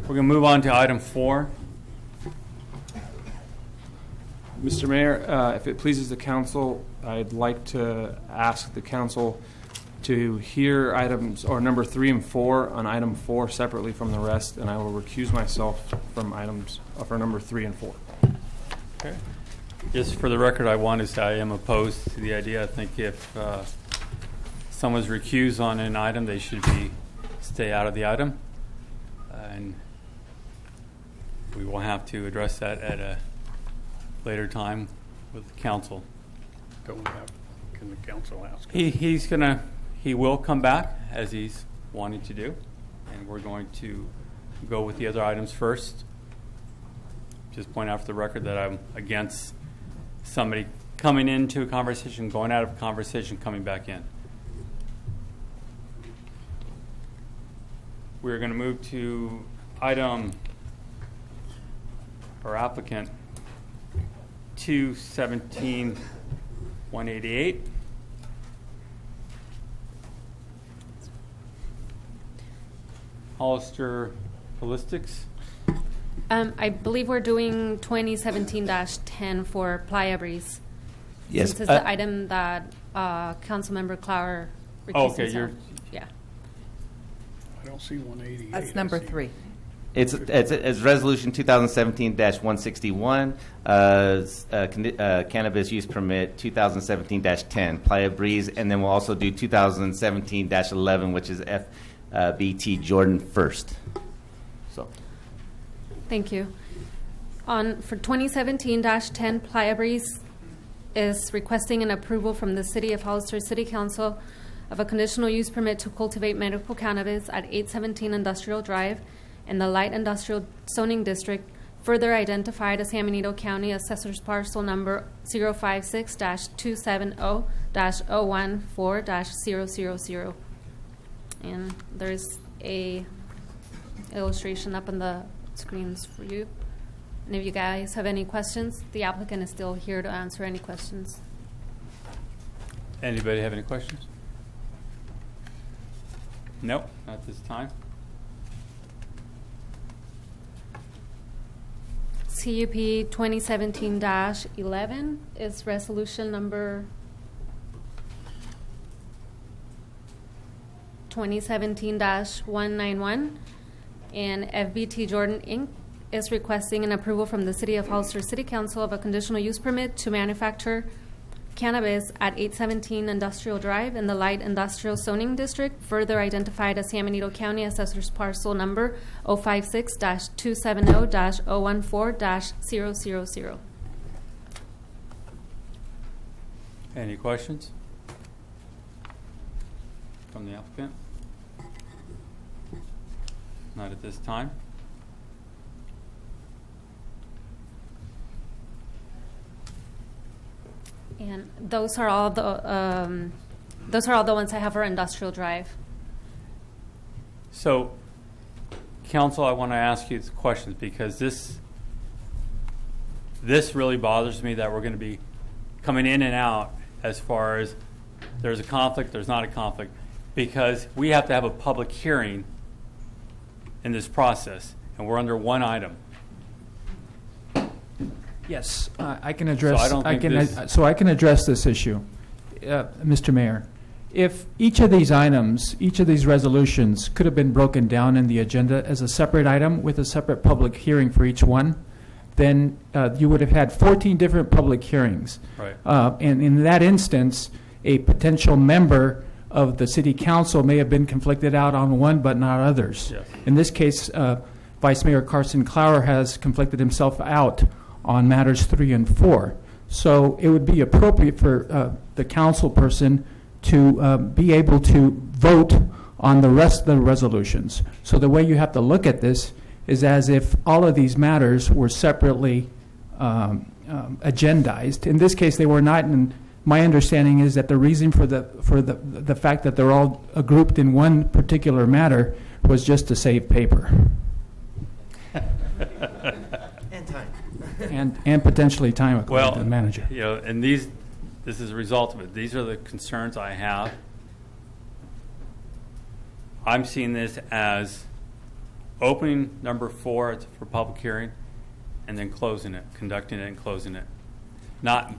We're going to move on to item 4. Mr. Mayor, if it pleases the council, I'd like to ask the council to hear items, or number 3 and 4 on item 4 separately from the rest, and I will recuse myself from items for number 3 and 4. Okay. Just for the record, I want to say I am opposed to the idea. I think if someone's recused on an item, they should stay out of the item. And we will have to address that at a later time with the council. Can the council ask? He will come back as he's wanting to do, and we're going to go with the other items first. Just point out for the record that I'm against somebody coming into a conversation, going out of a conversation, coming back in. We're going to move to item or applicant 217-188. Hollister Ballistics. I believe we're doing 2017-10 for Playa Breeze. Yes. This is the item that Councilmember Clower recused himself. Yeah. I don't see 188. That's number 3. It's resolution 2017-161, cannabis use permit 2017-10, Playa Breeze, and then we'll also do 2017-11, which is FBT Jordan First. So. Thank you. For 2017-10, Playa Breeze is requesting an approval from the City of Hollister City Council of a conditional use permit to cultivate medical cannabis at 817 Industrial Drive in the Light Industrial Zoning District, further identified as San Benito County Assessor's Parcel Number 056-270-014-000. And there's a illustration up on the screens for you. And if you guys have any questions, the applicant is still here to answer any questions. Anybody have any questions? Nope, not this time. CUP 2017-11 is resolution number 2017-191, and FBT Jordan Inc. is requesting an approval from the City of Hollister City Council of a conditional use permit to manufacture cannabis at 817 Industrial Drive in the Light Industrial Zoning District, further identified as San Benito County Assessor's Parcel Number 056-270-014-000. Any questions from the applicant? Not at this time. And those are all the ones I have for Industrial Drive. So, council, I want to ask you questions because this really bothers me that we're going to be coming in and out as far as there's a conflict, there's not a conflict, because we have to have a public hearing in this process, and we're under one item. Yes, I can address. So I can address this issue, Mr. Mayor. If each of these items, each of these resolutions, could have been broken down in the agenda as a separate item with a separate public hearing for each one, then you would have had 14 different public hearings. Right. And in that instance, a potential member of the City Council may have been conflicted out on one, but not others. Yes. In this case, Vice Mayor Carson Clower has conflicted himself out on matters 3 and 4. So it would be appropriate for the council person to be able to vote on the rest of the resolutions. So the way you have to look at this is as if all of these matters were separately agendized. In this case, they were not, and my understanding is that the reason for the fact that they're all grouped in one particular matter was just to save paper. And time. and potentially time, according to the manager. You know, and this is a result of it. These are the concerns I have. I'm seeing this as opening number 4 for public hearing, and then closing it, conducting it and closing it. Not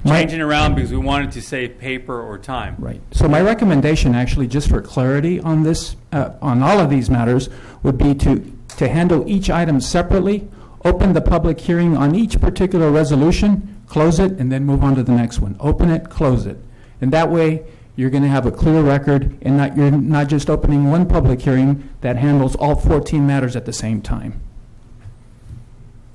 changing around because we wanted to save paper or time. Right. So my recommendation, actually, just for clarity on this, on all of these matters, would be to handle each item separately, open the public hearing on each particular resolution, close it, and then move on to the next one. Open it, close it. And that way, you're going to have a clear record, and you're not just opening one public hearing that handles all 14 matters at the same time.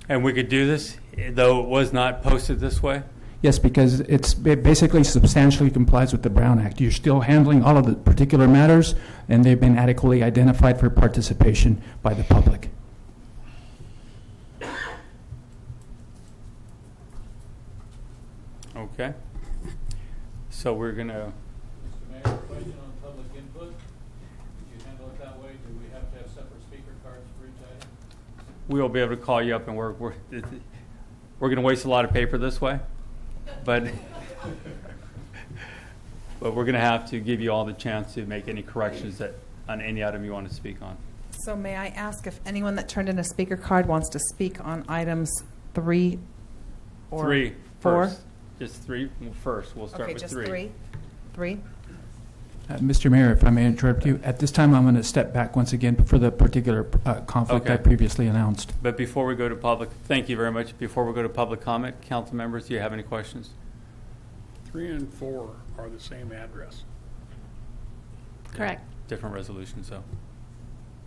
And we could do this, though it was not posted this way? Yes, because it basically substantially complies with the Brown Act. You're still handling all of the particular matters, and they've been adequately identified for participation by the public. Okay. So we're going to... Mr. Mayor, question on public input. Did you handle it that way? Do we have to have separate speaker cards for each item? We'll be able to call you up, and we're going to waste a lot of paper this way. But we're going to have to give you all the chance to make any corrections on any item you want to speak on. So may I ask if anyone that turned in a speaker card wants to speak on items 3 or 3 4? First. Just 3 first. We'll start with 3. Okay, just 3. Mr. Mayor, if I may interrupt you, at this time I'm going to step back once again for the particular conflict I previously announced. But before we go to public, thank you very much. Before we go to public comment, council members, do you have any questions? 3 and 4 are the same address. Correct. Different resolutions, though.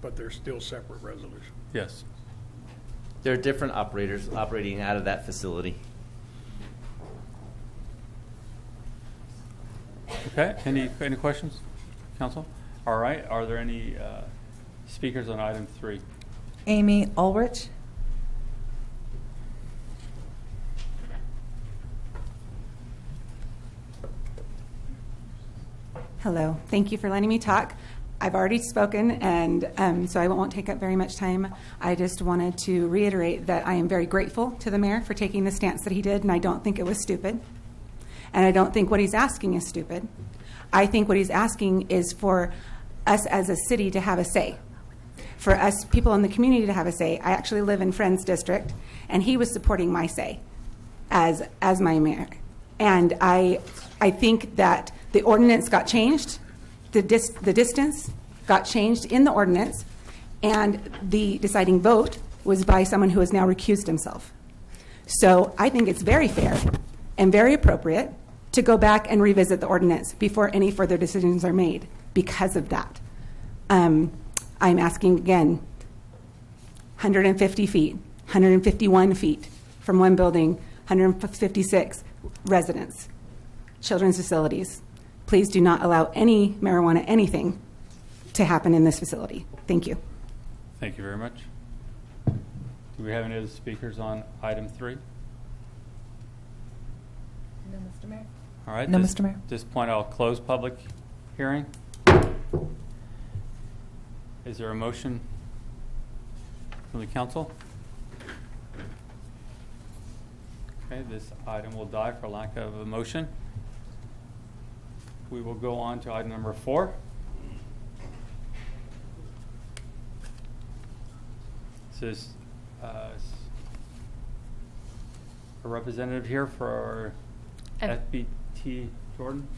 But they're still separate resolutions. Yes. There are different operators operating out of that facility. Okay. Any questions, council? All right. Are there any speakers on item 3? Amy Ulrich. Hello. Thank you for letting me talk. I've already spoken, and so I won't take up very much time. I just wanted to reiterate that I am very grateful to the mayor for taking the stance that he did, and I don't think it was stupid. And I don't think what he's asking is stupid. I think what he's asking is for us as a city to have a say, for us people in the community to have a say. I actually live in Friends District, and he was supporting my say as my mayor. And I think that the ordinance got changed, the distance got changed in the ordinance, and the deciding vote was by someone who has now recused himself. So I think it's very fair and very appropriate to go back and revisit the ordinance before any further decisions are made because of that. I'm asking again, 150 feet, 151 feet from one building, 156 residents, children's facilities. Please do not allow any marijuana, anything, to happen in this facility. Thank you. Thank you very much. Do we have any other speakers on item 3? No, Mr. Mayor. All right. No, Mr. Mayor. At this point, I'll close public hearing. Is there a motion from the council? Okay, this item will die for lack of a motion. We will go on to item number 4. This is a representative here for FBT Jordan.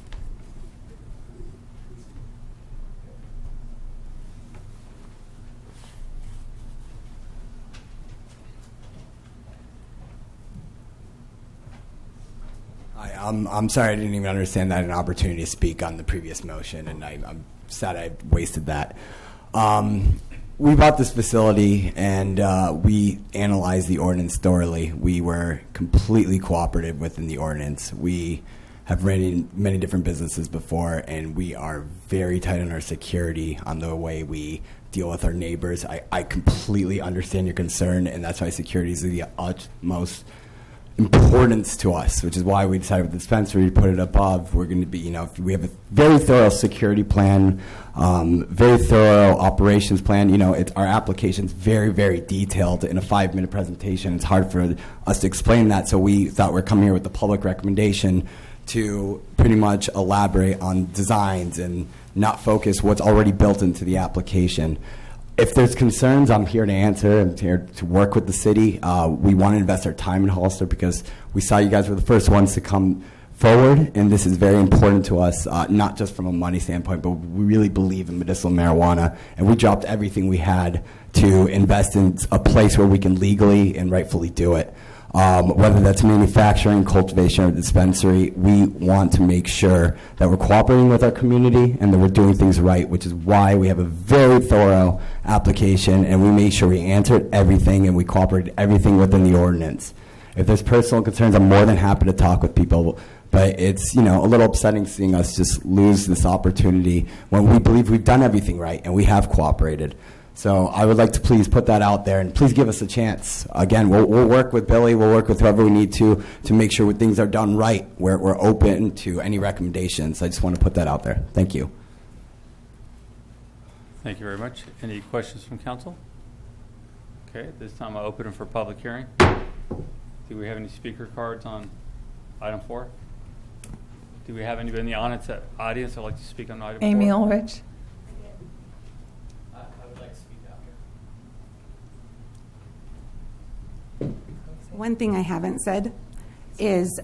I'm sorry I didn't even understand that I had an opportunity to speak on the previous motion, and I'm sad I wasted that. We bought this facility, and we analyzed the ordinance thoroughly. We were completely cooperative within the ordinance. We have ran in many different businesses before, and we are very tight on our security on the way we deal with our neighbors. I completely understand your concern, and that's why security is the utmost importance to us, which is why we decided with the dispensary to put it above. We're going to be, we have a very thorough security plan, very thorough operations plan. Our application's very, very detailed in a 5-minute presentation. It's hard for us to explain that, so we thought we're coming here with the public recommendation to pretty much elaborate on designs and not focus what's already built into the application. if there's concerns, I'm here to answer. I'm here to work with the city. We want to invest our time in Hollister because we saw you guys were the first ones to come forward, and this is very important to us, not just from a money standpoint, but we really believe in medicinal marijuana, and we dropped everything we had to invest in a place where we can legally and rightfully do it. Whether that's manufacturing, cultivation, or dispensary, we want to make sure that we're cooperating with our community and that we're doing things right, which is why we have a very thorough application, and we made sure we answered everything and we cooperated everything within the ordinance. If there's personal concerns, I'm more than happy to talk with people, but it's, you know, a little upsetting seeing us just lose this opportunity when we believe we've done everything right and we have cooperated. So I would like to please put that out there, and please give us a chance. Again, we'll work with Billy, we'll work with whoever we need to make sure things are done right. We're open to any recommendations. I just want to put that out there. Thank you. Thank you very much. Any questions from council? Okay, at this time I'll open it for public hearing. Do we have any speaker cards on item 4? Do we have anybody in the audience that would like to speak on item 4? Amy Ulrich. One thing I haven't said is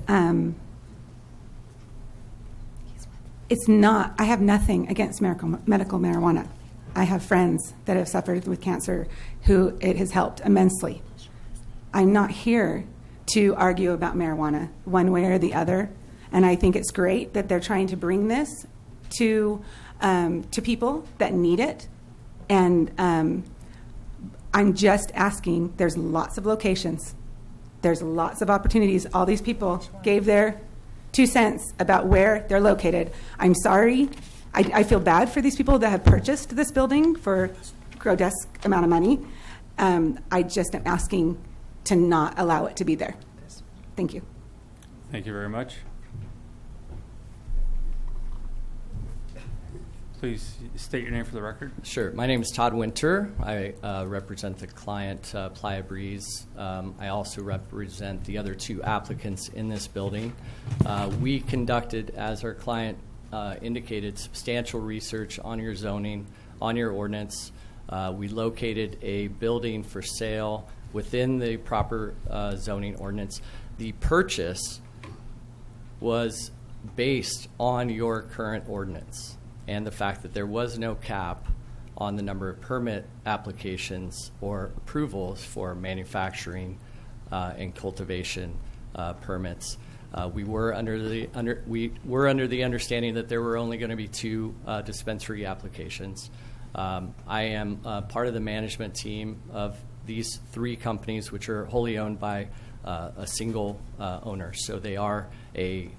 it's not, I have nothing against medical marijuana. I have friends that have suffered with cancer who it has helped immensely. I'm not here to argue about marijuana one way or the other, and I think it's great that they're trying to bring this to people that need it. And I'm just asking, there's lots of locations. There's lots of opportunities. All these people gave their 2 cents about where they're located. I'm sorry. I feel bad for these people that have purchased this building for a grotesque amount of money. I just am asking to not allow it to be there. Thank you. Thank you very much. Please state your name for the record. Sure. My name is Todd Winter. I represent the client, Playa Breeze. I also represent the other 2 applicants in this building. We conducted, as our client indicated, substantial research on your zoning, on your ordinance. We located a building for sale within the proper zoning ordinance. The purchase was based on your current ordinance and the fact that there was no cap on the number of permit applications or approvals for manufacturing and cultivation permits. We were under the understanding that there were only going to be 2 dispensary applications. I am part of the management team of these 3 companies, which are wholly owned by a single owner. So they are a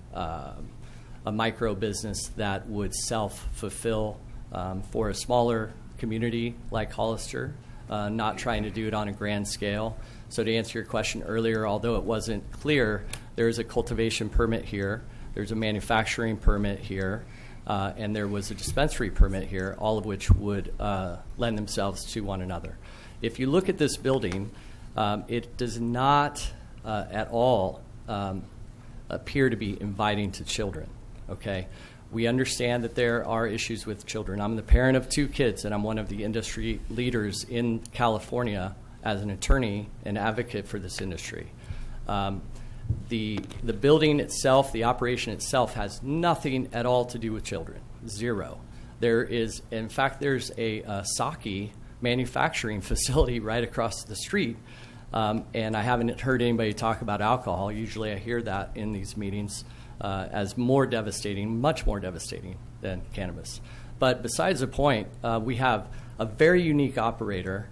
micro business that would self-fulfill for a smaller community like Hollister, not trying to do it on a grand scale. So to answer your question earlier, although it wasn't clear, there is a cultivation permit here, there's a manufacturing permit here, and there was a dispensary permit here, all of which would lend themselves to one another. If you look at this building, it does not at all appear to be inviting to children. Okay, we understand that there are issues with children. I'm the parent of 2 kids, and I'm one of the industry leaders in California as an attorney and advocate for this industry. The building itself, the operation itself, has nothing at all to do with children. 0. There is, in fact, there's a sake manufacturing facility right across the street, and I haven't heard anybody talk about alcohol. Usually I hear that in these meetings as more devastating, much more devastating than cannabis. But besides the point, we have a very unique operator,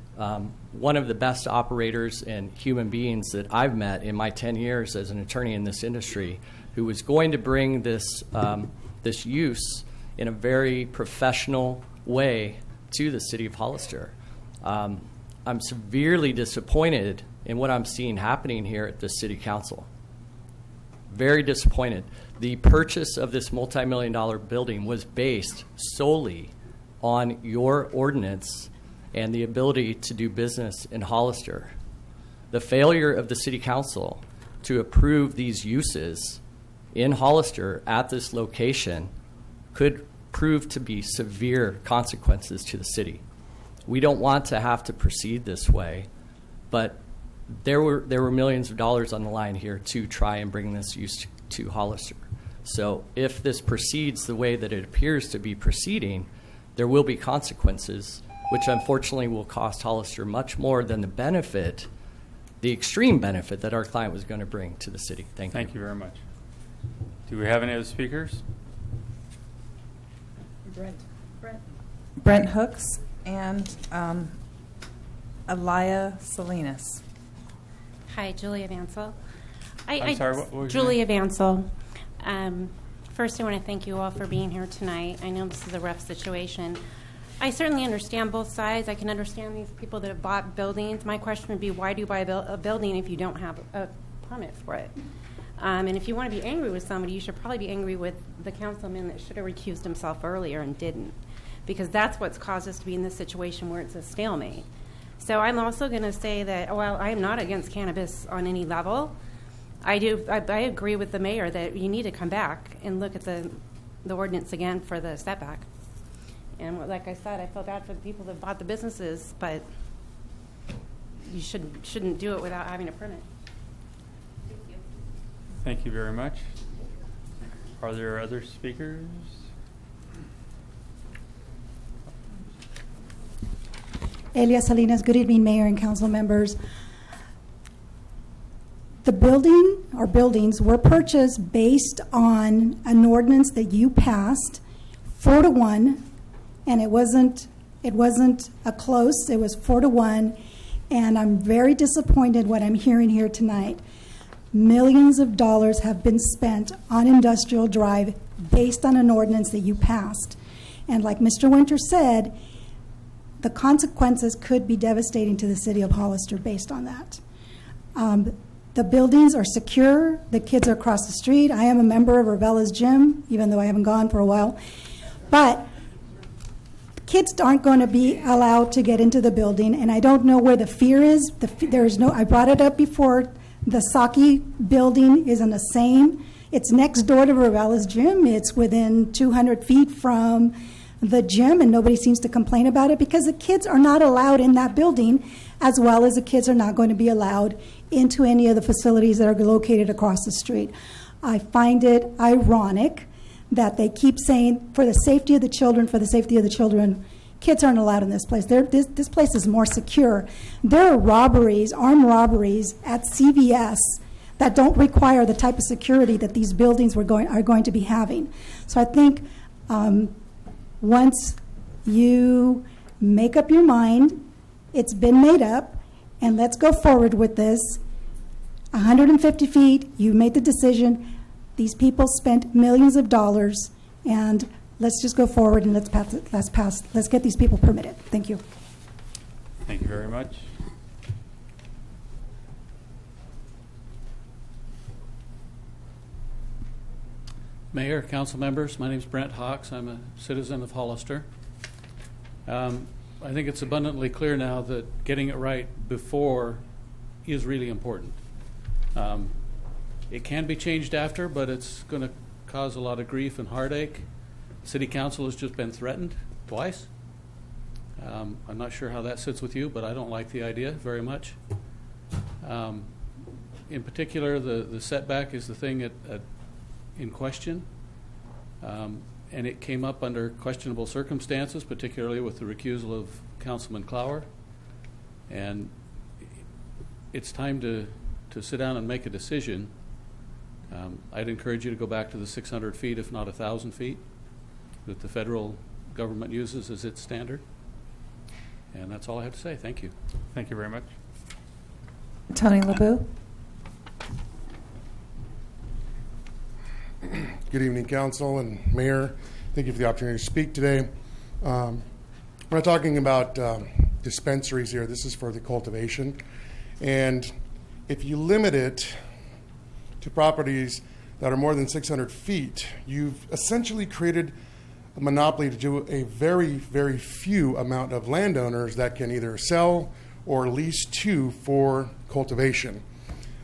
one of the best operators and human beings that I've met in my 10 years as an attorney in this industry, who was going to bring this, this use in a very professional way to the city of Hollister. I'm severely disappointed in what I'm seeing happening here at the city council. Very disappointed. The purchase of this multi-million-dollar building was based solely on your ordinance and the ability to do business in Hollister. The failure of the city council to approve these uses in Hollister at this location could prove to be severe consequences to the city. We don't want to have to proceed this way, but there were millions of dollars on the line here to try and bring this use to Hollister. So if this proceeds the way that it appears to be proceeding, there will be consequences, which unfortunately will cost Hollister much more than the benefit, the extreme benefit that our client was going to bring to the city. Thank you. Thank you very much. Do we have any other speakers? Brent Hooks and Elia Salinas. Hi, Julia Vansel. I'm sorry, what was your Julia name? Vansel. First, I want to thank you all for being here tonight. I know this is a rough situation. I certainly understand both sides. I can understand these people that have bought buildings. My question would be, why do you buy a building if you don't have a permit for it? And if you want to be angry with somebody, you should probably be angry with the councilman that should have recused himself earlier and didn't, because that's what's caused us to be in this situation where it's a stalemate. So I'm also going to say that, while I am not against cannabis on any level, I agree with the mayor that you need to come back and look at the ordinance again for the setback. And like I said, I feel bad for the people that bought the businesses, but you shouldn't do it without having a permit. Thank you. Thank you very much. Are there other speakers? Elia Salinas, good evening, Mayor and council members. The building or buildings were purchased based on an ordinance that you passed 4-1, and it wasn't a close, it was 4-1, and I'm very disappointed what I'm hearing here tonight. Millions of dollars have been spent on Industrial Drive based on an ordinance that you passed. And like Mr. Winter said, the consequences could be devastating to the city of Hollister based on that. The buildings are secure. The kids are across the street. I am a member of Ravella's gym, even though I haven't gone for a while. But kids aren't going to be allowed to get into the building, and I don't know where the fear is. There is no. I brought it up before. The Saki building isn't the same. It's next door to Ravella's gym. It's within 200 feet from the gym, and nobody seems to complain about it because the kids are not allowed in that building, as well as the kids are not going to be allowed into any of the facilities that are located across the street. I find it ironic that they keep saying, for the safety of the children, for the safety of the children, kids aren't allowed in this place. This place is more secure. There are robberies, armed robberies at CVS that don't require the type of security that these buildings are going to be having. So I think once you make up your mind, it's been made up, and let's go forward with this. 150 feet, you made the decision. These people spent millions of dollars, and let's just go forward and let's get these people permitted. Thank you. Thank you very much. Mayor, council members, my name is Brent Hawks. I'm a citizen of Hollister. I think it's abundantly clear now that getting it right before is really important. It can be changed after, but it's going to cause a lot of grief and heartache. City council has just been threatened twice. I'm not sure how that sits with you, but I don't like the idea very much. In particular, the setback is the thing in question. And it came up under questionable circumstances, particularly with the recusal of Councilman Clower. And it's time to sit down and make a decision. I'd encourage you to go back to the 600 feet, if not 1,000 feet, that the federal government uses as its standard. And that's all I have to say. Thank you. Thank you very much. Tony LeBeau. Good evening, Council and Mayor. Thank you for the opportunity to speak today. We're not talking about dispensaries here. This is for the cultivation. And if you limit it to properties that are more than 600 feet, you've essentially created a monopoly to a very, very few amount of landowners that can either sell or lease to for cultivation.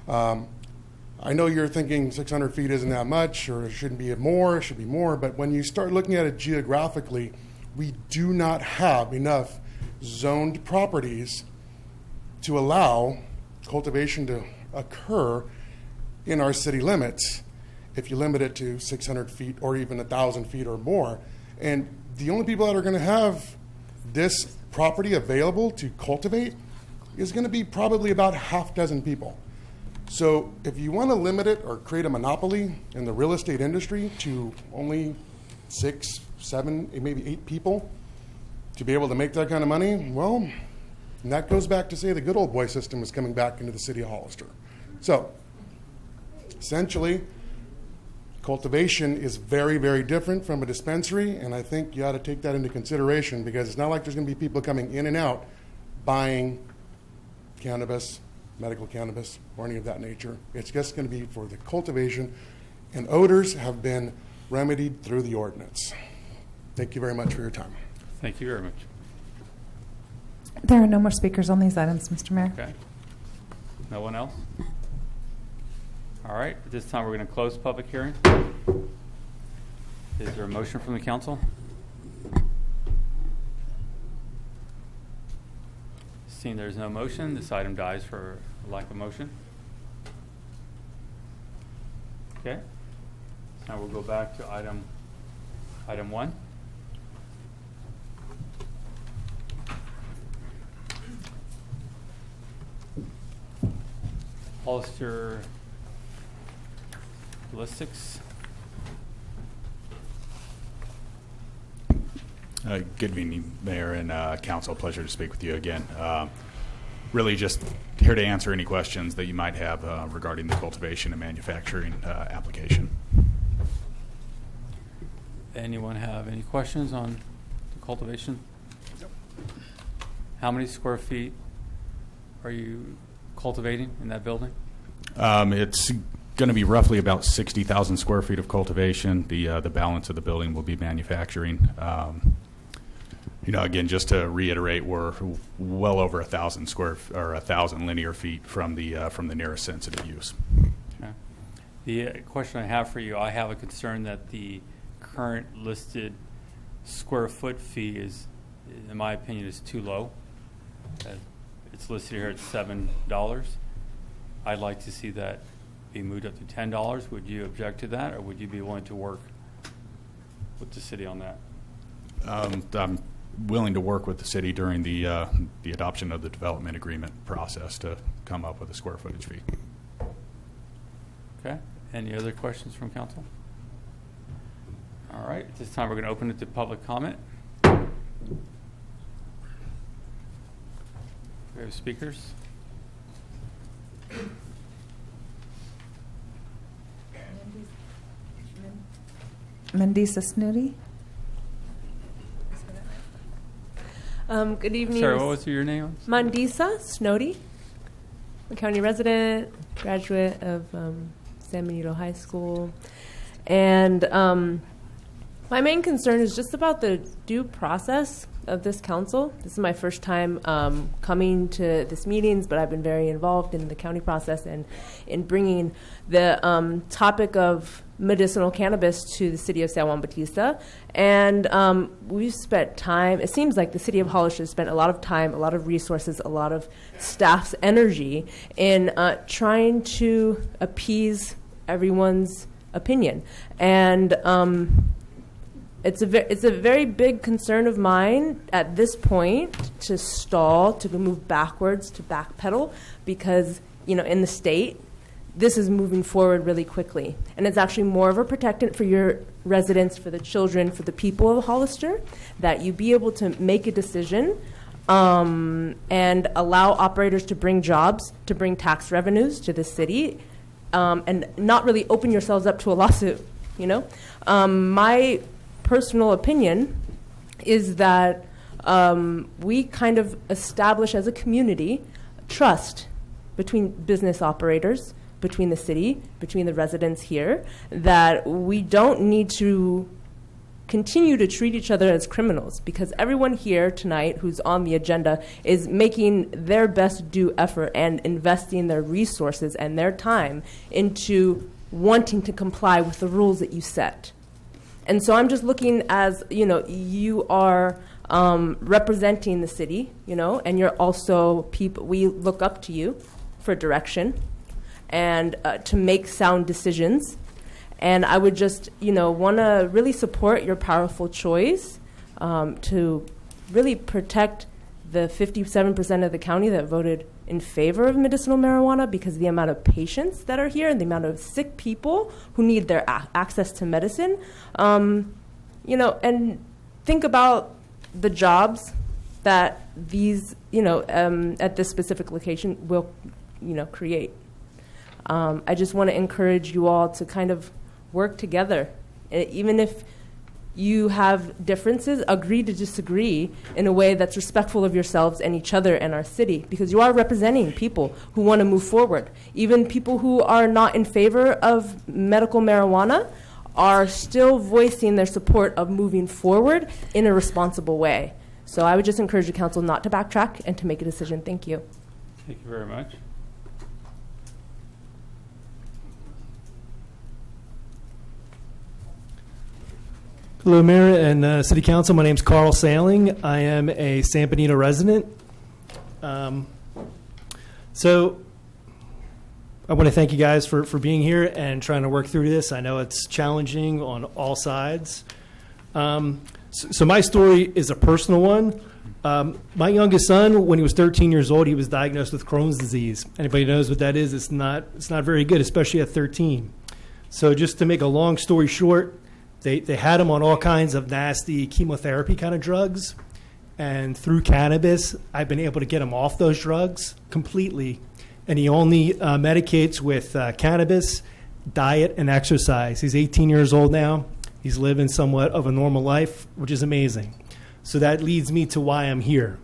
I know you're thinking 600 feet isn't that much, or it shouldn't be more, it should be more, but when you start looking at it geographically, we do not have enough zoned properties to allow cultivation to occur in our city limits if you limit it to 600 feet or even 1,000 feet or more. And the only people that are going to have this property available to cultivate is going to be probably about half dozen people. So if you want to limit it or create a monopoly in the real estate industry to only 6, 7, maybe 8 people to be able to make that kind of money, well, and that goes back to say the good old boy system is coming back into the city of Hollister. So essentially, cultivation is very, very different from a dispensary, and I think you ought to take that into consideration because it's not like there's going to be people coming in and out buying cannabis, medical cannabis, or any of that nature. It's just going to be for the cultivation, and odors have been remedied through the ordinance. Thank you very much for your time. Thank you very much. There are no more speakers on these items, Mr. Mayor. Okay. No one else? All right. At this time, we're going to close the public hearing. Is there a motion from the council? Seeing there's no motion, this item dies for lack of motion. Okay. Now we'll go back to item 1. Hollister Ballistics. Good evening, Mayor and Council. Pleasure to speak with you again. Really just here to answer any questions that you might have regarding the cultivation and manufacturing application. Anyone have any questions on the cultivation? Yep. How many square feet are you cultivating in that building? It's going to be roughly about 60,000 square feet of cultivation. The balance of the building will be manufacturing. Again, just to reiterate, we're well over 1,000 linear feet from the nearest sensitive use. Okay. The question I have for you, I have a concern that the current listed square foot fee is, in my opinion, is too low. It's listed here at $7. I'd like to see that be moved up to $10. Would you object to that, or would you be willing to work with the city on that? I'm willing to work with the city during the adoption of the development agreement process to come up with a square footage fee. Okay. Any other questions from council? All right. At this time, we're going to open it to public comment. We have speakers. Mandisa Snooty. Good evening. Sorry, what was your name? Mandisa Snowdy, a county resident, graduate of San Benito High School. And my main concern is just about the due process of this council. This is my first time coming to this meetings, but I've been very involved in the county process and in bringing the topic of medicinal cannabis to the city of San Juan Bautista. And we've spent time, it seems like the city of Hollister has spent a lot of time, a lot of resources, a lot of staff's energy in trying to appease everyone's opinion. And it's a very big concern of mine at this point to stall, to move backwards, to backpedal, because, in the state, this is moving forward really quickly. And it's actually more of a protectant for your residents, for the children, for the people of Hollister, that you be able to make a decision and allow operators to bring jobs, to bring tax revenues to the city, and not really open yourselves up to a lawsuit, My personal opinion is that we kind of establish as a community trust between business operators, between the city, between the residents here, that we don't need to continue to treat each other as criminals, because everyone here tonight who's on the agenda is making their best due effort and investing their resources and their time into wanting to comply with the rules that you set. And so I'm just looking as, you are representing the city, and you're also people, we look up to you for direction and to make sound decisions. And I would just, want to really support your powerful choice to really protect the 57% of the county that voted in favor of medicinal marijuana, because the amount of patients that are here and the amount of sick people who need their access to medicine, and think about the jobs that these, at this specific location will, create. I just want to encourage you all to kind of work together. Even if you have differences, agree to disagree in a way that's respectful of yourselves and each other and our city, because you are representing people who want to move forward. Even people who are not in favor of medical marijuana are still voicing their support of moving forward in a responsible way. So I would just encourage the council not to backtrack and to make a decision. Thank you. Thank you very much. Hello, Mayor and City Council. My name is Carl Sailing. I am a San Benito resident. So I want to thank you guys for being here and trying to work through this. I know it's challenging on all sides. So my story is a personal one. My youngest son, when he was 13 years old, he was diagnosed with Crohn's disease. Anybody knows what that is? It's not very good, especially at 13. So just to make a long story short, they had him on all kinds of nasty chemotherapy kind of drugs. And through cannabis, I've been able to get him off those drugs completely. And he only medicates with cannabis, diet, and exercise. He's 18 years old now. He's living somewhat of a normal life, which is amazing. So that leads me to why I'm here.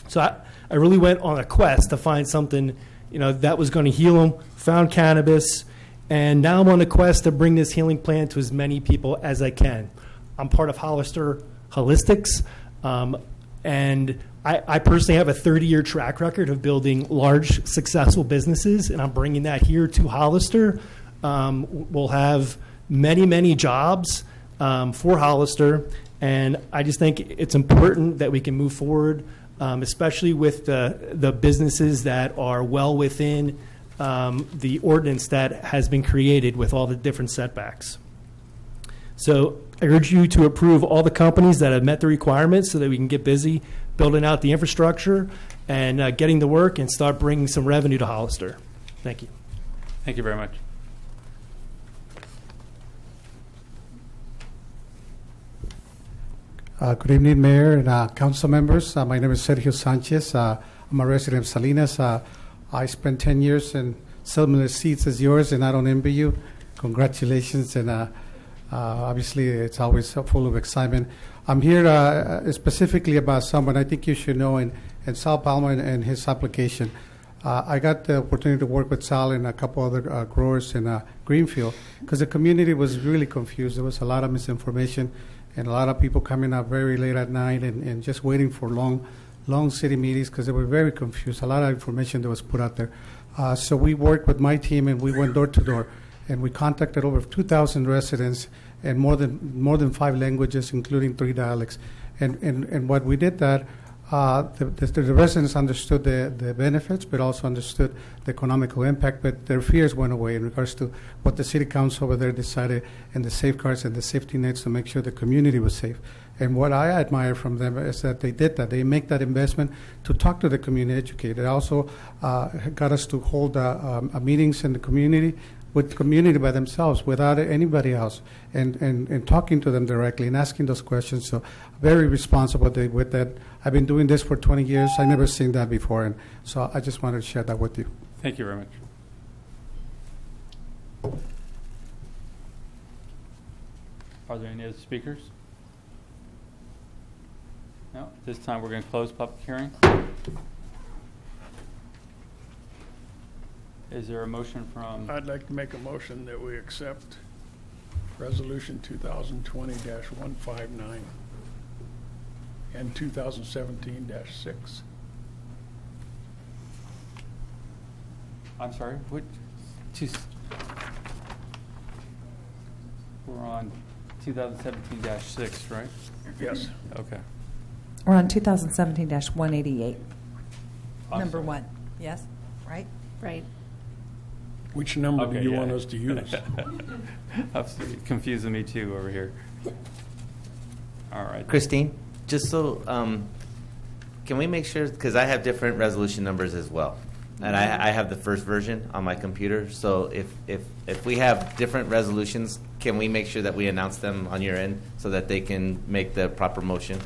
So I really went on a quest to find something, that was going to heal him, found cannabis, and now I'm on a quest to bring this healing plan to as many people as I can. I'm part of Hollister Holistics, and I personally have a 30-year track record of building large, successful businesses, and I'm bringing that here to Hollister. We'll have many, many jobs for Hollister, and I just think it's important that we can move forward, especially with the businesses that are well within the ordinance that has been created with all the different setbacks. So I urge you to approve all the companies that have met the requirements so that we can get busy building out the infrastructure and getting to work and start bringing some revenue to Hollister. Thank you. Thank you very much. Good evening, Mayor and council members. My name is Sergio Sanchez. I'm a resident of Salinas. I spent 10 years in similar seats as yours, and I don't envy you. Congratulations, and obviously it's always full of excitement. I'm here specifically about someone I think you should know in Sal Palma and his application. I got the opportunity to work with Sal and a couple other growers in Greenfield because the community was really confused. There was a lot of misinformation and a lot of people coming up very late at night and just waiting for long city meetings because they were very confused. A lot of information that was put out there. So we worked with my team and we went door to door and we contacted over 2,000 residents and more than 5 languages, including 3 dialects. And what we did that, the residents understood the benefits, but also understood the economical impact, but their fears went away in regards to what the city council over there decided and the safeguards and the safety nets to make sure the community was safe. And what I admire from them is that they did that. They make that investment to talk to the community, educate. It also got us to hold meetings in the community with the community by themselves without anybody else and talking to them directly and asking those questions. So very responsible with that. I've been doing this for 20 years. I've never seen that before. And so I just wanted to share that with you. Thank you very much. Are there any other speakers? No? At this time, we're going to close public hearing. Is there a motion from? I'd like to make a motion that we accept Resolution 2020-159 and 2017-6. I'm sorry, what? We're on 2017-6, right? Yes. Okay. We're on 2017-188. Number Awesome. 1. Yes? Right? Right. Which number do Okay, you yeah. want us to use? That's confusing me too over here. All right. Christine, just so, can we make sure, because I have different resolution numbers as well. And I have the first version on my computer. So if we have different resolutions, can we make sure that we announce them on your end so that they can make the proper motion?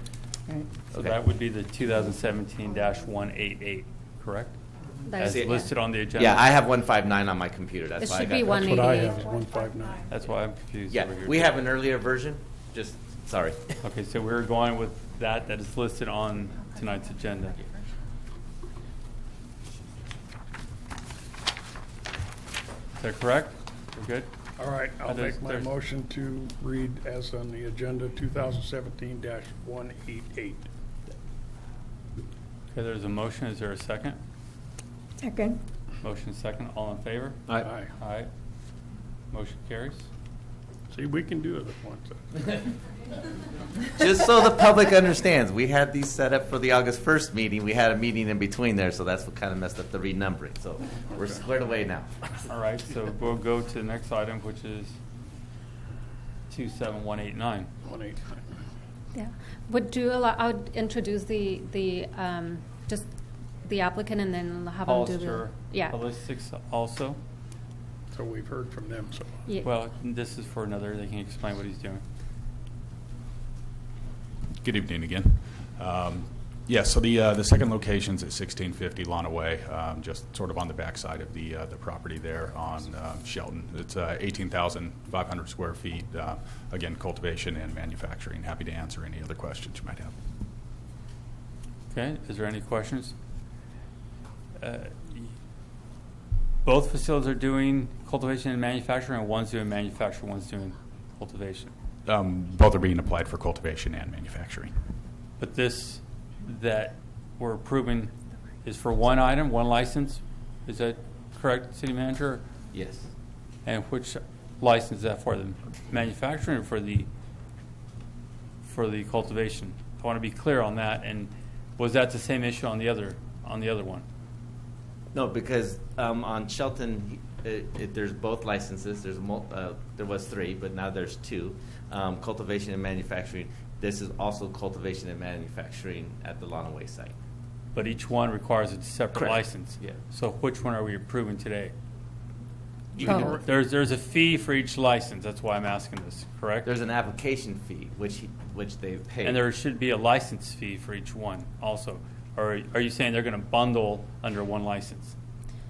So Okay. that would be the 2017-188, correct? As That's- listed on the agenda. Yeah, I have 159 on my computer. That's It why should I got be that. 188. That's what I have, is 159. That's why I'm confused Yeah, over here. we have an earlier version. Just, sorry. Okay, so we're going with that is listed on tonight's agenda. Is that correct? We're good? All right, I'll There's- make my there's- motion to read as on the agenda 2017-188. Okay, there's a motion. Is there a second? Second. Motion second. All in favor? Aye. Aye. Motion carries. See, we can do it at once. Just so the public understands, we had these set up for the August 1st meeting. We had a meeting in between there, so that's what kind of messed up the renumbering. So we're squared away now. All right, so we'll go to the next item, which is 27189. 189. Yeah. Would you allow, I would introduce the just the applicant and then have them do the. Hollister Yeah. Ballistics also. So we've heard from them, so. Yeah. Well, this is for another. They can explain what he's doing. Good evening again. Yes, so the second location's at 1650 Lana Way, just sort of on the backside of the property there on Shelton. It's 18,500 square feet. Again, cultivation and manufacturing. Happy to answer any other questions you might have. Okay, is there any questions? Both facilities are doing cultivation and manufacturing, and one's doing manufacturing, one's doing cultivation. Both are being applied for cultivation and manufacturing. But this that we're approving is for one item, one license. Is that correct, City Manager? Yes. And which license is that for? The manufacturing or for the cultivation? I want to be clear on that. And was that the same issue on the other one? No, because on Shelton, there's both licenses. There was 3, but now there's 2. Cultivation and manufacturing. This is also cultivation and manufacturing at the Lana Way site. But each one requires a separate Correct. license. Yeah. So which one are we approving today? Oh. There's a fee for each license. That's why I'm asking this, correct? There's an application fee, which they've paid. And there should be a license fee for each one also. Or are you saying they're going to bundle under one license?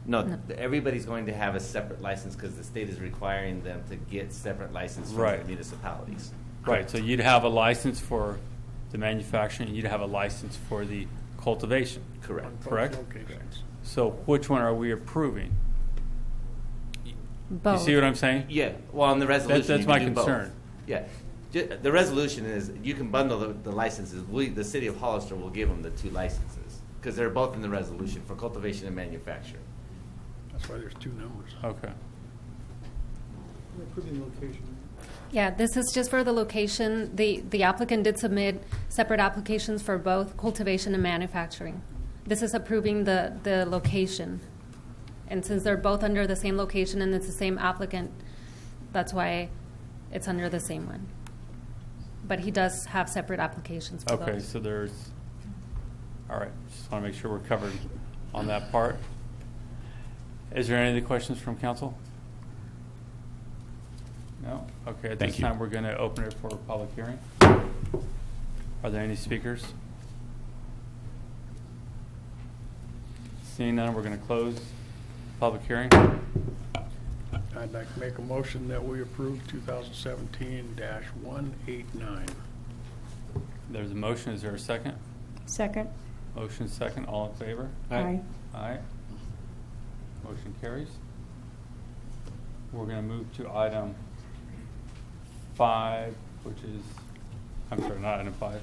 No, everybody's going to have a separate license because the state is requiring them to get separate licenses from Right. the municipalities. Right, so you'd have a license for the manufacturing, and you'd have a license for the cultivation. Correct. Correct? Locations. So which one are we approving? Both. You see what I'm saying? Yeah, well, on the resolution, That's you my can do both. concern. Yeah, the resolution is you can bundle the licenses. The city of Hollister will give them the 2 licenses because they're both in the resolution for cultivation and manufacturing. That's why there's 2 numbers. Okay. Approving location. Yeah, this is just for the location. The applicant did submit separate applications for both cultivation and manufacturing. This is approving the location. And since they're both under the same location and it's the same applicant, that's why it's under the same one. But he does have separate applications for Okay, those. so there's, all right, just want to make sure we're covered on that part. Is there any other questions from council? No? Okay, at Thank this you. time, we're going to open it for a public hearing. Are there any speakers? Seeing none, we're going to close public hearing. I'd like to make a motion that we approve 2017-189. There's a motion. Is there a second? Second. Motion second. All in favor? Aye. Aye. Motion carries. We're going to move to item 5, which is, I'm sorry, not item 5.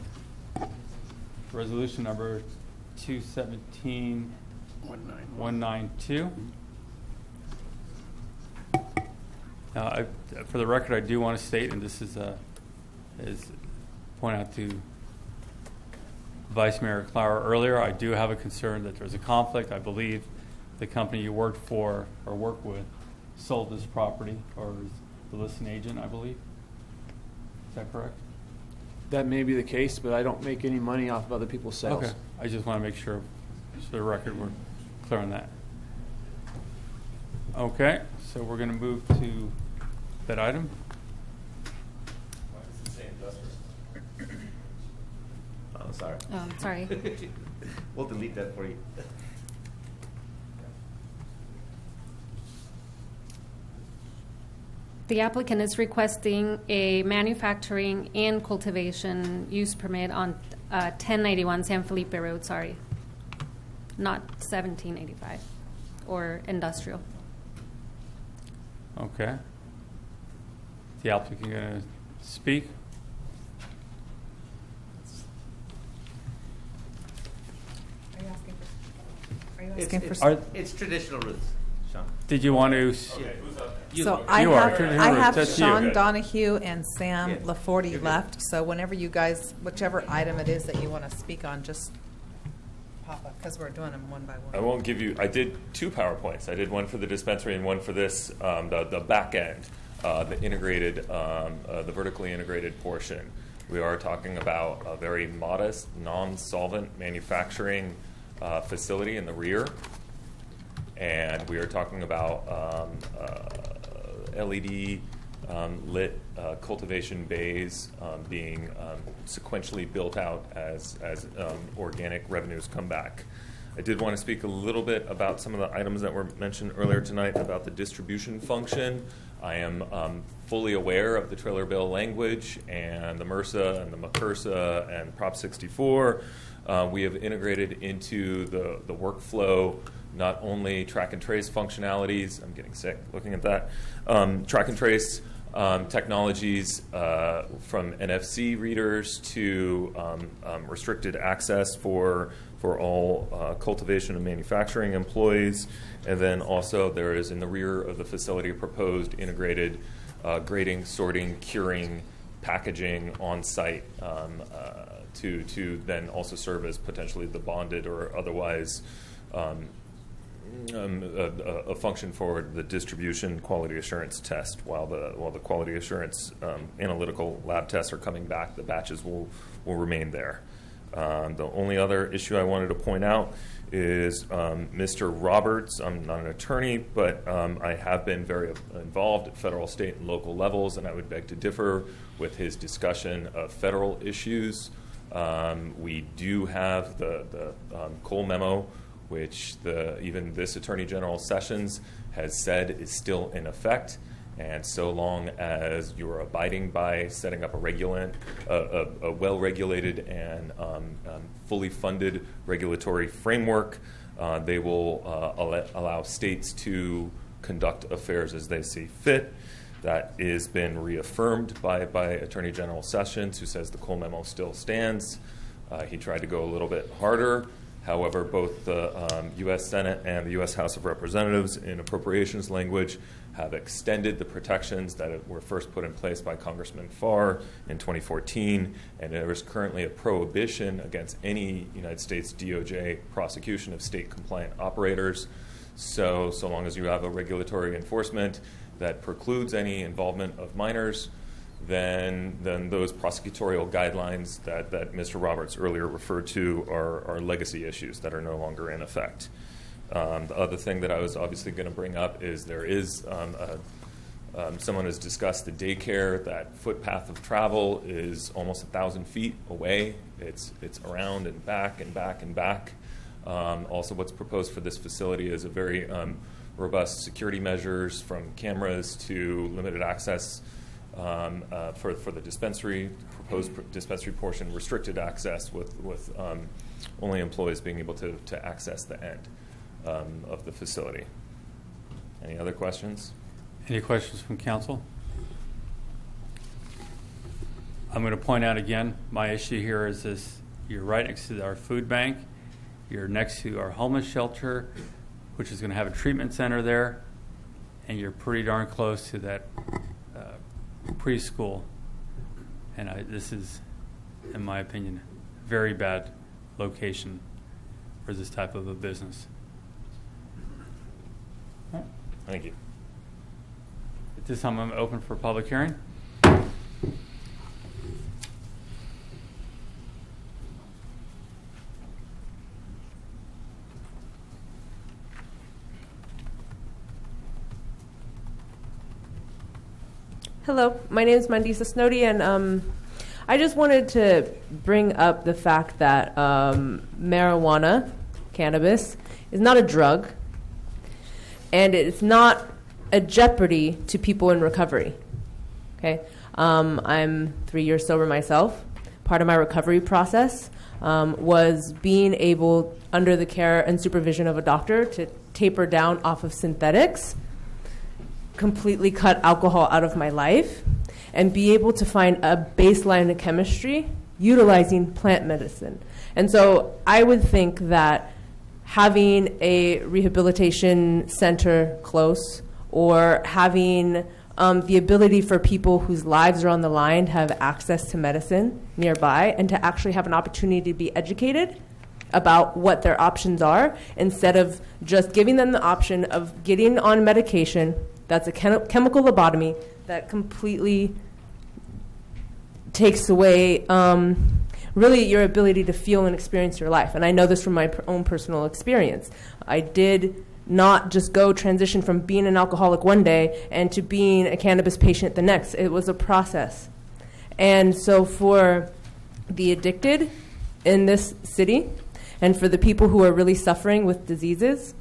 Resolution number 217-192. Now, for the record, I do want to state, and this is point out to Vice Mayor Clower earlier, I do have a concern that there's a conflict. I believe the company you worked for or work with sold this property, or is the listing agent, I believe. Is that correct? That may be the case, but I don't make any money off of other people's sales. Okay. I just want to make sure, for the record, we're clear on that. Okay, so we're going to move to that item. Oh, sorry. Oh, sorry. We'll delete that for you. The applicant is requesting a manufacturing and cultivation use permit on 1091 San Felipe Road, not 1785, or industrial. Okay. The applicant going to speak? Are you asking for? It's traditional roots, Sean. Did you want to? Okay, who's up? So I have Sean Donahue and Sam Laforte left. So whenever you guys, whichever item it is that you want to speak on, just pop up because we're doing them one by one. I won't give you. I did 2 PowerPoints. I did one for the dispensary and one for this, the back end, the integrated, the vertically integrated portion. We are talking about a very modest, non-solvent manufacturing facility in the rear, and we are talking about LED lit cultivation bays being sequentially built out as organic revenues come back. I did want to speak a little bit about some of the items that were mentioned earlier tonight about the distribution function. I am fully aware of the trailer bill language and the MRSA and the MCRSA and Prop 64. We have integrated into the workflow not only track and trace functionalities, I'm getting sick looking at that, track and trace technologies from NFC readers to restricted access for all cultivation and manufacturing employees. And then also there is in the rear of the facility a proposed integrated grading, sorting, curing, packaging on site to then also serve as potentially the bonded or otherwise a function for the distribution quality assurance test. While the quality assurance analytical lab tests are coming back, the batches will remain there. The only other issue I wanted to point out is Mr. Roberts. I'm not an attorney, but I have been very involved at federal, state, and local levels, and I would beg to differ with his discussion of federal issues. We do have the Cole memo, which even this Attorney General Sessions has said is still in effect. And so long as you're abiding by setting up a well-regulated and fully funded regulatory framework, they will allow states to conduct affairs as they see fit. That has been reaffirmed by Attorney General Sessions, who says the Cole memo still stands. He tried to go a little bit harder. However, both the U.S. Senate and the U.S. House of Representatives in appropriations language have extended the protections that were first put in place by Congressman Farr in 2014, and there is currently a prohibition against any United States DOJ prosecution of state-compliant operators. So long as you have a regulatory enforcement that precludes any involvement of minors, then those prosecutorial guidelines that Mr. Roberts earlier referred to are legacy issues that are no longer in effect. The other thing that I was obviously going to bring up is there is someone has discussed the daycare. That footpath of travel is almost 1,000 feet away. It's around and back and back and back. Also, what's proposed for this facility is a very robust security measures, from cameras to limited access for the dispensary, proposed dispensary portion, restricted access with only employees being able to access the end of the facility. Any other questions? Any questions from council? I'm going to point out again, my issue here is this: you're right next to our food bank, you're next to our homeless shelter, which is going to have a treatment center there, and you're pretty darn close to that preschool. And this is, in my opinion, very bad location for this type of a business. Thank you. At this time, I'm open for public hearing. Hello, my name is Mandisa Snowdy, and I just wanted to bring up the fact that marijuana, cannabis, is not a drug, and it's not a jeopardy to people in recovery. Okay, I'm 3 years sober myself. Part of my recovery process was being able, under the care and supervision of a doctor, to taper down off of synthetics, completely cut alcohol out of my life, and be able to find a baseline in chemistry utilizing plant medicine. And so I would think that having a rehabilitation center close, or having the ability for people whose lives are on the line to have access to medicine nearby, and to actually have an opportunity to be educated about what their options are, instead of just giving them the option of getting on medication that's a chemical lobotomy that completely takes away really your ability to feel and experience your life. And I know this from my own personal experience. I did not just go transition from being an alcoholic one day and to being a cannabis patient the next. It was a process. And so for the addicted in this city, and for the people who are really suffering with diseases,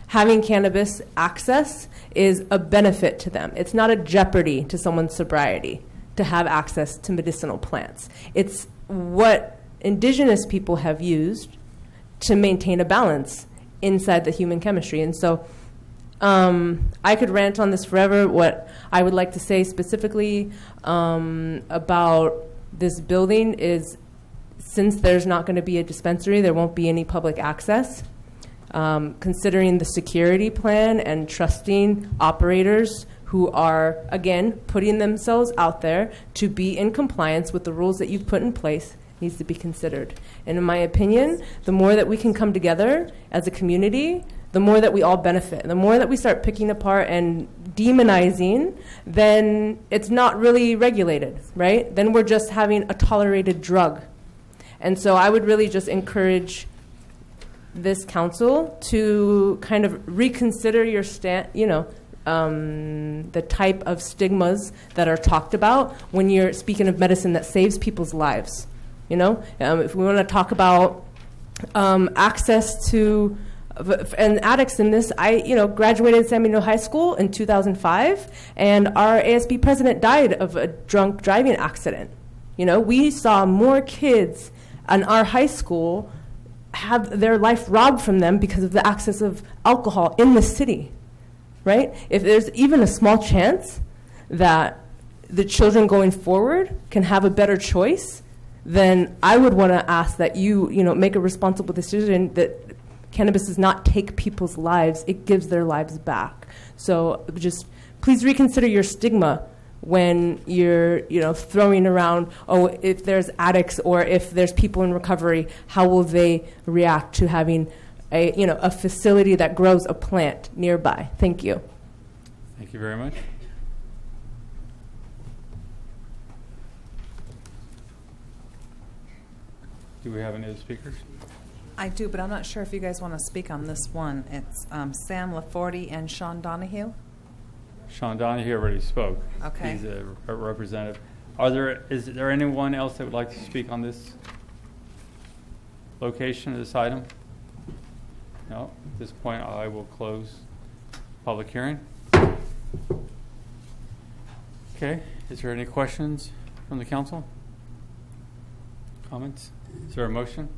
having cannabis access is a benefit to them. It's not a jeopardy to someone's sobriety to have access to medicinal plants. It's what indigenous people have used to maintain a balance inside the human chemistry. And so I could rant on this forever. What I would like to say specifically about this building is, since there's not going to be a dispensary, there won't be any public access. Considering the security plan and trusting operators who are, again, putting themselves out there to be in compliance with the rules that you've put in place needs to be considered. And in my opinion, the more that we can come together as a community, the more that we all benefit. The more that we start picking apart and demonizing, then it's not really regulated, right? Then we're just having a tolerated drug. And so I would really just encourage this council to kind of reconsider your the type of stigmas that are talked about when you're speaking of medicine that saves people's lives. If we want to talk about access to and addicts in this, I graduated San Benito High School in 2005, and our ASB president died of a drunk driving accident. We saw more kids in our high school have their life robbed from them because of the access of alcohol in the city, right? If there's even a small chance that the children going forward can have a better choice, then I would want to ask that you make a responsible decision that cannabis does not take people's lives, it gives their lives back. So just please reconsider your stigma when you're throwing around, if there's addicts or if there's people in recovery, how will they react to having a facility that grows a plant nearby? Thank you. Thank you very much. Do we have any other speakers? I do, but I'm not sure if you guys want to speak on this one. It's Sam LaForte and Sean Donahue. Sean Donahue already spoke. Okay. He's a representative. Is there anyone else that would like to speak on this location of this item? No. At this point, I will close public hearing. Okay. Is there any questions from the council? Comments? Is there a motion?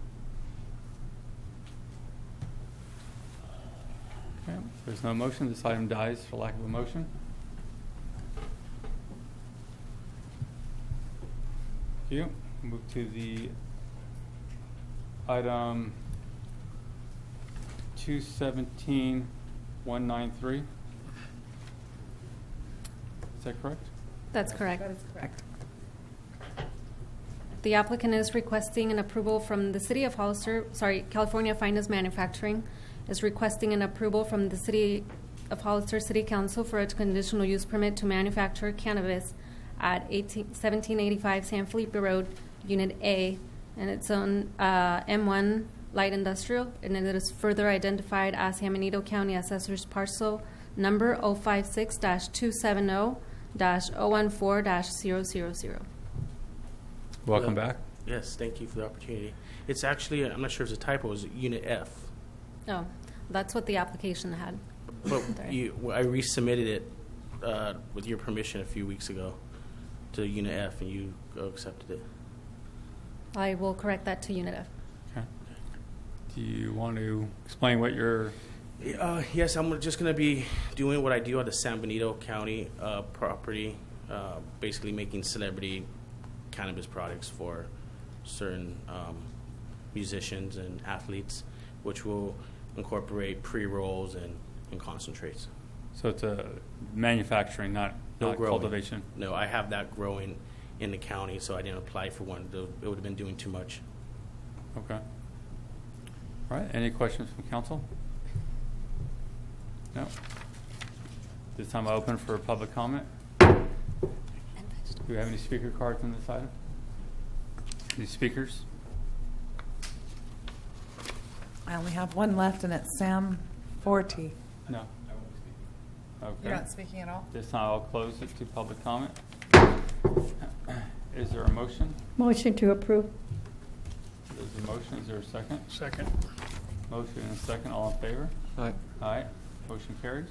Okay. If there's no motion, this item dies for lack of a motion. Thank you. Move to the item 217-193. Is that correct? That's correct. That is correct. The applicant is requesting an approval from the City of Hollister, California Finance Manufacturing is requesting an approval from the City of Hollister City Council for a conditional use permit to manufacture cannabis at 1785 San Felipe Road, Unit A, and it's on M1 Light Industrial, and it is further identified as San Benito County Assessor's Parcel number 056-270-014-000. Welcome back. Yes, thank you for the opportunity. It's actually, I'm not sure if it's a typo, it's Unit F. Oh, that's what the application had. But I resubmitted it with your permission a few weeks ago to Unit F, and you accepted it. I will correct that to Unit F. Okay. Do you want to explain what you're... Yes, I'm just going to be doing what I do at the San Benito County property, basically making celebrity cannabis products for certain musicians and athletes, which will incorporate pre-rolls and concentrates. So it's a manufacturing, not cultivation? No, I have that growing in the county, so I didn't apply for one. It would have been doing too much. Okay. All right. Any questions from council? No. This time I open for public comment. Do we have any speaker cards on this item? Any speakers? I only have one left, and it's Sam Forte. No. Okay. You're not speaking at all? This time I'll close it to public comment. Is there a motion? Motion to approve. There's a motion. Is there a second? Second. Motion and a second. All in favor? Aye. Aye. Motion carries.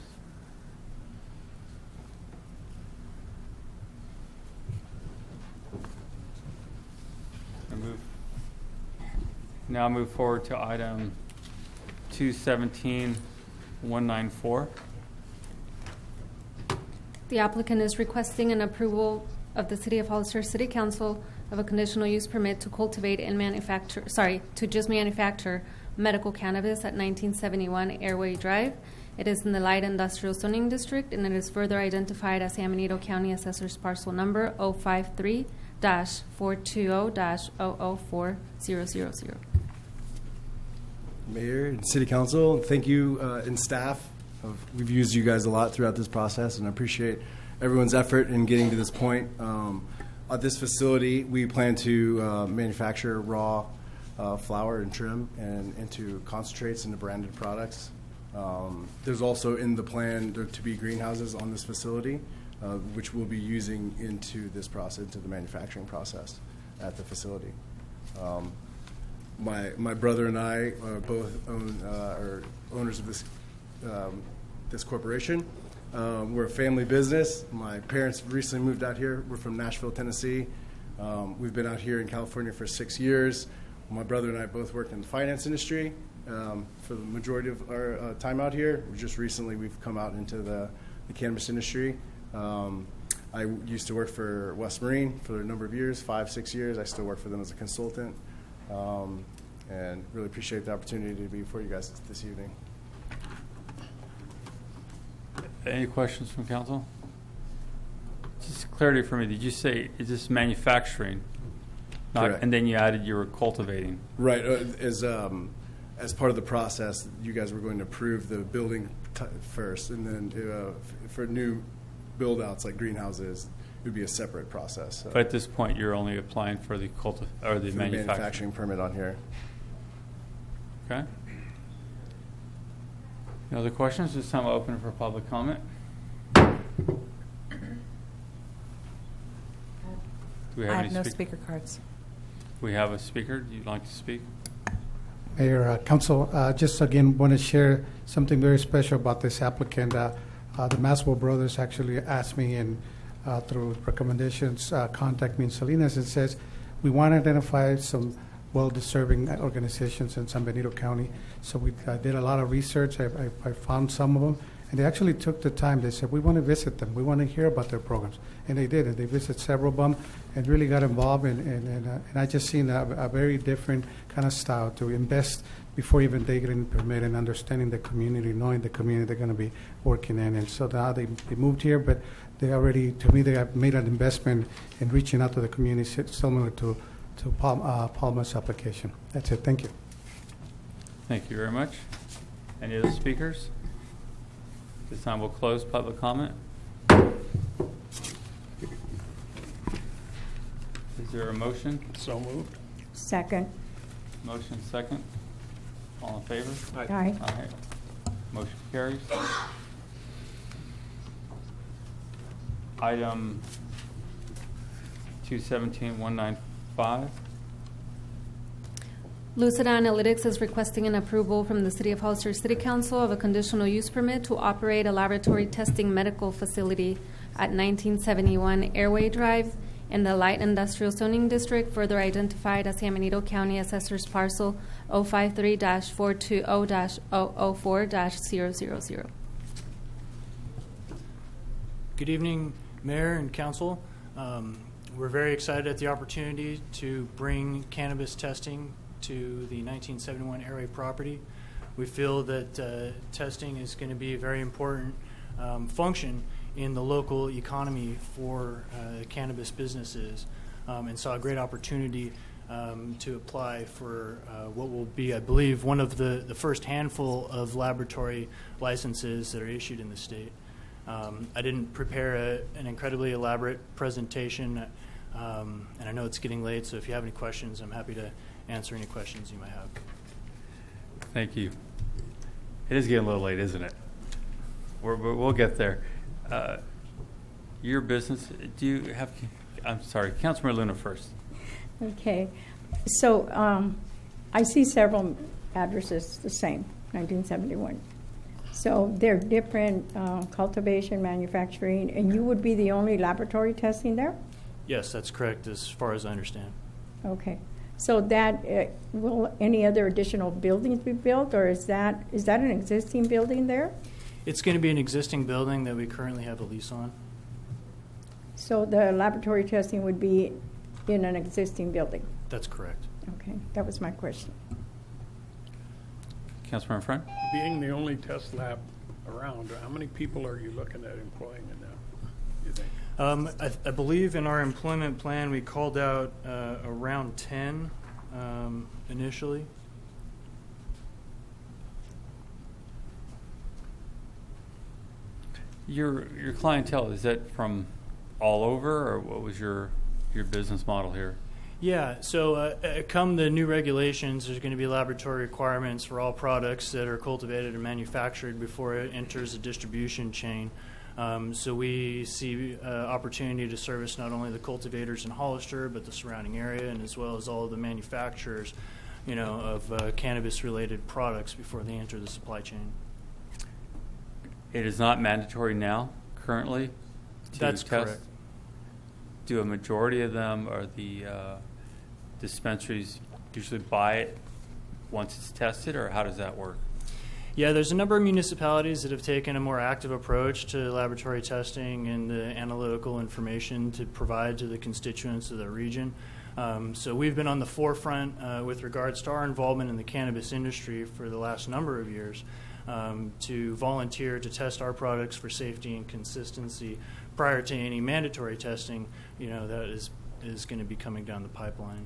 Now move forward to item 217-194. The applicant is requesting an approval of the City of Hollister City Council of a conditional use permit to cultivate and manufacture, to just manufacture medical cannabis at 1971 Airway Drive. It is in the Light Industrial Zoning District, and it is further identified as San Benito County Assessor's Parcel number 053-420-004-000. Mayor and City Council, thank you and staff. We've used you guys a lot throughout this process, and I appreciate everyone's effort in getting to this point. At this facility, we plan to manufacture raw flower and trim and into concentrates into branded products. There's also in the plan to be greenhouses on this facility, which we'll be using into this process, into the manufacturing process at the facility. My brother and I both are owners of this this corporation. We're a family business. My parents recently moved out here. We're from Nashville, Tennessee. We've been out here in California for 6 years. My brother and I both worked in the finance industry for the majority of our time out here. Just recently, we've come out into the cannabis industry. I used to work for West Marine for a number of years, 5-6 years. I still work for them as a consultant, and really appreciate the opportunity to be before you guys this evening. Any questions from council? Just clarity for me. Did you say is this manufacturing? Correct. And then you added you were cultivating. Right. As part of the process, you guys were going to approve the building first, and then for new build-outs like greenhouses, it would be a separate process. So. But at this point, you're only applying for the manufacturing permit on here. Okay. Any other questions? This time I'll open for public comment. Do we have I any have no speaker cards. We have a speaker. Do you like to speak? Mayor, Council, just again want to share something very special about this applicant. The Maswell brothers actually asked me, and through recommendations, contact me in Salinas, and says we want to identify some well-deserving organizations in San Benito County. So we did a lot of research. I found some of them, and they actually took the time. They said, we want to visit them. We want to hear about their programs. And they did, and they visited several of them and really got involved. And I just seen a very different kind of style to invest before even they get in permit and understanding the community, knowing the community they're going to be working in. And so now they moved here, but they already, to me, they have made an investment in reaching out to the community, similar to to Palmer's application. That's it. Thank you. Thank you very much. Any other speakers? This time we'll close public comment. Is there a motion? So moved. Second. Motion second. All in favor? Aye. Aye. Motion carries. Item 217-195. Lucid Analytics is requesting an approval from the City of Hollister City Council of a conditional use permit to operate a laboratory testing medical facility at 1971 Airway Drive in the Light Industrial Zoning District, further identified as San Benito County Assessor's Parcel 053-420-004-000. Good evening, Mayor and Council. We're very excited at the opportunity to bring cannabis testing to the 1971 Airway property. We feel that testing is going to be a very important function in the local economy for cannabis businesses, and saw a great opportunity to apply for what will be, I believe, one of the first handful of laboratory licenses that are issued in the state. I didn't prepare an incredibly elaborate presentation, and I know it's getting late, so if you have any questions, I'm happy to answer any questions you might have. Thank you. It is getting a little late, isn't it? We'll get there. Your business, do you have, I'm sorry, Councilmember Luna first. Okay. So I see several addresses the same, 1971. So they're different cultivation, manufacturing, and you would be the only laboratory testing there? Yes, that's correct, as far as I understand. Okay. So that, will any other additional buildings be built, or is that an existing building there? It's going to be an existing building that we currently have a lease on. So the laboratory testing would be in an existing building? That's correct. Okay, that was my question. Councilmember Friend? Being the only test lab around, how many people are you looking at employing in that, you think? I believe in our employment plan we called out around 10 initially. Your clientele, is that from all over, or what was your business model here? Yeah, so come the new regulations, there's going to be laboratory requirements for all products that are cultivated and manufactured before it enters the distribution chain. So we see opportunity to service not only the cultivators in Hollister, but the surrounding area, and as well as all of the manufacturers, of cannabis-related products before they enter the supply chain. It is not mandatory now, currently, to That's test? correct. Do a majority of them, or the dispensaries usually buy it once it's tested, or how does that work? Yeah, there's a number of municipalities that have taken a more active approach to laboratory testing and the analytical information to provide to the constituents of the region. So we've been on the forefront with regards to our involvement in the cannabis industry for the last number of years to volunteer to test our products for safety and consistency prior to any mandatory testing, that is going to be coming down the pipeline.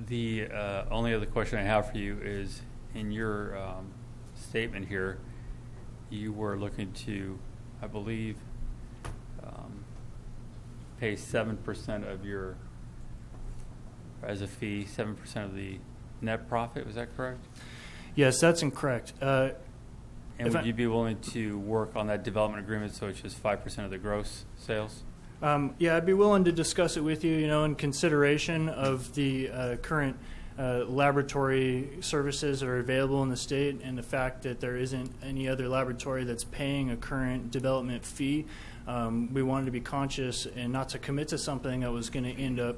The only other question I have for you is, in your statement here, you were looking to, I believe, pay 7% of your, as a fee, 7% of the net profit. Was that correct? Yes, that's incorrect. And would you be willing to work on that development agreement so it's just 5% of the gross sales? Yeah, I'd be willing to discuss it with you, in consideration of the current laboratory services that are available in the state, and the fact that there isn't any other laboratory that's paying a current development fee. We wanted to be conscious and not to commit to something that was going to end up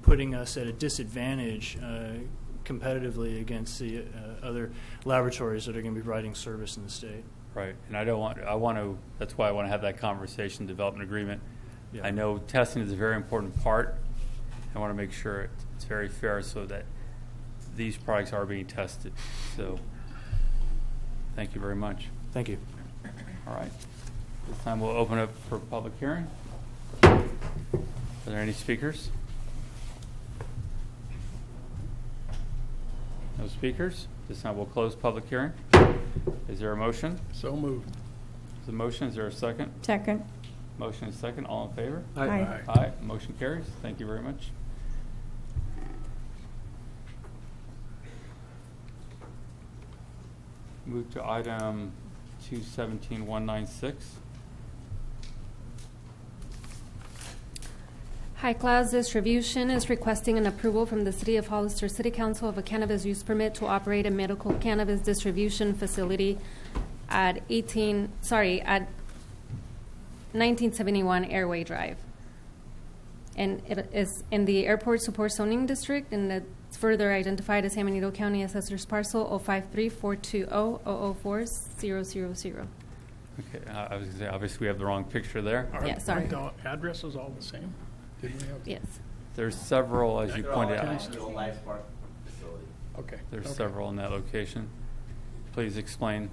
putting us at a disadvantage competitively against the other laboratories that are going to be providing service in the state. Right, and that's why I want to have that conversation, development agreement. Yeah. I know testing is a very important part. I want to make sure it's very fair so that these products are being tested. So thank you very much. Thank you. All right. This time we'll open up for public hearing. Are there any speakers? No speakers. This time we'll close public hearing. Is there a motion? So moved. Is the motion? Is there a second? Second. Motion is second. All in favor? Aye. Aye. Aye. Motion carries. Thank you very much. Move to item 217-196. High Class Distribution is requesting an approval from the City of Hollister City Council of a cannabis use permit to operate a medical cannabis distribution facility at 1971 Airway Drive. And it is in the Airport Support Zoning District, and it's further identified as San Benito County Assessor's Parcel 053-420-004-000. Okay, I was going to say, obviously we have the wrong picture there. Yeah, sorry. Aren't the addresses all the same? Didn't we have? Yes. There's several, as you pointed out. Okay. There's several in that location. Please explain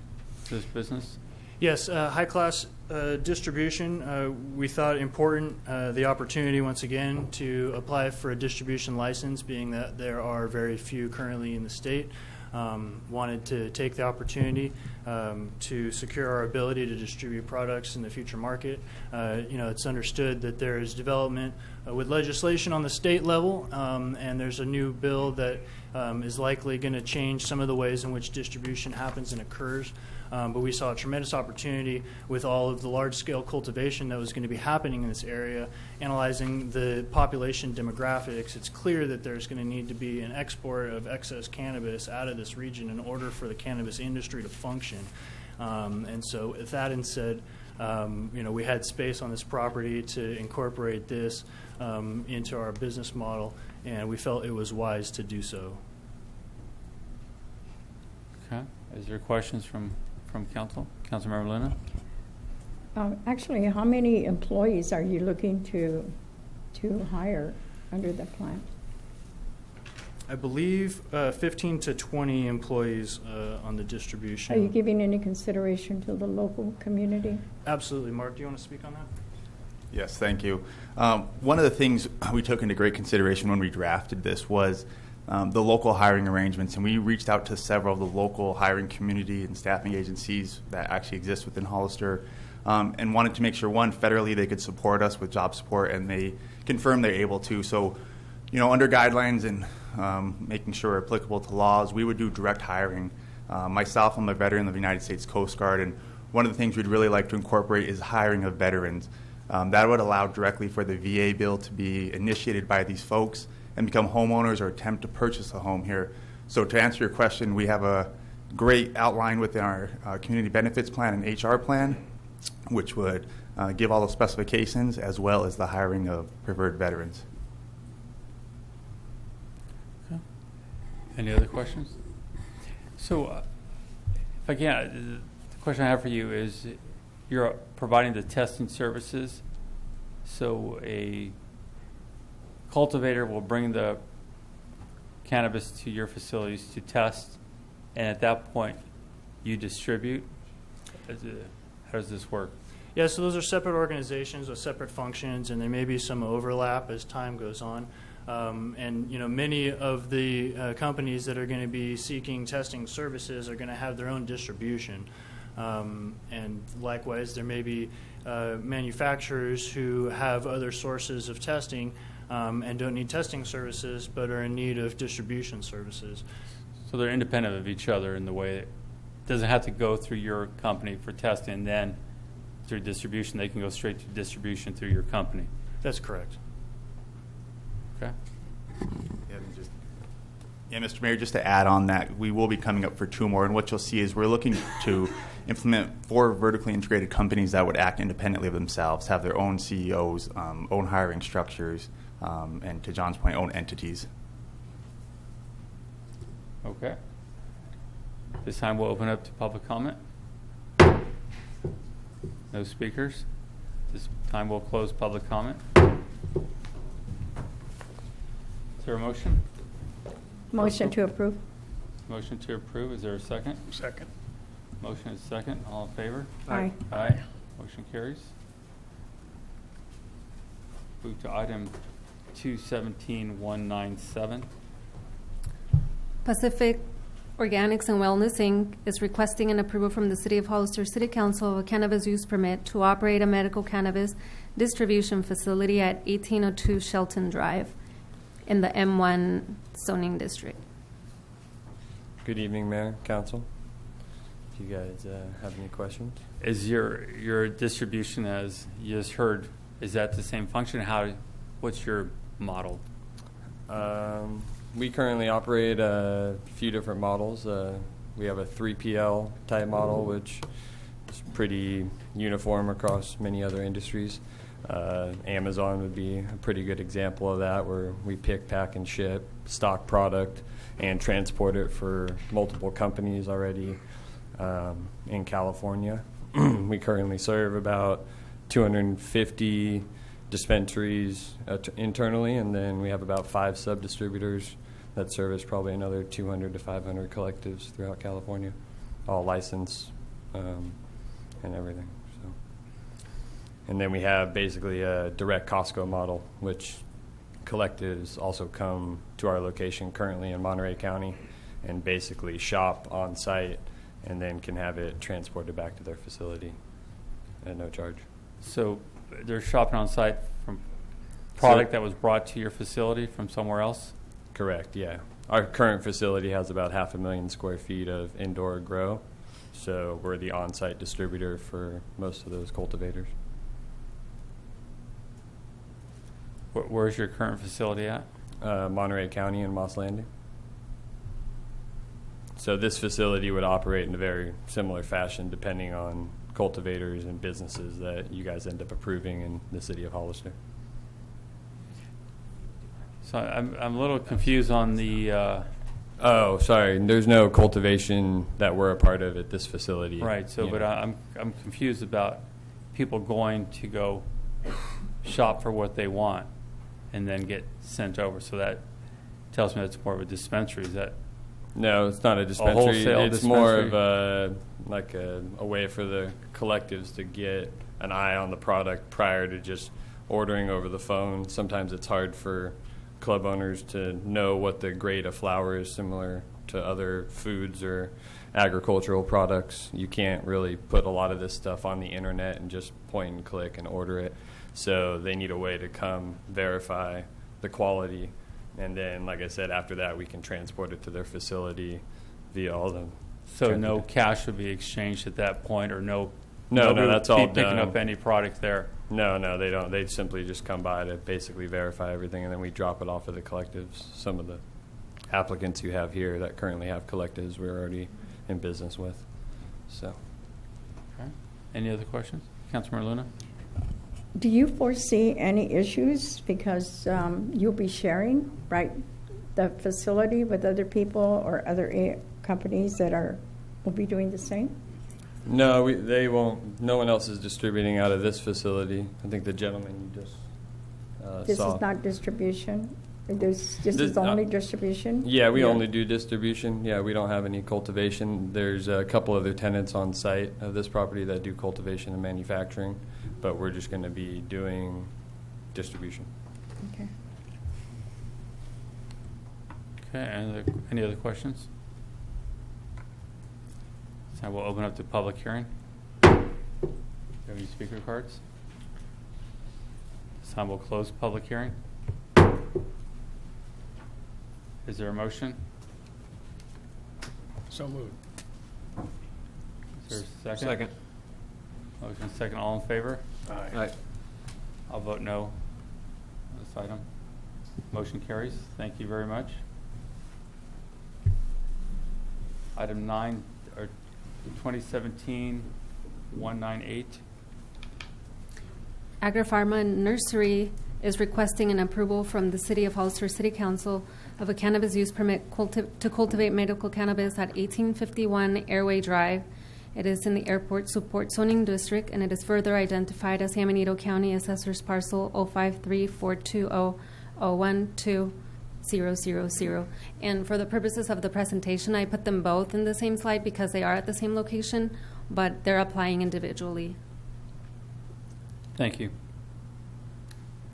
this business. Yes, High Class Distribution, we thought important the opportunity once again to apply for a distribution license, being that there are very few currently in the state. Wanted to take the opportunity to secure our ability to distribute products in the future market. It's understood that there is development with legislation on the state level, and there's a new bill that is likely going to change some of the ways in which distribution happens and occurs. But we saw a tremendous opportunity with all of the large-scale cultivation that was going to be happening in this area. Analyzing the population demographics, it's clear that there's going to need to be an export of excess cannabis out of this region in order for the cannabis industry to function. And so with that and said, we had space on this property to incorporate this into our business model, and we felt it was wise to do so. Okay. Is there questions from council? Councilmember Luna? Actually, how many employees are you looking to hire under the plan? I believe 15 to 20 employees on the distribution. Are you giving any consideration to the local community? Absolutely. Mark, do you want to speak on that? Yes, thank you. One of the things we took into great consideration when we drafted this was the local hiring arrangements, and we reached out to several of the local hiring community and staffing agencies that actually exist within Hollister, and wanted to make sure, one, federally they could support us with job support, and they confirmed they're able to. So, under guidelines and making sure applicable to laws, we would do direct hiring. Myself, I'm a veteran of the United States Coast Guard, and one of the things we'd really like to incorporate is hiring of veterans. That would allow directly for the VA bill to be initiated by these folks and become homeowners or attempt to purchase a home here. So to answer your question, we have a great outline within our community benefits plan and HR plan, which would give all the specifications as well as the hiring of preferred veterans. Okay. Any other questions? So if I can, the question I have for you is, you're providing the testing services, so a cultivator will bring the cannabis to your facilities to test, and at that point you distribute? How does this work? Yeah, so those are separate organizations with separate functions, and there may be some overlap as time goes on. And many of the companies that are going to be seeking testing services are going to have their own distribution. And likewise, there may be manufacturers who have other sources of testing and don't need testing services but are in need of distribution services. So they're independent of each other in the way it doesn't have to go through your company for testing, and then through distribution they can go straight to distribution through your company. That's correct. Okay. Yeah, Mr. Mayor, just to add on that, we will be coming up for 2 more, and what you'll see is we're looking to implement 4 vertically integrated companies that would act independently of themselves, have their own CEOs, own hiring structures, and to John's point, own entities. Okay. This time we'll open up to public comment. No speakers. This time we'll close public comment. Is there a motion? Motion to approve. Motion to approve. Is there a second? Second. Motion is second. All in favor? Aye. Aye. Motion carries. Move to item 217-197. Pacific Organics and Wellness, Inc. is requesting an approval from the City of Hollister City Council of a cannabis use permit to operate a medical cannabis distribution facility at 1802 Shelton Drive in the M1 zoning district. Good evening, Mayor, Council. Do you guys have any questions? Is your distribution, as you just heard, is that the same function? What's your model? We currently operate a few different models. We have a 3PL type model, which is pretty uniform across many other industries. Amazon would be a pretty good example of that, where we pick, pack, and ship stock product and transport it for multiple companies already in California. We currently serve about 250 dispensaries internally, and then we have about 5 sub-distributors that service probably another 200 to 500 collectives throughout California, all licensed and everything. So, and then we have basically a direct Costco model, which collectives also come to our location currently in Monterey County and basically shop on site and then can have it transported back to their facility at no charge. So they're shopping on site from product that was brought to your facility from somewhere else? Correct, yeah. Our current facility has about 500,000 square feet of indoor grow, so we're the on-site distributor for most of those cultivators. Where's your current facility at? Monterey County in Moss Landing. So this facility would operate in a very similar fashion depending on cultivators and businesses that you guys end up approving in the city of Hollister. So I'm a little confused on the... oh, sorry. There's no cultivation that we're a part of at this facility. Right. So, but I'm confused about people going to go shop for what they want and then get sent over. So that tells me it's more of a dispensary. Is that... No, it's not a dispensary. It's dispensary? more of a way for the collectives to get an eye on the product prior to just ordering over the phone. Sometimes it's hard for club owners to know what the grade of flower is, similar to other foods or agricultural products. You can't really put a lot of this stuff on the internet and just point and click and order it. So they need a way to come verify the quality. And then, like I said, after that, we can transport it to their facility via all the... So no cash would be exchanged at that point, or no... No, that's all done. Picking up any product there. No, they don't. They simply just come by to basically verify everything, and then we drop it off of the collectives. Some of the applicants you have here that currently have collectives we're already in business with. So, okay. Any other questions? Councilmember Luna? Do you foresee any issues because you'll be sharing, right, the facility with other people or other companies that will be doing the same? No, they won't. No one else is distributing out of this facility. I think the gentleman you just saw. This is not distribution? This is only distribution? Yeah, we only do distribution. Yeah, we don't have any cultivation. There's a couple other tenants on site of this property that do cultivation and manufacturing, but we're just going to be doing distribution. Okay. Okay, any other questions? So we'll open up the public hearing. Do you have any speaker cards? This time we'll close public hearing. Is there a motion? So moved. Is there a second? Second. Motion second. All in favor? Aye. I'll vote no on this item. Motion carries. Thank you very much. Item 9, or 2017-198. Agri-Pharma Nursery is requesting an approval from the City of Hollister City Council of a cannabis use permit to cultivate medical cannabis at 1851 Airway Drive. It is in the Airport Support Zoning District, and it is further identified as San Benito County Assessor's Parcel 053-420-012-000. And for the purposes of the presentation, I put them both in the same slide because they are at the same location, but they're applying individually. Thank you.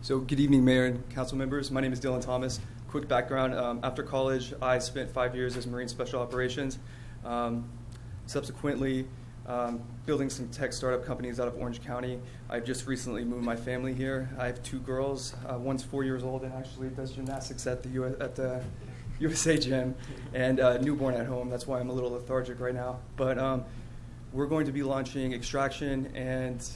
So good evening, Mayor and Council members. My name is Dylan Thomas, quick background. After college, I spent 5 years as Marine Special Operations. Subsequently, building some tech startup companies out of Orange County. I've just recently moved my family here. I have 2 girls. One's 4 years old and actually does gymnastics at the USA gym, and newborn at home. That's why I'm a little lethargic right now. But we're going to be launching extraction and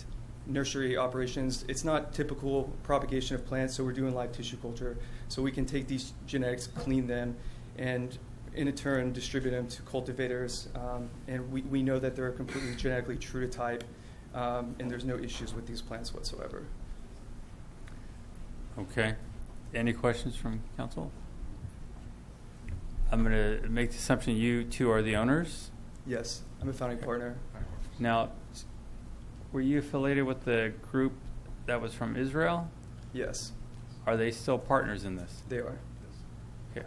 nursery operations. It's not typical propagation of plants, so we're doing live tissue culture. So we can take these genetics, clean them, and in turn distribute them to cultivators. And we know that they're completely genetically true to type, and there's no issues with these plants whatsoever. Okay. Any questions from council? I'm going to make the assumption you two are the owners? Yes, I'm a founding partner. Now, were you affiliated with the group that was from Israel? Yes. Are they still partners in this? They are. Okay,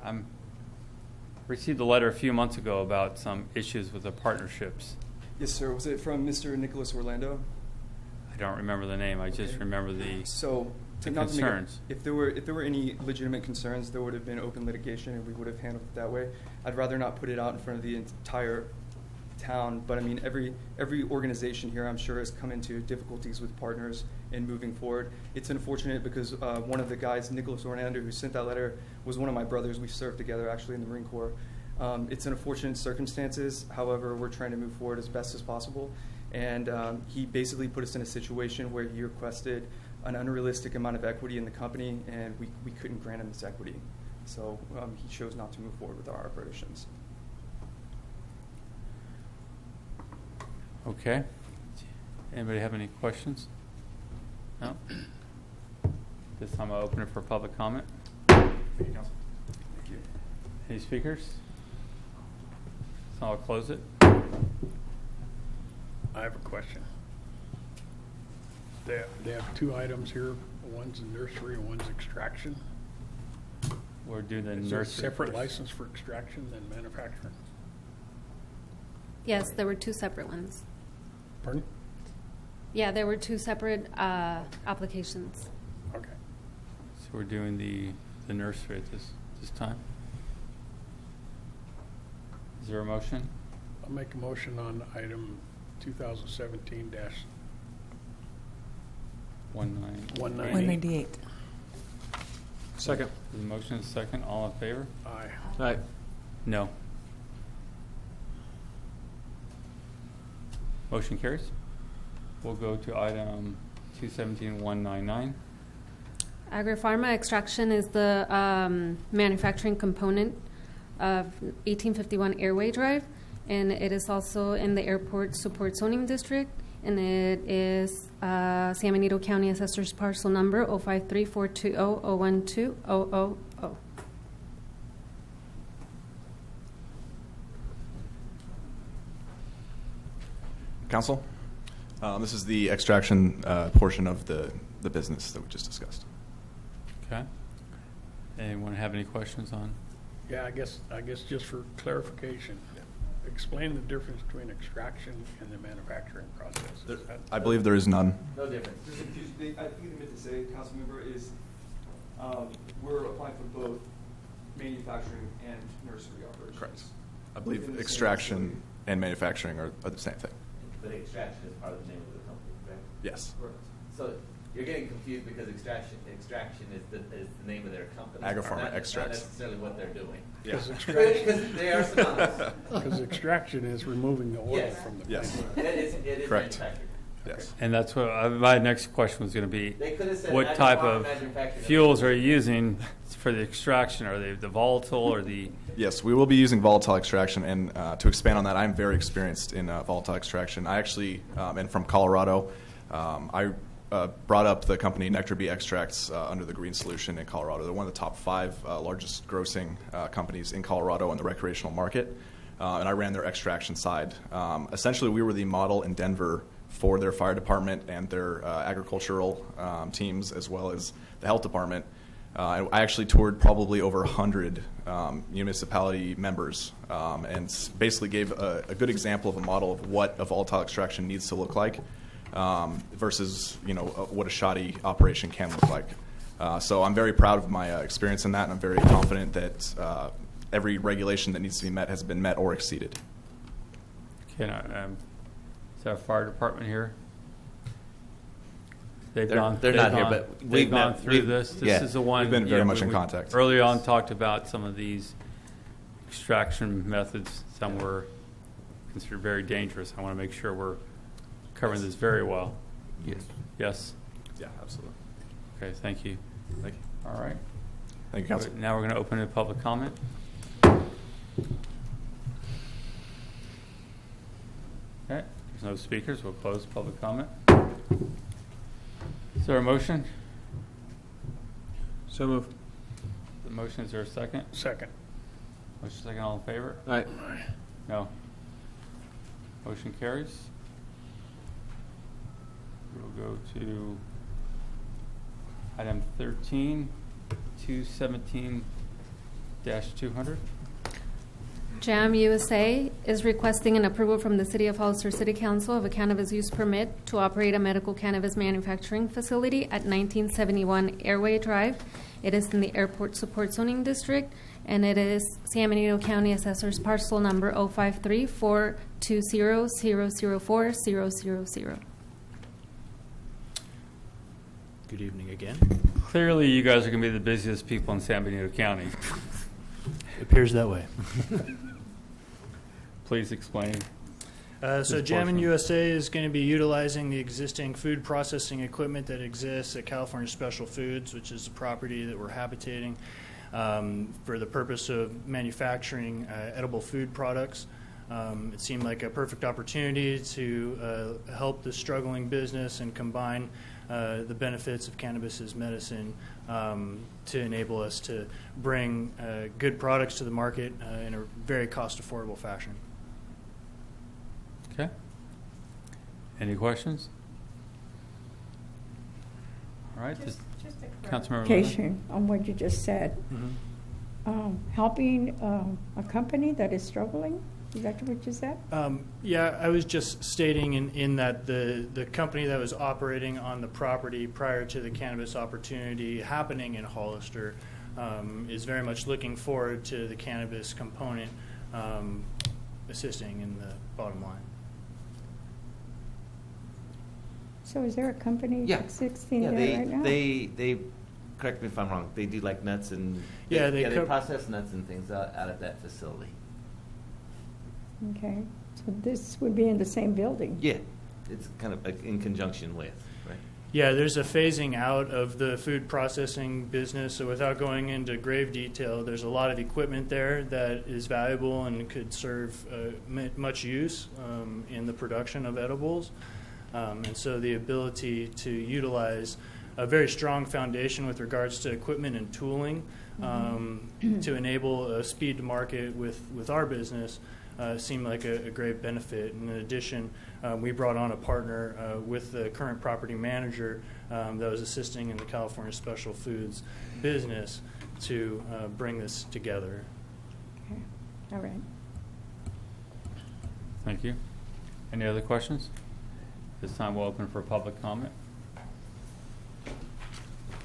received a letter a few months ago about some issues with the partnerships. Yes, sir. Was it from Mr. Nicholas Orlando? I don't remember the name. I just remember the concerns. If there were any legitimate concerns, there would have been open litigation, and we would have handled it that way. I'd rather not put it out in front of the entire town, but I mean every organization here, I'm sure, has come into difficulties with partners in moving forward. It's unfortunate because one of the guys, Nicholas Orlando, who sent that letter, was one of my brothers. We served together actually in the Marine Corps. It's unfortunate circumstances. However, we're trying to move forward as best as possible. And he basically put us in a situation where he requested an unrealistic amount of equity in the company, and we couldn't grant him this equity. So he chose not to move forward with our operations. Okay. Anybody have any questions? No? This time I'll open it for public comment. Thank you, Council. Thank you. Any speakers? So I'll close it. I have a question. They have 2 items here. One's a nursery and one's extraction. We're doing the Is there a nursery separate first. license for extraction than manufacturing? Yes, there were 2 separate ones. Pardon? Yeah, there were 2 separate applications. Okay. So we're doing the nursery at this time. Is there a motion? I'll make a motion on item 198. Second. The motion is second. All in favor? Aye. Aye. No. Motion carries. We'll go to item 217-199. Agri-pharma extraction is the manufacturing component of 1851 Airway Drive, and it is also in the Airport Support Zoning District, and it is San Benito County Assessor's Parcel Number 053-420-012-000. Council, this is the extraction portion of the business that we just discussed. Okay. Anyone have any questions on? Yeah, I guess just for clarification, explain the difference between extraction and the manufacturing process. I believe there is none. No difference. I think they meant to say, council member, is we're applying for both manufacturing and nursery operations. Correct. I believe extraction and manufacturing are the same thing. But extraction is part of the name of the company, correct? Yes. So you're getting confused because extraction is the name of their company. Agri-pharma Extracts. Not necessarily what they're doing. Because they are synonymous. Because extraction is removing the oil from the plant. It is correct. manufactured. Yes. And that's what my next question was going to be. They could have said what type of manufacturing. fuels are you using for the extraction? Are they the volatile or the? Yes, we will be using volatile extraction, and to expand on that, I'm very experienced in volatile extraction. I actually am from Colorado. I brought up the company Nectar Bee Extracts under the Green Solution in Colorado. They're one of the top 5 largest grossing companies in Colorado in the recreational market, and I ran their extraction side. Essentially, we were the model in Denver for their fire department and their agricultural teams, as well as the health department. I actually toured probably over 100 municipality members and basically gave a good example of a model of what a volatile extraction needs to look like versus what a shoddy operation can look like. So I'm very proud of my experience in that, and I'm very confident that every regulation that needs to be met has been met or exceeded. Okay, is our fire department here? They're not here, but they've gone through this. This is the one. We've been very much in contact. Early on, talked about some of these extraction methods. Some were considered very dangerous. I want to make sure we're covering this very well. Yes. Yes. Yeah, absolutely. Okay. Thank you. Thank you. All right. Thank you, Council. Now we're going to open to public comment. Okay. There's no speakers. We'll close public comment. Is there a motion? So move. The motion, is there a second? Second. Motion second, all in favor? Aye. No. Motion carries. We'll go to item 13, 217-200. JAM USA is requesting an approval from the City of Hollister City Council of a cannabis use permit to operate a medical cannabis manufacturing facility at 1971 Airway Drive. It is in the Airport Support Zoning District, and it is San Benito County Assessor's parcel number 053-420-004-000. Good evening again. Clearly, you guys are going to be the busiest people in San Benito County. It appears that way. Please explain. So JAM USA is going to be utilizing the existing food processing equipment that exists at California Special Foods, which is the property that we're habitating, for the purpose of manufacturing edible food products. It seemed like a perfect opportunity to help the struggling business and combine the benefits of cannabis as medicine to enable us to bring good products to the market in a very cost-affordable fashion. Okay. Any questions? All right. Just a Councilmember clarification on what you just said. Mm-hmm. Helping a company that is struggling? Is that what you said? Yeah, I was just stating in that the company that was operating on the property prior to the cannabis opportunity happening in Hollister is very much looking forward to the cannabis component assisting in the bottom line. So is there a company Yeah. existing Yeah, there right now? they correct me if I'm wrong. They do like nuts and they process nuts and things out of that facility. Okay, so this would be in the same building? Yeah, it's kind of in conjunction with, right? Yeah, there's a phasing out of the food processing business. So without going into grave detail, there's a lot of equipment there that is valuable and could serve much use in the production of edibles. And so the ability to utilize a very strong foundation with regards to equipment and tooling to enable a speed to market with our business seemed like a great benefit. And in addition, we brought on a partner with the current property manager that was assisting in the California Special Foods business to bring this together. Okay. All right. Thank you. Any other questions? This time we'll open for public comment.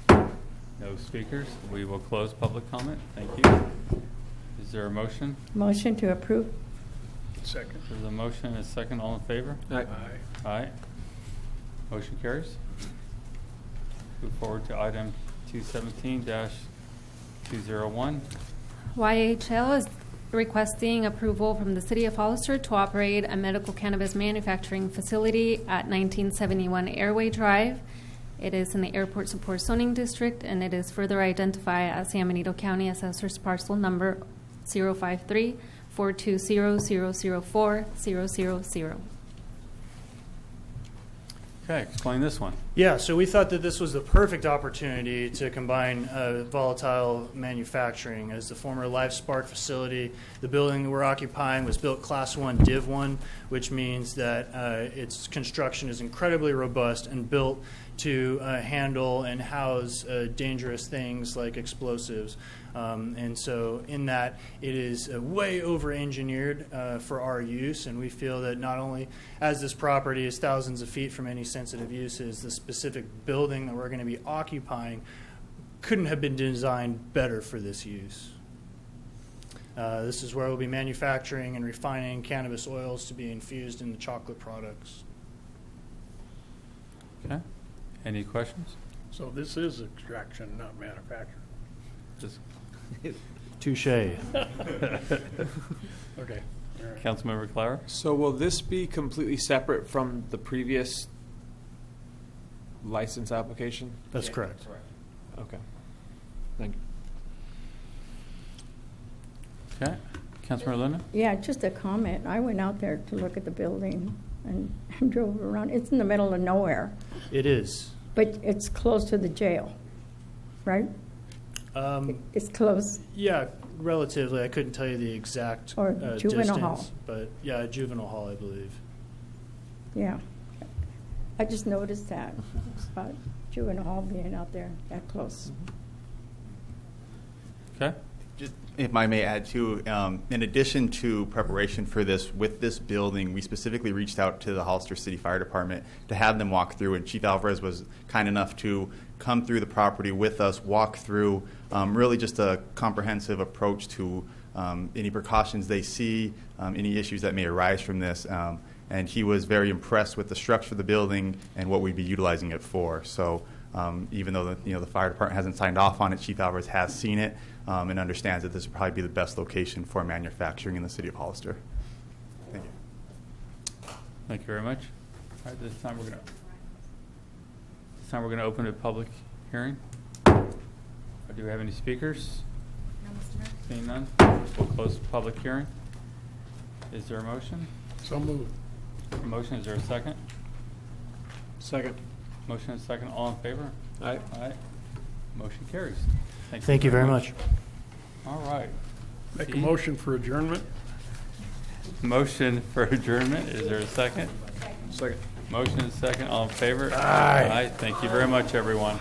No speakers. We will close public comment. Thank you. Is there a motion? Motion to approve. Second. There's a motion and a second. All in favor? Aye. Aye. Motion carries. Move forward to item 217-201. YHL is requesting approval from the City of Hollister to operate a medical cannabis manufacturing facility at 1971 Airway Drive. It is in the Airport Support Zoning District, and it is further identified as San Benito County Assessor's parcel number 053-420-004-000. Okay, explain this one. Yeah, so we thought that this was the perfect opportunity to combine volatile manufacturing. As the former Life Spark facility, the building that we're occupying was built Class 1 Div 1, which means that its construction is incredibly robust and built to handle and house dangerous things like explosives. And so in that, it is way over-engineered for our use, and we feel that not only as this property is thousands of feet from any sensitive uses, the specific building that we're going to be occupying couldn't have been designed better for this use. This is where we'll be manufacturing and refining cannabis oils to be infused in the chocolate products. Okay. Any questions? So this is extraction, not manufacturing. Just Touche. Okay. All right. Councilmember Clara? So will this be completely separate from the previous license application? That's correct. Okay. Thank you. Okay. Councilmember Linda? Yeah, just a comment. I went out there to look at the building and drove around. It's in the middle of nowhere, It is. but it's close to the jail, right? It's close. Yeah, relatively. I couldn't tell you the exact Or juvenile distance, hall. but yeah, juvenile hall, I believe. Yeah. I just noticed that, about juvenile hall being out there that close. Okay. Just, if I may add too, in addition to preparation for this, with this building, we specifically reached out to the Hollister City Fire Department to have them walk through, and Chief Alvarez was kind enough to come through the property with us, walk through, really just a comprehensive approach to any precautions they see, any issues that may arise from this. And he was very impressed with the structure of the building and what we'd be utilizing it for. So even though the fire department hasn't signed off on it, Chief Alvarez has seen it and understands that this would probably be the best location for manufacturing in the city of Hollister. Thank you. Thank you very much. All right, this time we're going to open a public hearing. Do we have any speakers? No, Mr. Mayor. Seeing none, we'll close the public hearing. Is there a motion? So moved. A motion, is there a second? Second. Motion and second, all in favor? Aye. Aye. Motion carries. Thank you very much. All right. Make a motion for adjournment. Motion for adjournment, is there a second? Second. Motion and second, all in favor? Aye. Aye. Thank you very much, everyone.